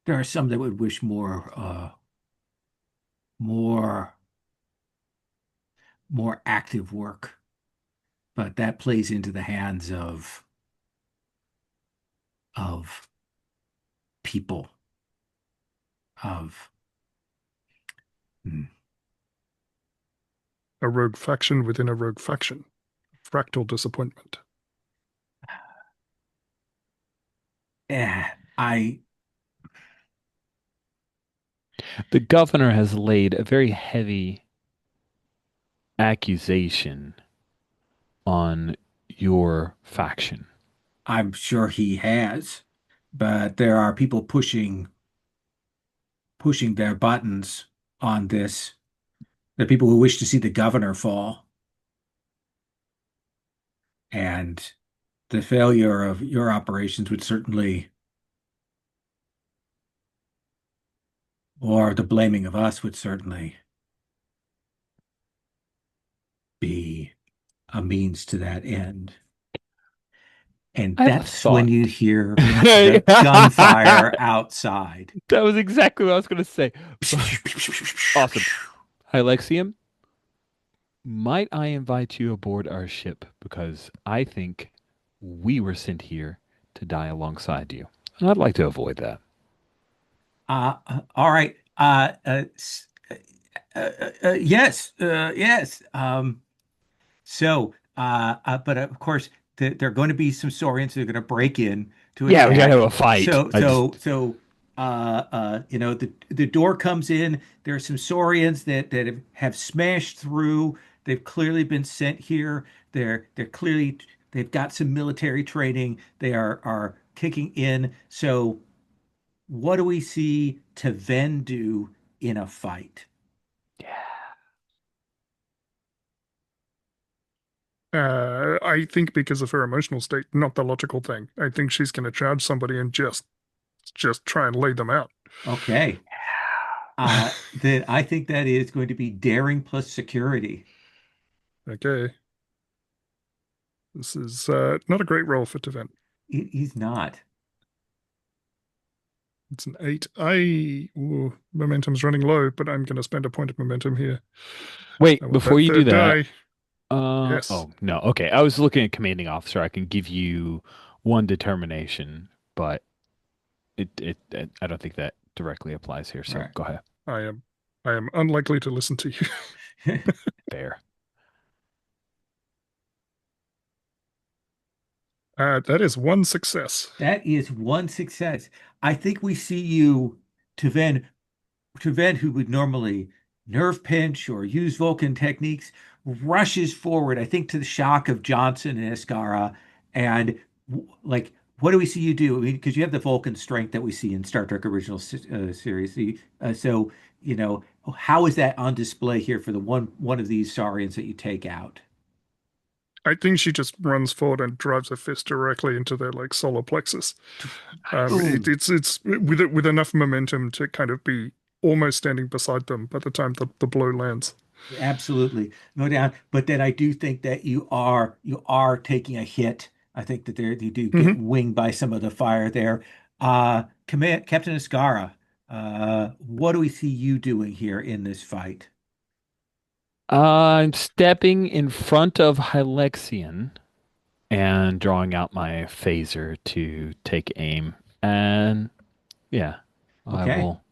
would wish more more active work, but that plays into the hands of people of hmm, A rogue faction within a rogue faction. Fractal disappointment. I The governor has laid a very heavy accusation on your faction. I'm sure he has, but there are people pushing their buttons on this. The people who wish to see the governor fall, and the failure of your operations would certainly, or the blaming of us would certainly be a means to that end. And I have a that's when thought. you hear the gunfire That outside. was exactly what I was going to say. Awesome. Hi, Lexium. Might I invite you aboard our ship because I think we were sent here to die alongside you. And I'd like to avoid that. All right. Yes, yes. But of course, there are going to be some Saurians who are going to break in to Yeah, we gotta have attack. a fight. So, I so, just so, the door comes in. There are some Saurians that have smashed through. They've clearly been sent here. They're clearly they've got some military training. They are kicking in. So, what do we see Taven do in a fight? I think because of her emotional state, not the logical thing. I think she's going to charge somebody and just try and lay them out. Okay. Then I think that is going to be daring plus security. Okay, this is not a great roll for Tevent. He's not. It's an 8. Momentum's running low, but I'm going to spend a point of momentum here. I wait, want before that you do third that, die. Yes. oh no, okay. I was looking at commanding officer. I can give you one determination, but I don't think that directly applies here. All So go ahead. I am I am unlikely to listen to you. right. Fair. That is one success. That is one success. I think we see you, Taven, Taven, who would normally nerve pinch or use Vulcan techniques, rushes forward, I think to the shock of Johnson and Escara. And like, what do we see you do? I mean, because you have the Vulcan strength that we see in Star Trek original series. So, how is that on display here for the one of these Saurians that you take out? I think she just runs forward and drives a fist directly into their like solar plexus. Nice. It's with enough momentum to kind of be almost standing beside them by the time the blow lands. Absolutely, no doubt. But then I do think that you are taking a hit. I think that there you do get Hmm. winged by some of the fire there. Command Captain Ascara, what do we see you doing here in this fight? I'm stepping in front of Hylexian and drawing out my phaser to take aim. And yeah, I Okay, will.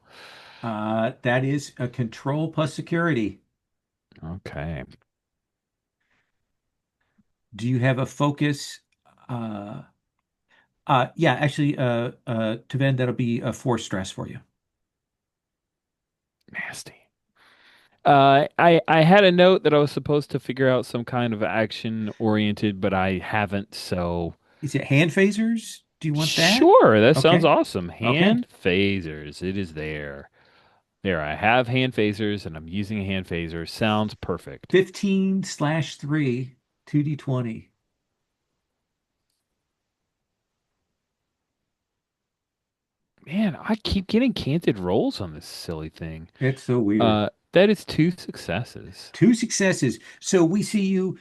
that is a control plus security. Okay. Do you have a focus? Uh, yeah, actually, Taven, that'll be a force stress for you. Nasty. I had a note that I was supposed to figure out some kind of action oriented, but I haven't. So Is it hand phasers? Do you want that? sure, that sounds Okay, awesome. okay. Hand phasers. It is there. There, I have hand phasers, and I'm using a hand phaser. Sounds perfect. 15/3, 2d20. Man, I keep getting canted rolls on this silly thing. It's so weird. That is two successes. Two successes. So we see you,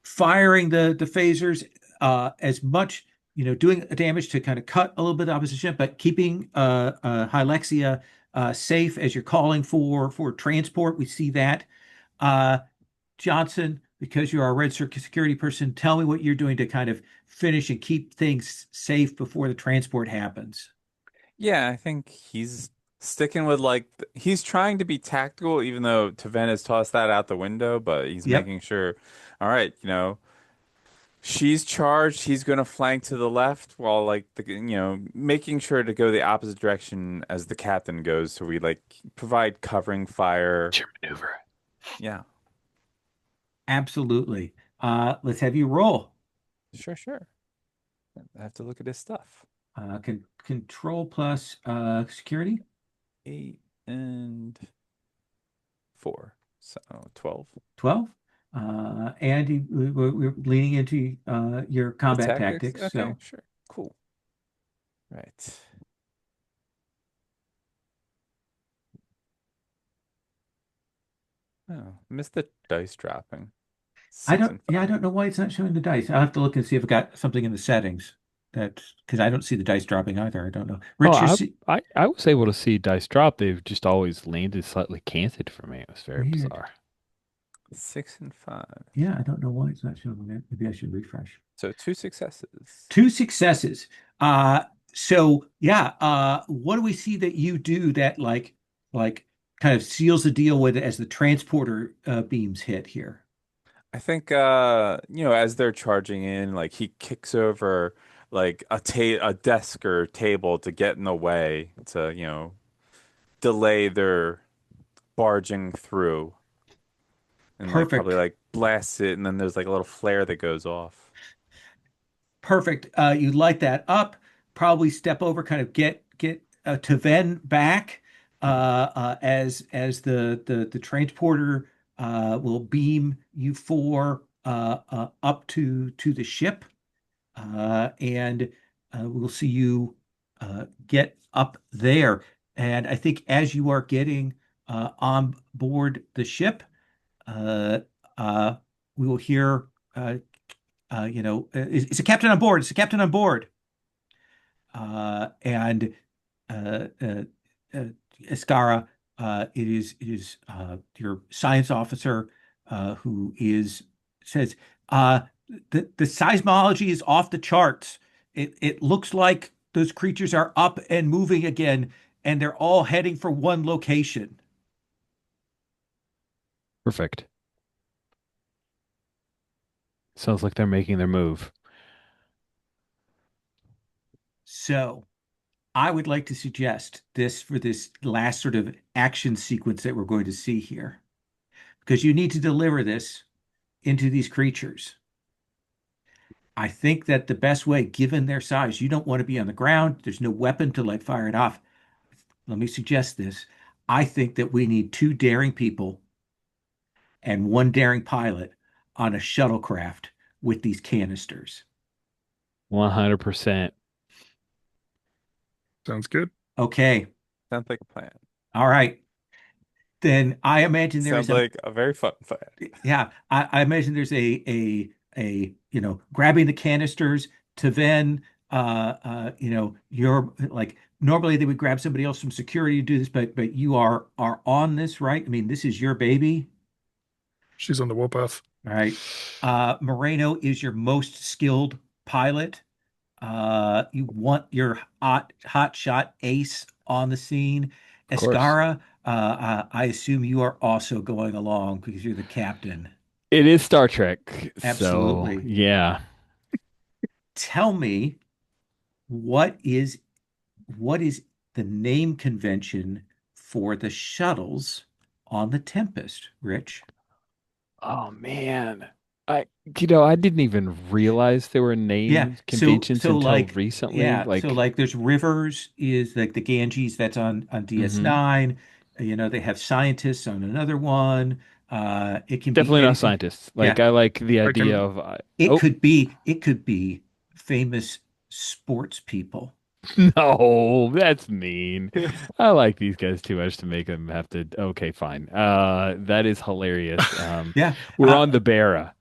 firing the phasers as much, doing damage to kind of cut a little bit of opposition, but keeping Hylexia safe as you're calling for transport. We see that. Uh, Johnson, because you're our red security person, tell me what you're doing to kind of finish and keep things safe before the transport happens. Yeah, I think he's sticking with he's trying to be tactical, even though Taven has tossed that out the window, but he's Yep. making sure, all right, she's charged, he's gonna flank to the left while making sure to go the opposite direction as the captain goes, so we provide covering fire. Your maneuver. Yeah, Absolutely. Let's have you roll. sure, sure. I have to look at his stuff. Control plus security. 8 and 4, so 12. 12. And we're leaning into your The combat tactics? tactics. Okay, So sure. Cool. Right. Oh, missed the dice dropping. I Six don't, and yeah, I five. don't know why it's not showing the dice. I'll have to look and see if I got something in the settings that, because I don't see the dice dropping either. I don't know. Oh, Rich, you see, I was able to see dice drop. They've just always landed slightly canted for me. It was very weird. bizarre. 6 and 5. Yeah, I don't know why it's not showing that. Maybe I should refresh. So two successes. Two successes. Uh, so yeah, what do we see that you do that like kind of seals the deal with it as the transporter beams hit here? I think as they're charging in, he kicks over a desk or table to get in the way to, delay their barging through, and probably Perfect. blasts it, and then there's a little flare that goes off. Perfect. You light that up, probably step over, kind of get Taven back as the transporter will beam you four up to the ship, and we'll see you get up there. And I think as you are getting on board the ship, uh, uh, we will hear. Is a captain on board? It's a captain on board. And uh, uh, uh, Escara, it is your science officer who is says the seismology is off the charts. It looks like those creatures are up and moving again, and they're all heading for one location. Perfect. Sounds like they're making their move. So I would like to suggest this for this last sort of action sequence that we're going to see here, because you need to deliver this into these creatures. I think that the best way, given their size, you don't want to be on the ground. There's no weapon to like fire it off. Let me suggest this. I think that we need two daring people and one daring pilot on a shuttlecraft with these canisters. 100%. Sounds good. Okay. Sounds like a plan. All right. Then I imagine there is Sounds a like a very fun plan. yeah, I imagine there's a grabbing the canisters to then you're like normally they would grab somebody else from security to do this, but you are on this, right? I mean, this is your baby. She's on the warpath. All right. Moreno is your most skilled pilot. You want your hot shot ace on the scene. Of course. Escara, I assume you are also going along because you're the captain. It is Star Trek. So, Absolutely. yeah. Tell me what is what is the name convention for the shuttles on the Tempest, Rich? Oh man. I didn't even realize there were Yeah, name so conventions so until like recently. yeah, so Like, like there's Rivers is like the Ganges that's on hmm DS9. They have scientists on another one. It can be definitely not anything. scientists. Yeah, Like, I like the I idea can of, it oh, could be famous sports people. no, that's mean. I like these guys too much to make them have to. Okay, fine. That is hilarious. Yeah, We're on the Barra.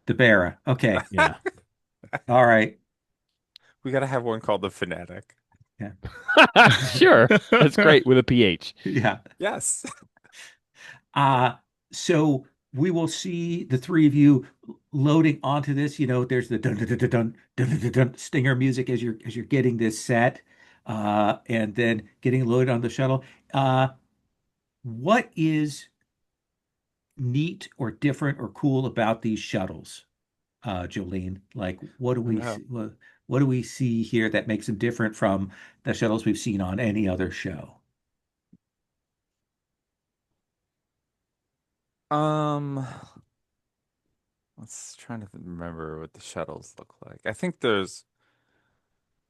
the Barra. Okay, Yeah. all right. We gotta have one called the Fanatic. Yeah, Sure. That's great with a PH. yeah. Yes. Uh, so we will see the three of you loading onto this. There's the dun dun dun dun dun dun dun dun dun stinger music as you're getting this set, and then getting loaded on the shuttle. What is neat or different or cool about these shuttles, Jolene? Like, what do Oh we no. see, what do we see here that makes them different from the shuttles we've seen on any other show? Um, let's trying to remember what the shuttles look like. I think there's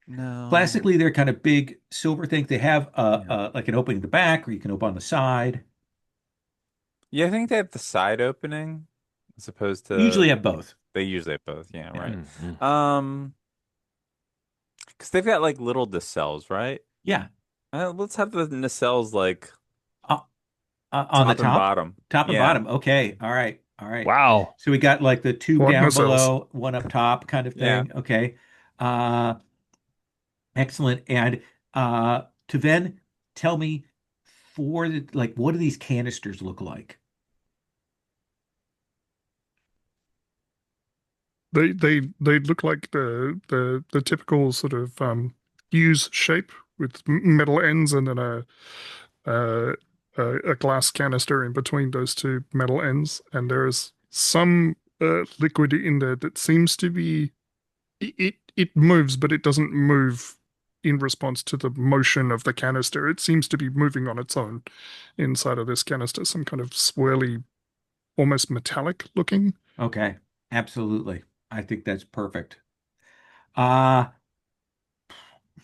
no. Classically, they're kind of big silver things. They have Yeah. like an opening in the back, or you can open on the side. Yeah, I think they have the side opening as opposed Usually to have both. they usually have both. Yeah, Yeah, right. Mhm. Um, because they've got like little nacelles, right? yeah. Let's have the nacelles like Uh, on the top and top, bottom. top and Yeah. bottom. Okay, all right, all right. Wow. So we got like the two What down nacelles? below, one up top, kind of Yeah. thing. Okay, uh, excellent. And to then tell me for the like, what do these canisters look like? They look like the typical sort of fuse shape with metal ends and then a a glass canister in between those two metal ends, and there's some liquid in there that seems to be it moves, but it doesn't move in response to the motion of the canister. It seems to be moving on its own inside of this canister, some kind of swirly, almost metallic looking. Okay, absolutely. I think that's perfect. Uh,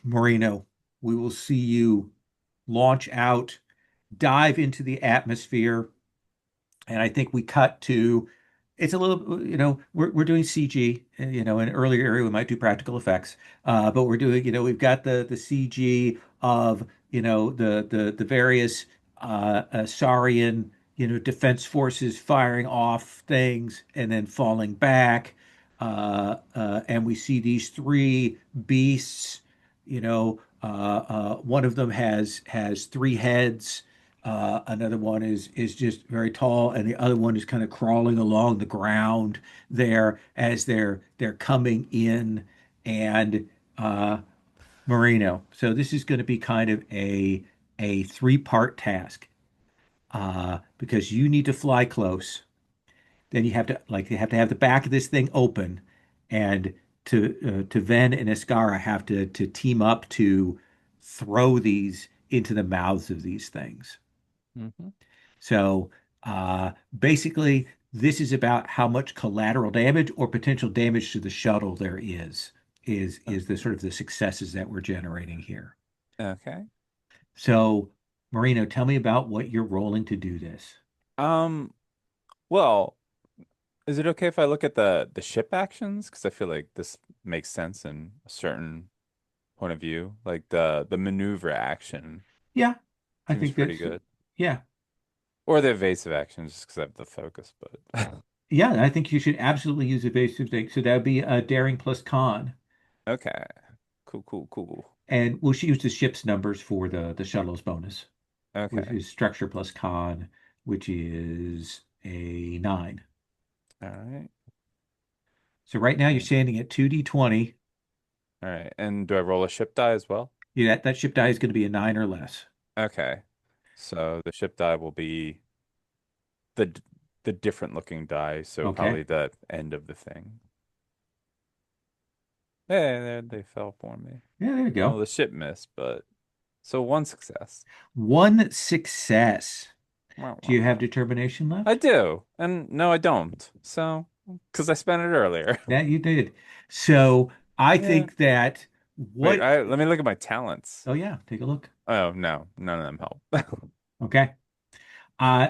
Marino, we will see you launch out, dive into the atmosphere, and I think we cut to it's a little, we're doing CG, in an earlier area we might do practical effects, but we're doing, we've got the CG of, the various Saurian, defense forces firing off things and then falling back, and we see these three beasts, one of them has three heads. Another one is just very tall, and the other one is kind of crawling along the ground there as they're coming in, and Marino. So this is going to be kind of a three-part task, because you need to fly close. Then you have to have the back of this thing open and to Ven and Escara have to team up to throw these into the mouths of these things. Hmm. So basically, this is about how much collateral damage or potential damage to the shuttle there is the sort of the successes that we're generating here. Okay. So, Marino, tell me about what you're rolling to do this. Um, well, is it okay if I look at the ship actions? Because I feel like this makes sense in a certain point of view. Like the maneuver action Yeah, I seems think pretty that's good. yeah. Or the evasive actions, just because I have the focus, but Yeah, I think you should absolutely use evasive thing. So that would be daring plus con. okay. Cool, cool, cool. And we'll use the ship's numbers for the shuttle's bonus, which Okay. is structure plus con, which is a 9. All right. So right now you're Yeah. standing at 2d20. All right. And do I roll a ship die as well? Yeah, that ship die is going to be a 9 or less. Okay. So the ship die will be the the different looking die, so Okay. probably the end of the thing. Yeah, they fell for me. Yeah, there you Well, go. the ship missed, but so one success. One success. Wah, Do wah, you have wah. determination I left? do, and no, I don't. So, because I spent it earlier. That you did. So I Yeah. think that Wait, what, let me look at my talents. oh yeah, take a look. Oh no, none of them help. Okay.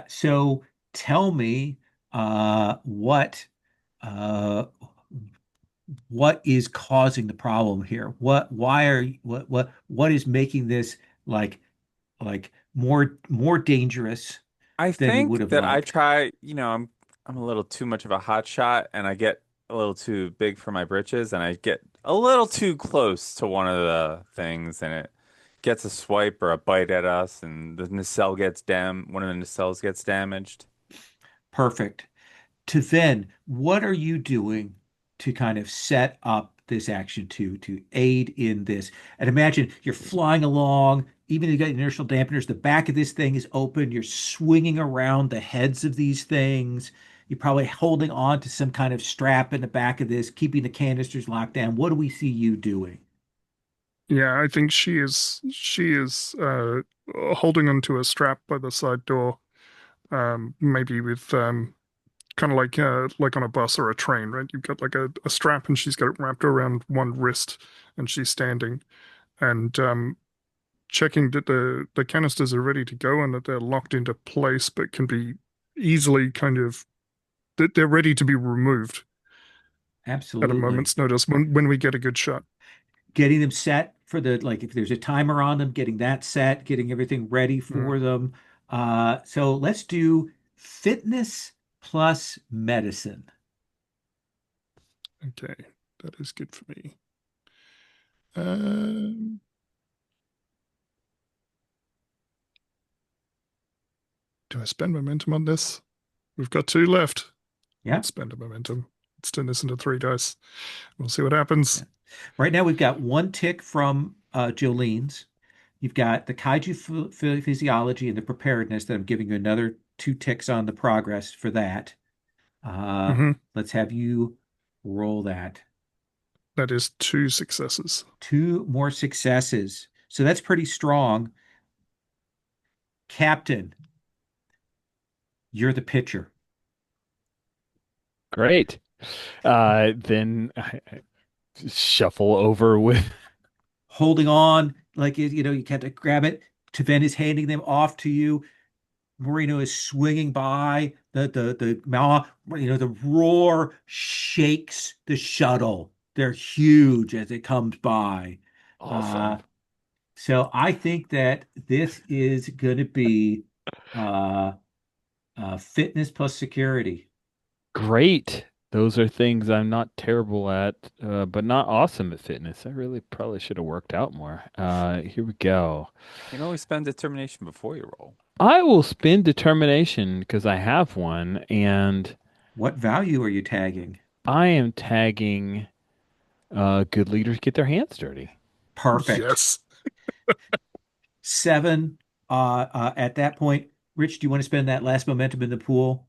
So tell me what uh what is causing the problem here? Why are you, what is making this like more dangerous I than you would think have that I liked? try, I'm a little too much of a hot shot and I get a little too big for my britches and I get a little too close to one of the things and it gets a swipe or a bite at us and the nacelle gets one of the nacelles gets damaged. Perfect. To then, what are you doing to kind of set up this action to aid in this? And imagine you're flying along, even if you got inertial dampeners, the back of this thing is open, you're swinging around the heads of these things. You're probably holding on to some kind of strap in the back of this, keeping the canisters locked down. What do we see you doing? Yeah, I think she is holding onto a strap by the side door, maybe with kind of like on a bus or a train, right? You've got like a strap and she's got it wrapped around one wrist and she's standing and checking that the canisters are ready to go and that they're locked into place but can be easily kind of that they're ready to be removed at a Absolutely. moment's notice when we get a good shot. Getting them set for the, like, if there's a timer on them, getting that set, getting everything ready Mm, for them. So let's do fitness plus medicine. okay, that is good for me. Um, do I spend momentum on this? We've got two left. Yeah. Let's spend a momentum. Let's turn this into 3 dice. We'll see what happens. Yeah. Right now we've got one tick from Jolene's. You've got the kaiju physiology and the preparedness that I'm giving you another 2 ticks on the progress for that. Uh, Hmm. let's have you roll that. That is 2 successes. 2 more successes. So that's pretty strong. Captain, you're the pitcher. Great. Then I shuffle over with. Holding on, like you have to grab it. Taven is handing them off to you. Marino is swinging by. The roar shakes the shuttle. They're huge as it comes by. Uh, Awesome. so I think that this is going to be uh, fitness plus security. Great. Those are things I'm not terrible at, but not awesome at fitness. I really probably should have worked out more. Here we go. You can always spend determination before you roll. I will spend determination because I have one, and What value are you tagging? I am tagging good leaders get their hands dirty. Perfect. Yes. 7. At that point, Rich, do you want to spend that last momentum in the pool?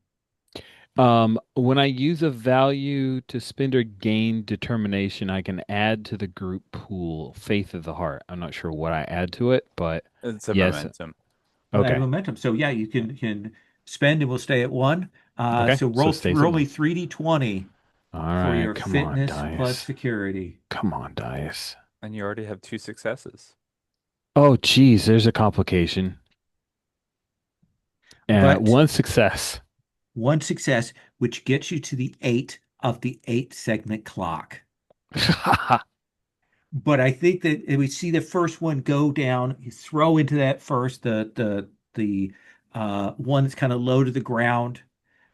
When I use a value to spend or gain determination, I can add to the group pool Faith of the Heart. I'm not sure what I add to it, but It's a yes. momentum. Well, add Okay. momentum. So yeah, you can spend and we'll stay at one. Okay. So So it stays at roll me one. 3d20 All for right. your Come on, fitness plus dice. security. Come on, dice. And you already have two successes. Oh, geez, there's a complication. But One success. one success, which gets you to the eight of the eight segment clock. But I think that if we see the first one go down, you throw into that first the one that's kind of low to the ground,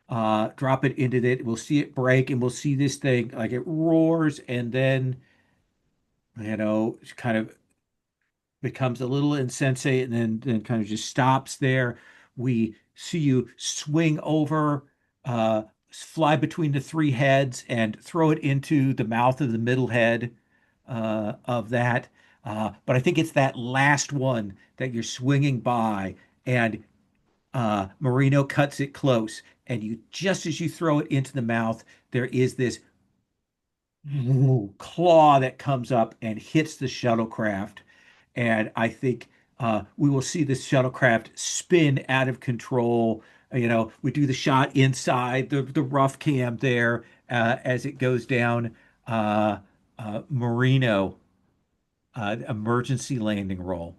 drop it into it. We'll see it break, and we'll see this thing like it roars, and then kind of becomes a little insensate, and then kind of just stops there. We see you swing over, fly between the three heads, and throw it into the mouth of the middle head of that. But I think it's that last one that you're swinging by, and Marino cuts it close, and you just as you throw it into the mouth, there is this claw that comes up and hits the shuttlecraft. And I think we will see this shuttlecraft spin out of control. We do the shot inside the rough cam there as it goes down. Marino, emergency landing roll.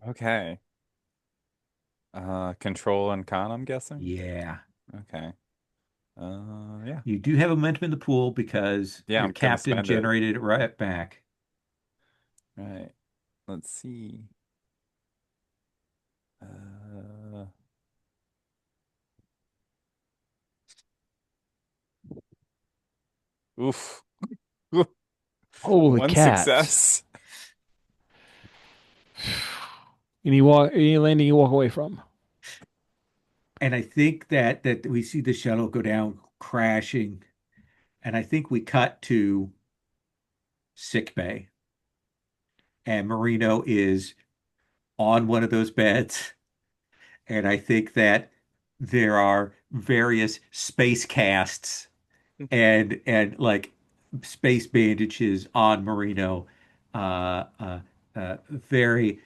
Okay. Control and con, I'm guessing. Yeah. Okay. Yeah. You do have momentum in the pool because Yeah, your I'm gonna captain spend it. generated it right back. Right. Let's see. Uh, oof. Holy One cats. success. Any landing you walk away from. And I think that we see the shuttle go down crashing, and I think we cut to sick bay, and Marino is on one of those beds, and I think that there are various space casts and like space bandages on Marino. Very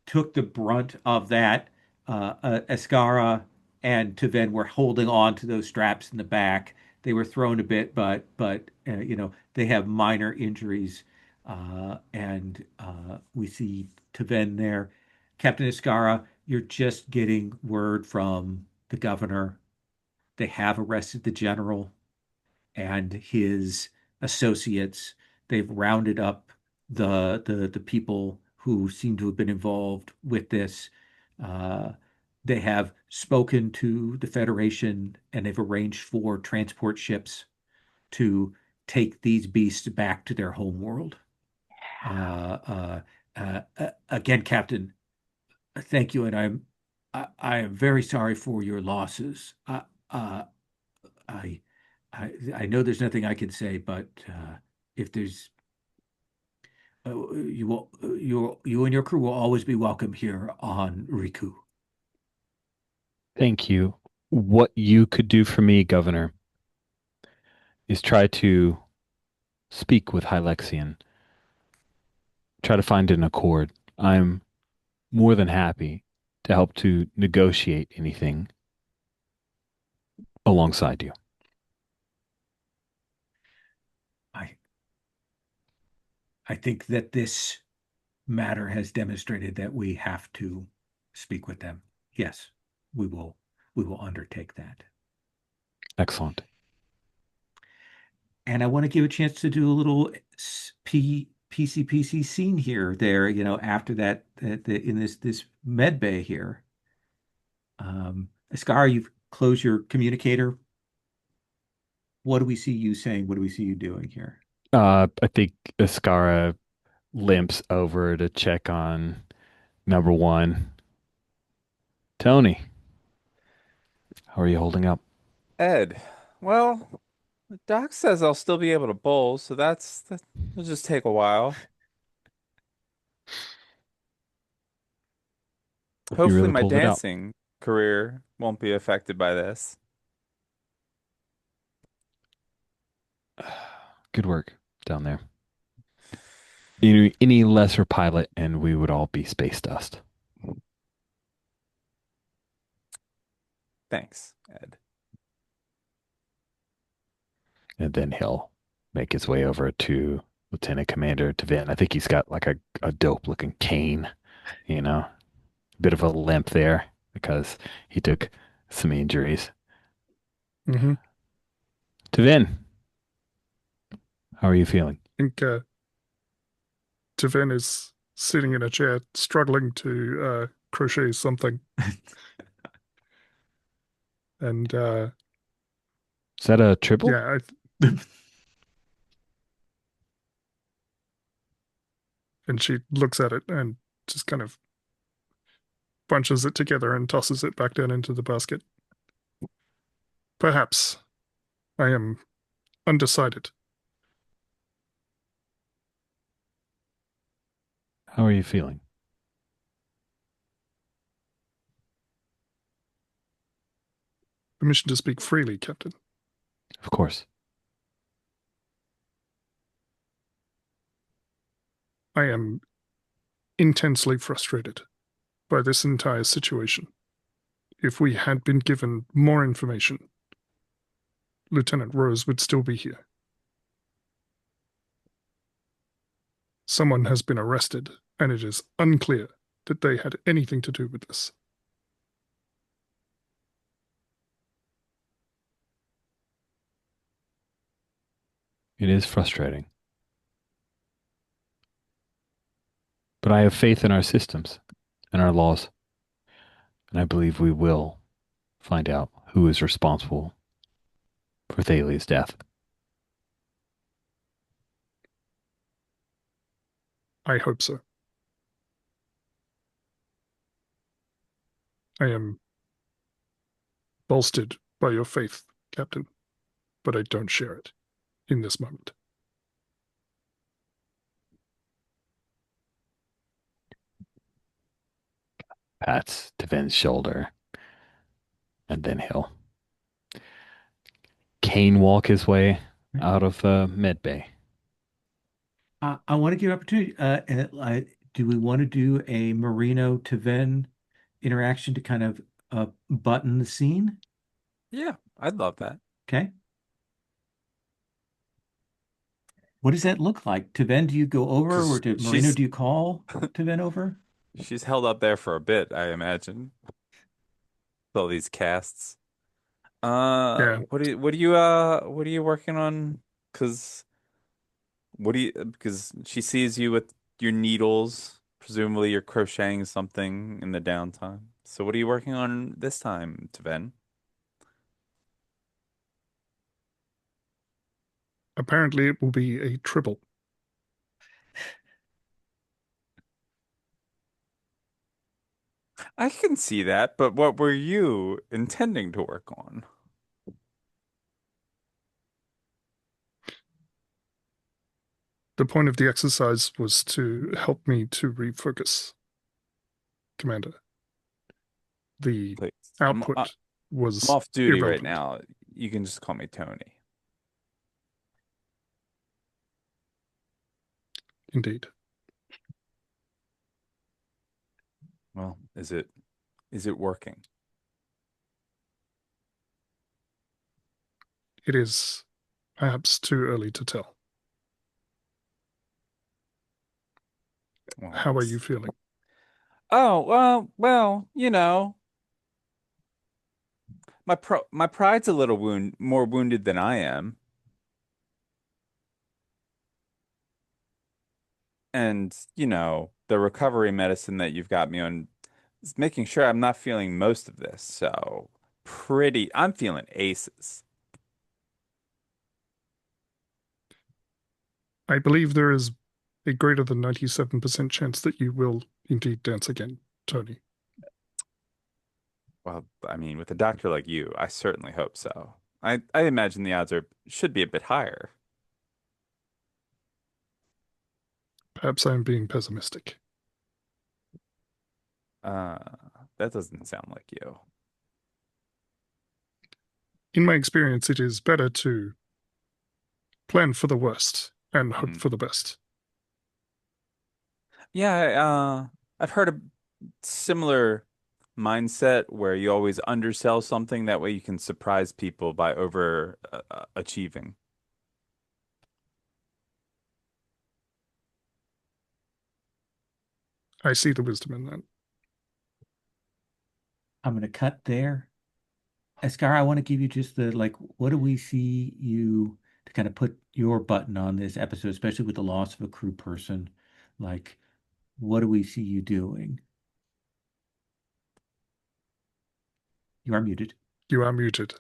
took the brunt of that. Escara and Taven were holding on to those straps in the back. They were thrown a bit, but they have minor injuries. And we see Taven there. Captain Escara, you're just getting word from the governor. They have arrested the general and his associates. They've rounded up the people who seem to have been involved with this. Uh, they have spoken to the Federation and they've arranged for transport ships to take these beasts back to their home world. Uh, Again, Captain, thank you, and I am very sorry for your losses. Uh, I I know there's nothing I can say, but if there's you and your crew will always be welcome here on Rikyu. Thank you. What you could do for me, Governor, is try to speak with Hylexian, try to find an accord. I'm more than happy to help to negotiate anything alongside you. I I think that this matter has demonstrated that we have to speak with them. Yes, we will we will undertake that. Excellent. And I want to give a chance to do a little PCPC scene here, there, after that in this med bay here. Ascar, you've closed your communicator. What do we see you saying? What do we see you doing here? I think Ascara limps over to check on number one. Tony, how are you holding up? Ed. Well, the doc says I'll still be able to bowl, so that'll just take a while. You Hopefully really my pulled it out. dancing career won't be affected by this. Good work down there. Any lesser pilot, and we would all be space dust. Thanks, Ed. And then he'll make his way over to Lieutenant Commander Devin. I think he's got like a dope looking cane, you know, bit of a limp there because he took some injuries. Mm-hmm. Devin, how are you feeling? I think Tavin is sitting in a chair, struggling to crochet something. And Is that a triple? yeah, and she looks at it and just kind of bunches it together and tosses it back down into the basket. Perhaps. I am undecided. How are you feeling? Permission to speak freely, Captain. Of course. I am intensely frustrated by this entire situation. If we had been given more information, Lieutenant Rose would still be here. Someone has been arrested, and it is unclear that they had anything to do with this. It is frustrating. But I have faith in our systems and our laws. And I believe we will find out who is responsible for Thales' death. I hope so. I am bolstered by your faith, Captain, but I don't share it in this moment. Pats Devin's shoulder, and then he'll cane walk his way out of the med bay. I want to give opportunity. Do we want to do a Marino to Ven interaction to kind of button the scene? Yeah, I'd love that. Okay. What does that look like? To Ven, do you go over, or Because to Marino, do you call to Ven over? she's held up there for a bit, I imagine. With all these casts. Yeah, What are you working on? Because because she sees you with your needles. Presumably you're crocheting something in the downtime. So what are you working on this time, Tven? apparently it will be a triple. I can see that, but what were you intending to work on? The point of the exercise was to help me to refocus, Commander. The Please. output I'm was off duty right irrelevant. now. You can just call me Tony. Indeed. Well, is it working? It is perhaps too early to tell. Well, How are you feeling? Oh, well, my pride's a little more wounded than I am. And, the recovery medicine that you've got me on is making sure I'm not feeling most of this. So, I'm feeling aces. I believe there is a greater than 97% chance that you will indeed dance again, Tony. Well, I mean, with a doctor like you, I certainly hope so. I imagine the odds should be a bit higher. Perhaps I am being pessimistic. Uh, that doesn't sound like you. In my experience, it is better to plan for the worst and hope Mhm. for the best. Yeah, I've heard a similar mindset where you always undersell something. That way you can surprise people by over achieving. I see the wisdom in that. I'm going to cut there. Escar, I want to give you just the like, what do we see you to kind of put your button on this episode, especially with the loss of a crew person? Like, what do we see you doing? You are muted. You are muted.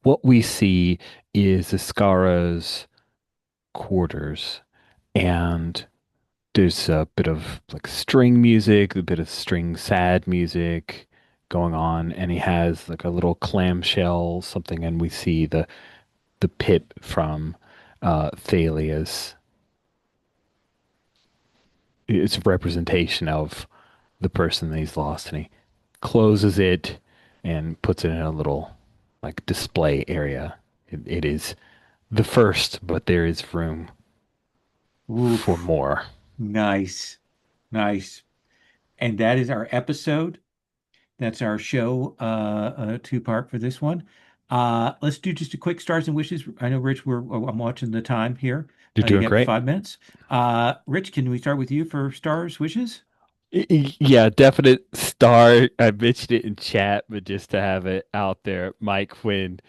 What we see is Ascara's quarters, and there's a bit of like string music, a bit of string sad music going on, and he has like a little clamshell something, and we see the pip from Thalia's. It's a representation of the person that he's lost, and he closes it and puts it in a little like display area. It is the first, but there is room for Oof. more. Nice. Nice. And that is our episode. That's our show, two-part for this one. Let's do just a quick stars and wishes. I know, Rich, I'm watching the time here. You're You doing got great. 5 minutes. Rich, can we start with you for stars wishes? Yeah, definite star. I mentioned it in chat, but just to have it out there, Mike, when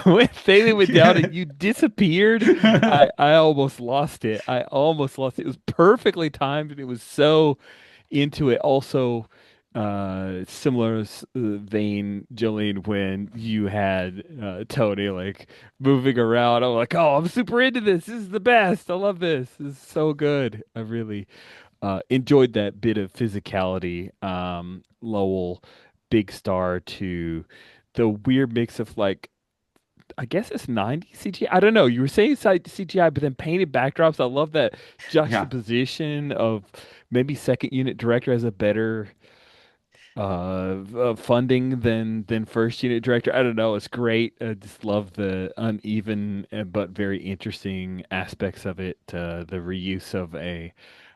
when Thalia went down and you disappeared, I almost lost it. I almost lost it. It was perfectly timed and it was so into it. Also, similar vein, Jolene, when you had Tony like moving around. I'm like, oh, I'm super into this. This is the best. I love this. This is so good. I really enjoyed that bit of physicality. Lowell, big star to the weird mix of like I guess it's 90 CGI. I don't know. You were saying CGI, but then painted backdrops. I love that Yeah. juxtaposition of maybe second unit director has a better funding than first unit director. I don't know. It's great. I just love the uneven but very interesting aspects of it. The reuse of a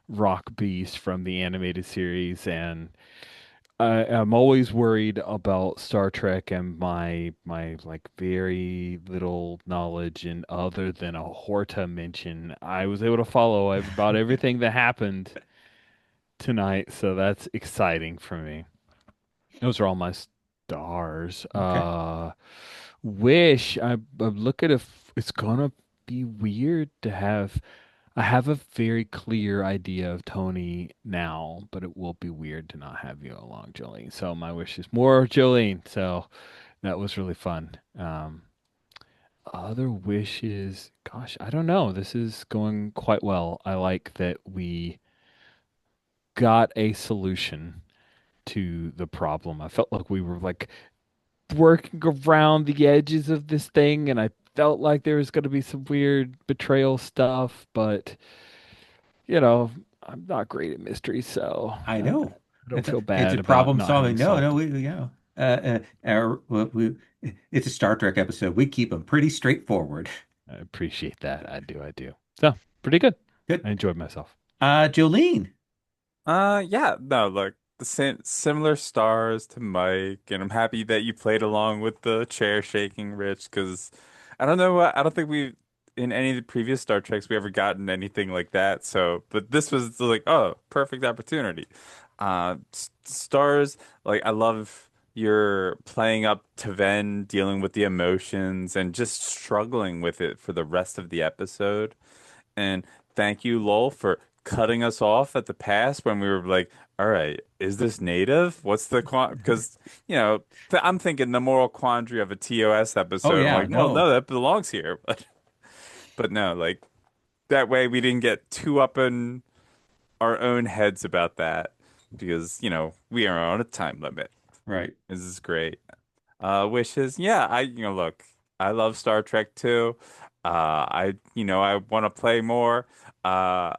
rock beast from the animated series, and I'm always worried about Star Trek and my like very little knowledge and other than a Horta mention. I was able to follow about everything that happened tonight, so that's exciting for me. Those are all my stars. Okay. Wish I'm looking if it's gonna be weird to have. I have a very clear idea of Tony now, but it will be weird to not have you along, Jolene. So my wish is more Jolene. So that was really fun. Other wishes, gosh, I don't know. This is going quite well. I like that we got a solution to the problem. I felt like we were like working around the edges of this thing, and I felt like there was going to be some weird betrayal stuff, but I'm not great at mysteries, so I I know. don't It's feel a bad about problem not having solving. No, no, solved. it's a Star Trek episode. We keep them pretty straightforward. I appreciate that. I do. I do. So, pretty good. Good. I enjoyed myself. Jolene. Yeah, no, look, the similar stars to Mike, and I'm happy that you played along with the chair shaking, Rich, because I don't know, I don't think we in any of the previous Star Treks we ever gotten anything like that. So, but this was like, oh, perfect opportunity. Stars, like I love your playing up to Ven, dealing with the emotions, and just struggling with it for the rest of the episode. And thank you, Lowell, for cutting us off at the pass when we were like, all right, is this native? What's the because I'm thinking the moral quandary of a TOS Oh episode. I'm yeah, like, well, no. no, that belongs here, but no, like that way we didn't get too up in our own heads about that because we are on a time limit. Right. This is great. Wishes, yeah, look, I love Star Trek too. I want to play more. Uh,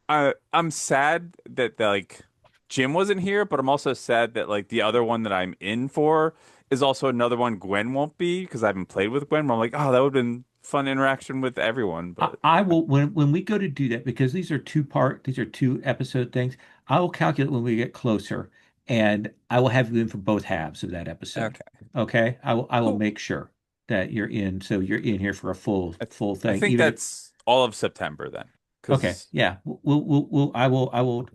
I'm sad that like Jim wasn't here, but I'm also sad that like the other one that I'm in for is also another one Gwen won't be because I haven't played with Gwen. Where I'm like, oh, that would have been fun interaction with everyone. But I will when we go to do that because these are two episode things. I will calculate when we get closer, and I will have you in for both halves of that episode. okay, Okay, I will cool. make sure that you're in, so you're in here for a full I thing. think Even if that's all of September then, okay, because yeah, I will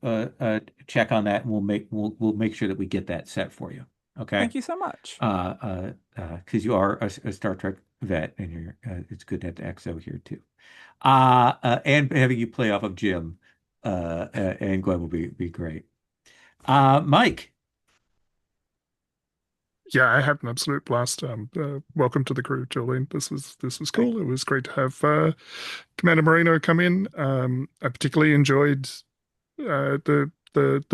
check on that, and we'll make sure that we get that set for you. Okay, thank you so much. because you are a Star Trek vet, and you're it's good to have the XO here too. And having you play off of Jim, and Gwen will be great. Mike. Yeah, I had an absolute blast. Welcome to the crew, Julian. This was Thank cool. It was great to have Commander Moreno come in. I particularly enjoyed the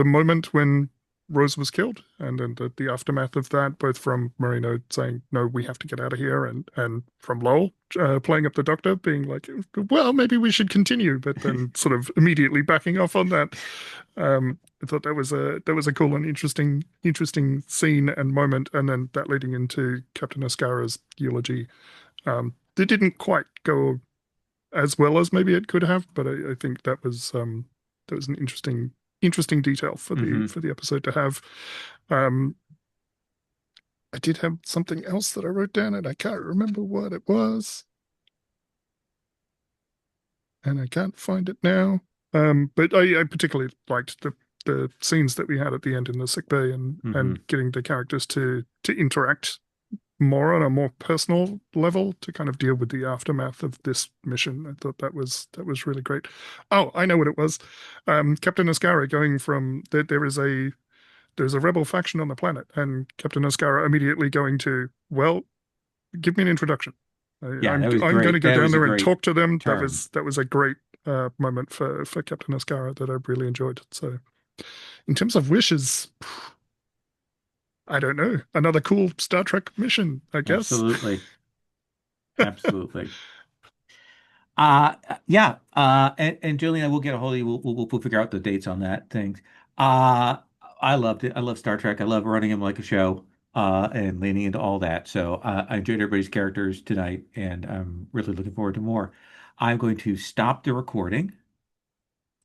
moment when Rose was killed, and then the aftermath of that, both from Moreno saying no, we have to get out of here, and from Lowell playing up the Doctor, being like, well, maybe we should continue, but then sort of immediately backing off on that. I thought that was a cool and interesting scene and moment, and then that leading into Captain Oscara's eulogy. It didn't quite go as well as maybe it could have, but I think that was an interesting detail for the Hmm. for the episode to have. Um, I did have something else that I wrote down, and I can't remember what it was, and I can't find it now. But I particularly liked the scenes that we had at the end in the sick bay, and Hmm. getting the characters to interact more on a more personal level to kind of deal with the aftermath of this mission. I thought that was really great. Oh, I know what it was. Captain Oscara going from there's a rebel faction on the planet, and Captain Oscara immediately going to, well, give me an introduction. Yeah, I'm that was I'm going to great. go That down was a there and great talk to them. That turn. was that was a great moment for Captain Oscara that I really enjoyed. So, in terms of wishes, I don't know. Another cool Star Trek mission, I guess. Absolutely. Absolutely. Yeah. And Julian, I will get a hold of you. We'll figure out the dates on that thing. Uh, I loved it. I love Star Trek. I love running them like a show, and leaning into all that. So I enjoyed everybody's characters tonight, and I'm really looking forward to more. I'm going to stop the recording,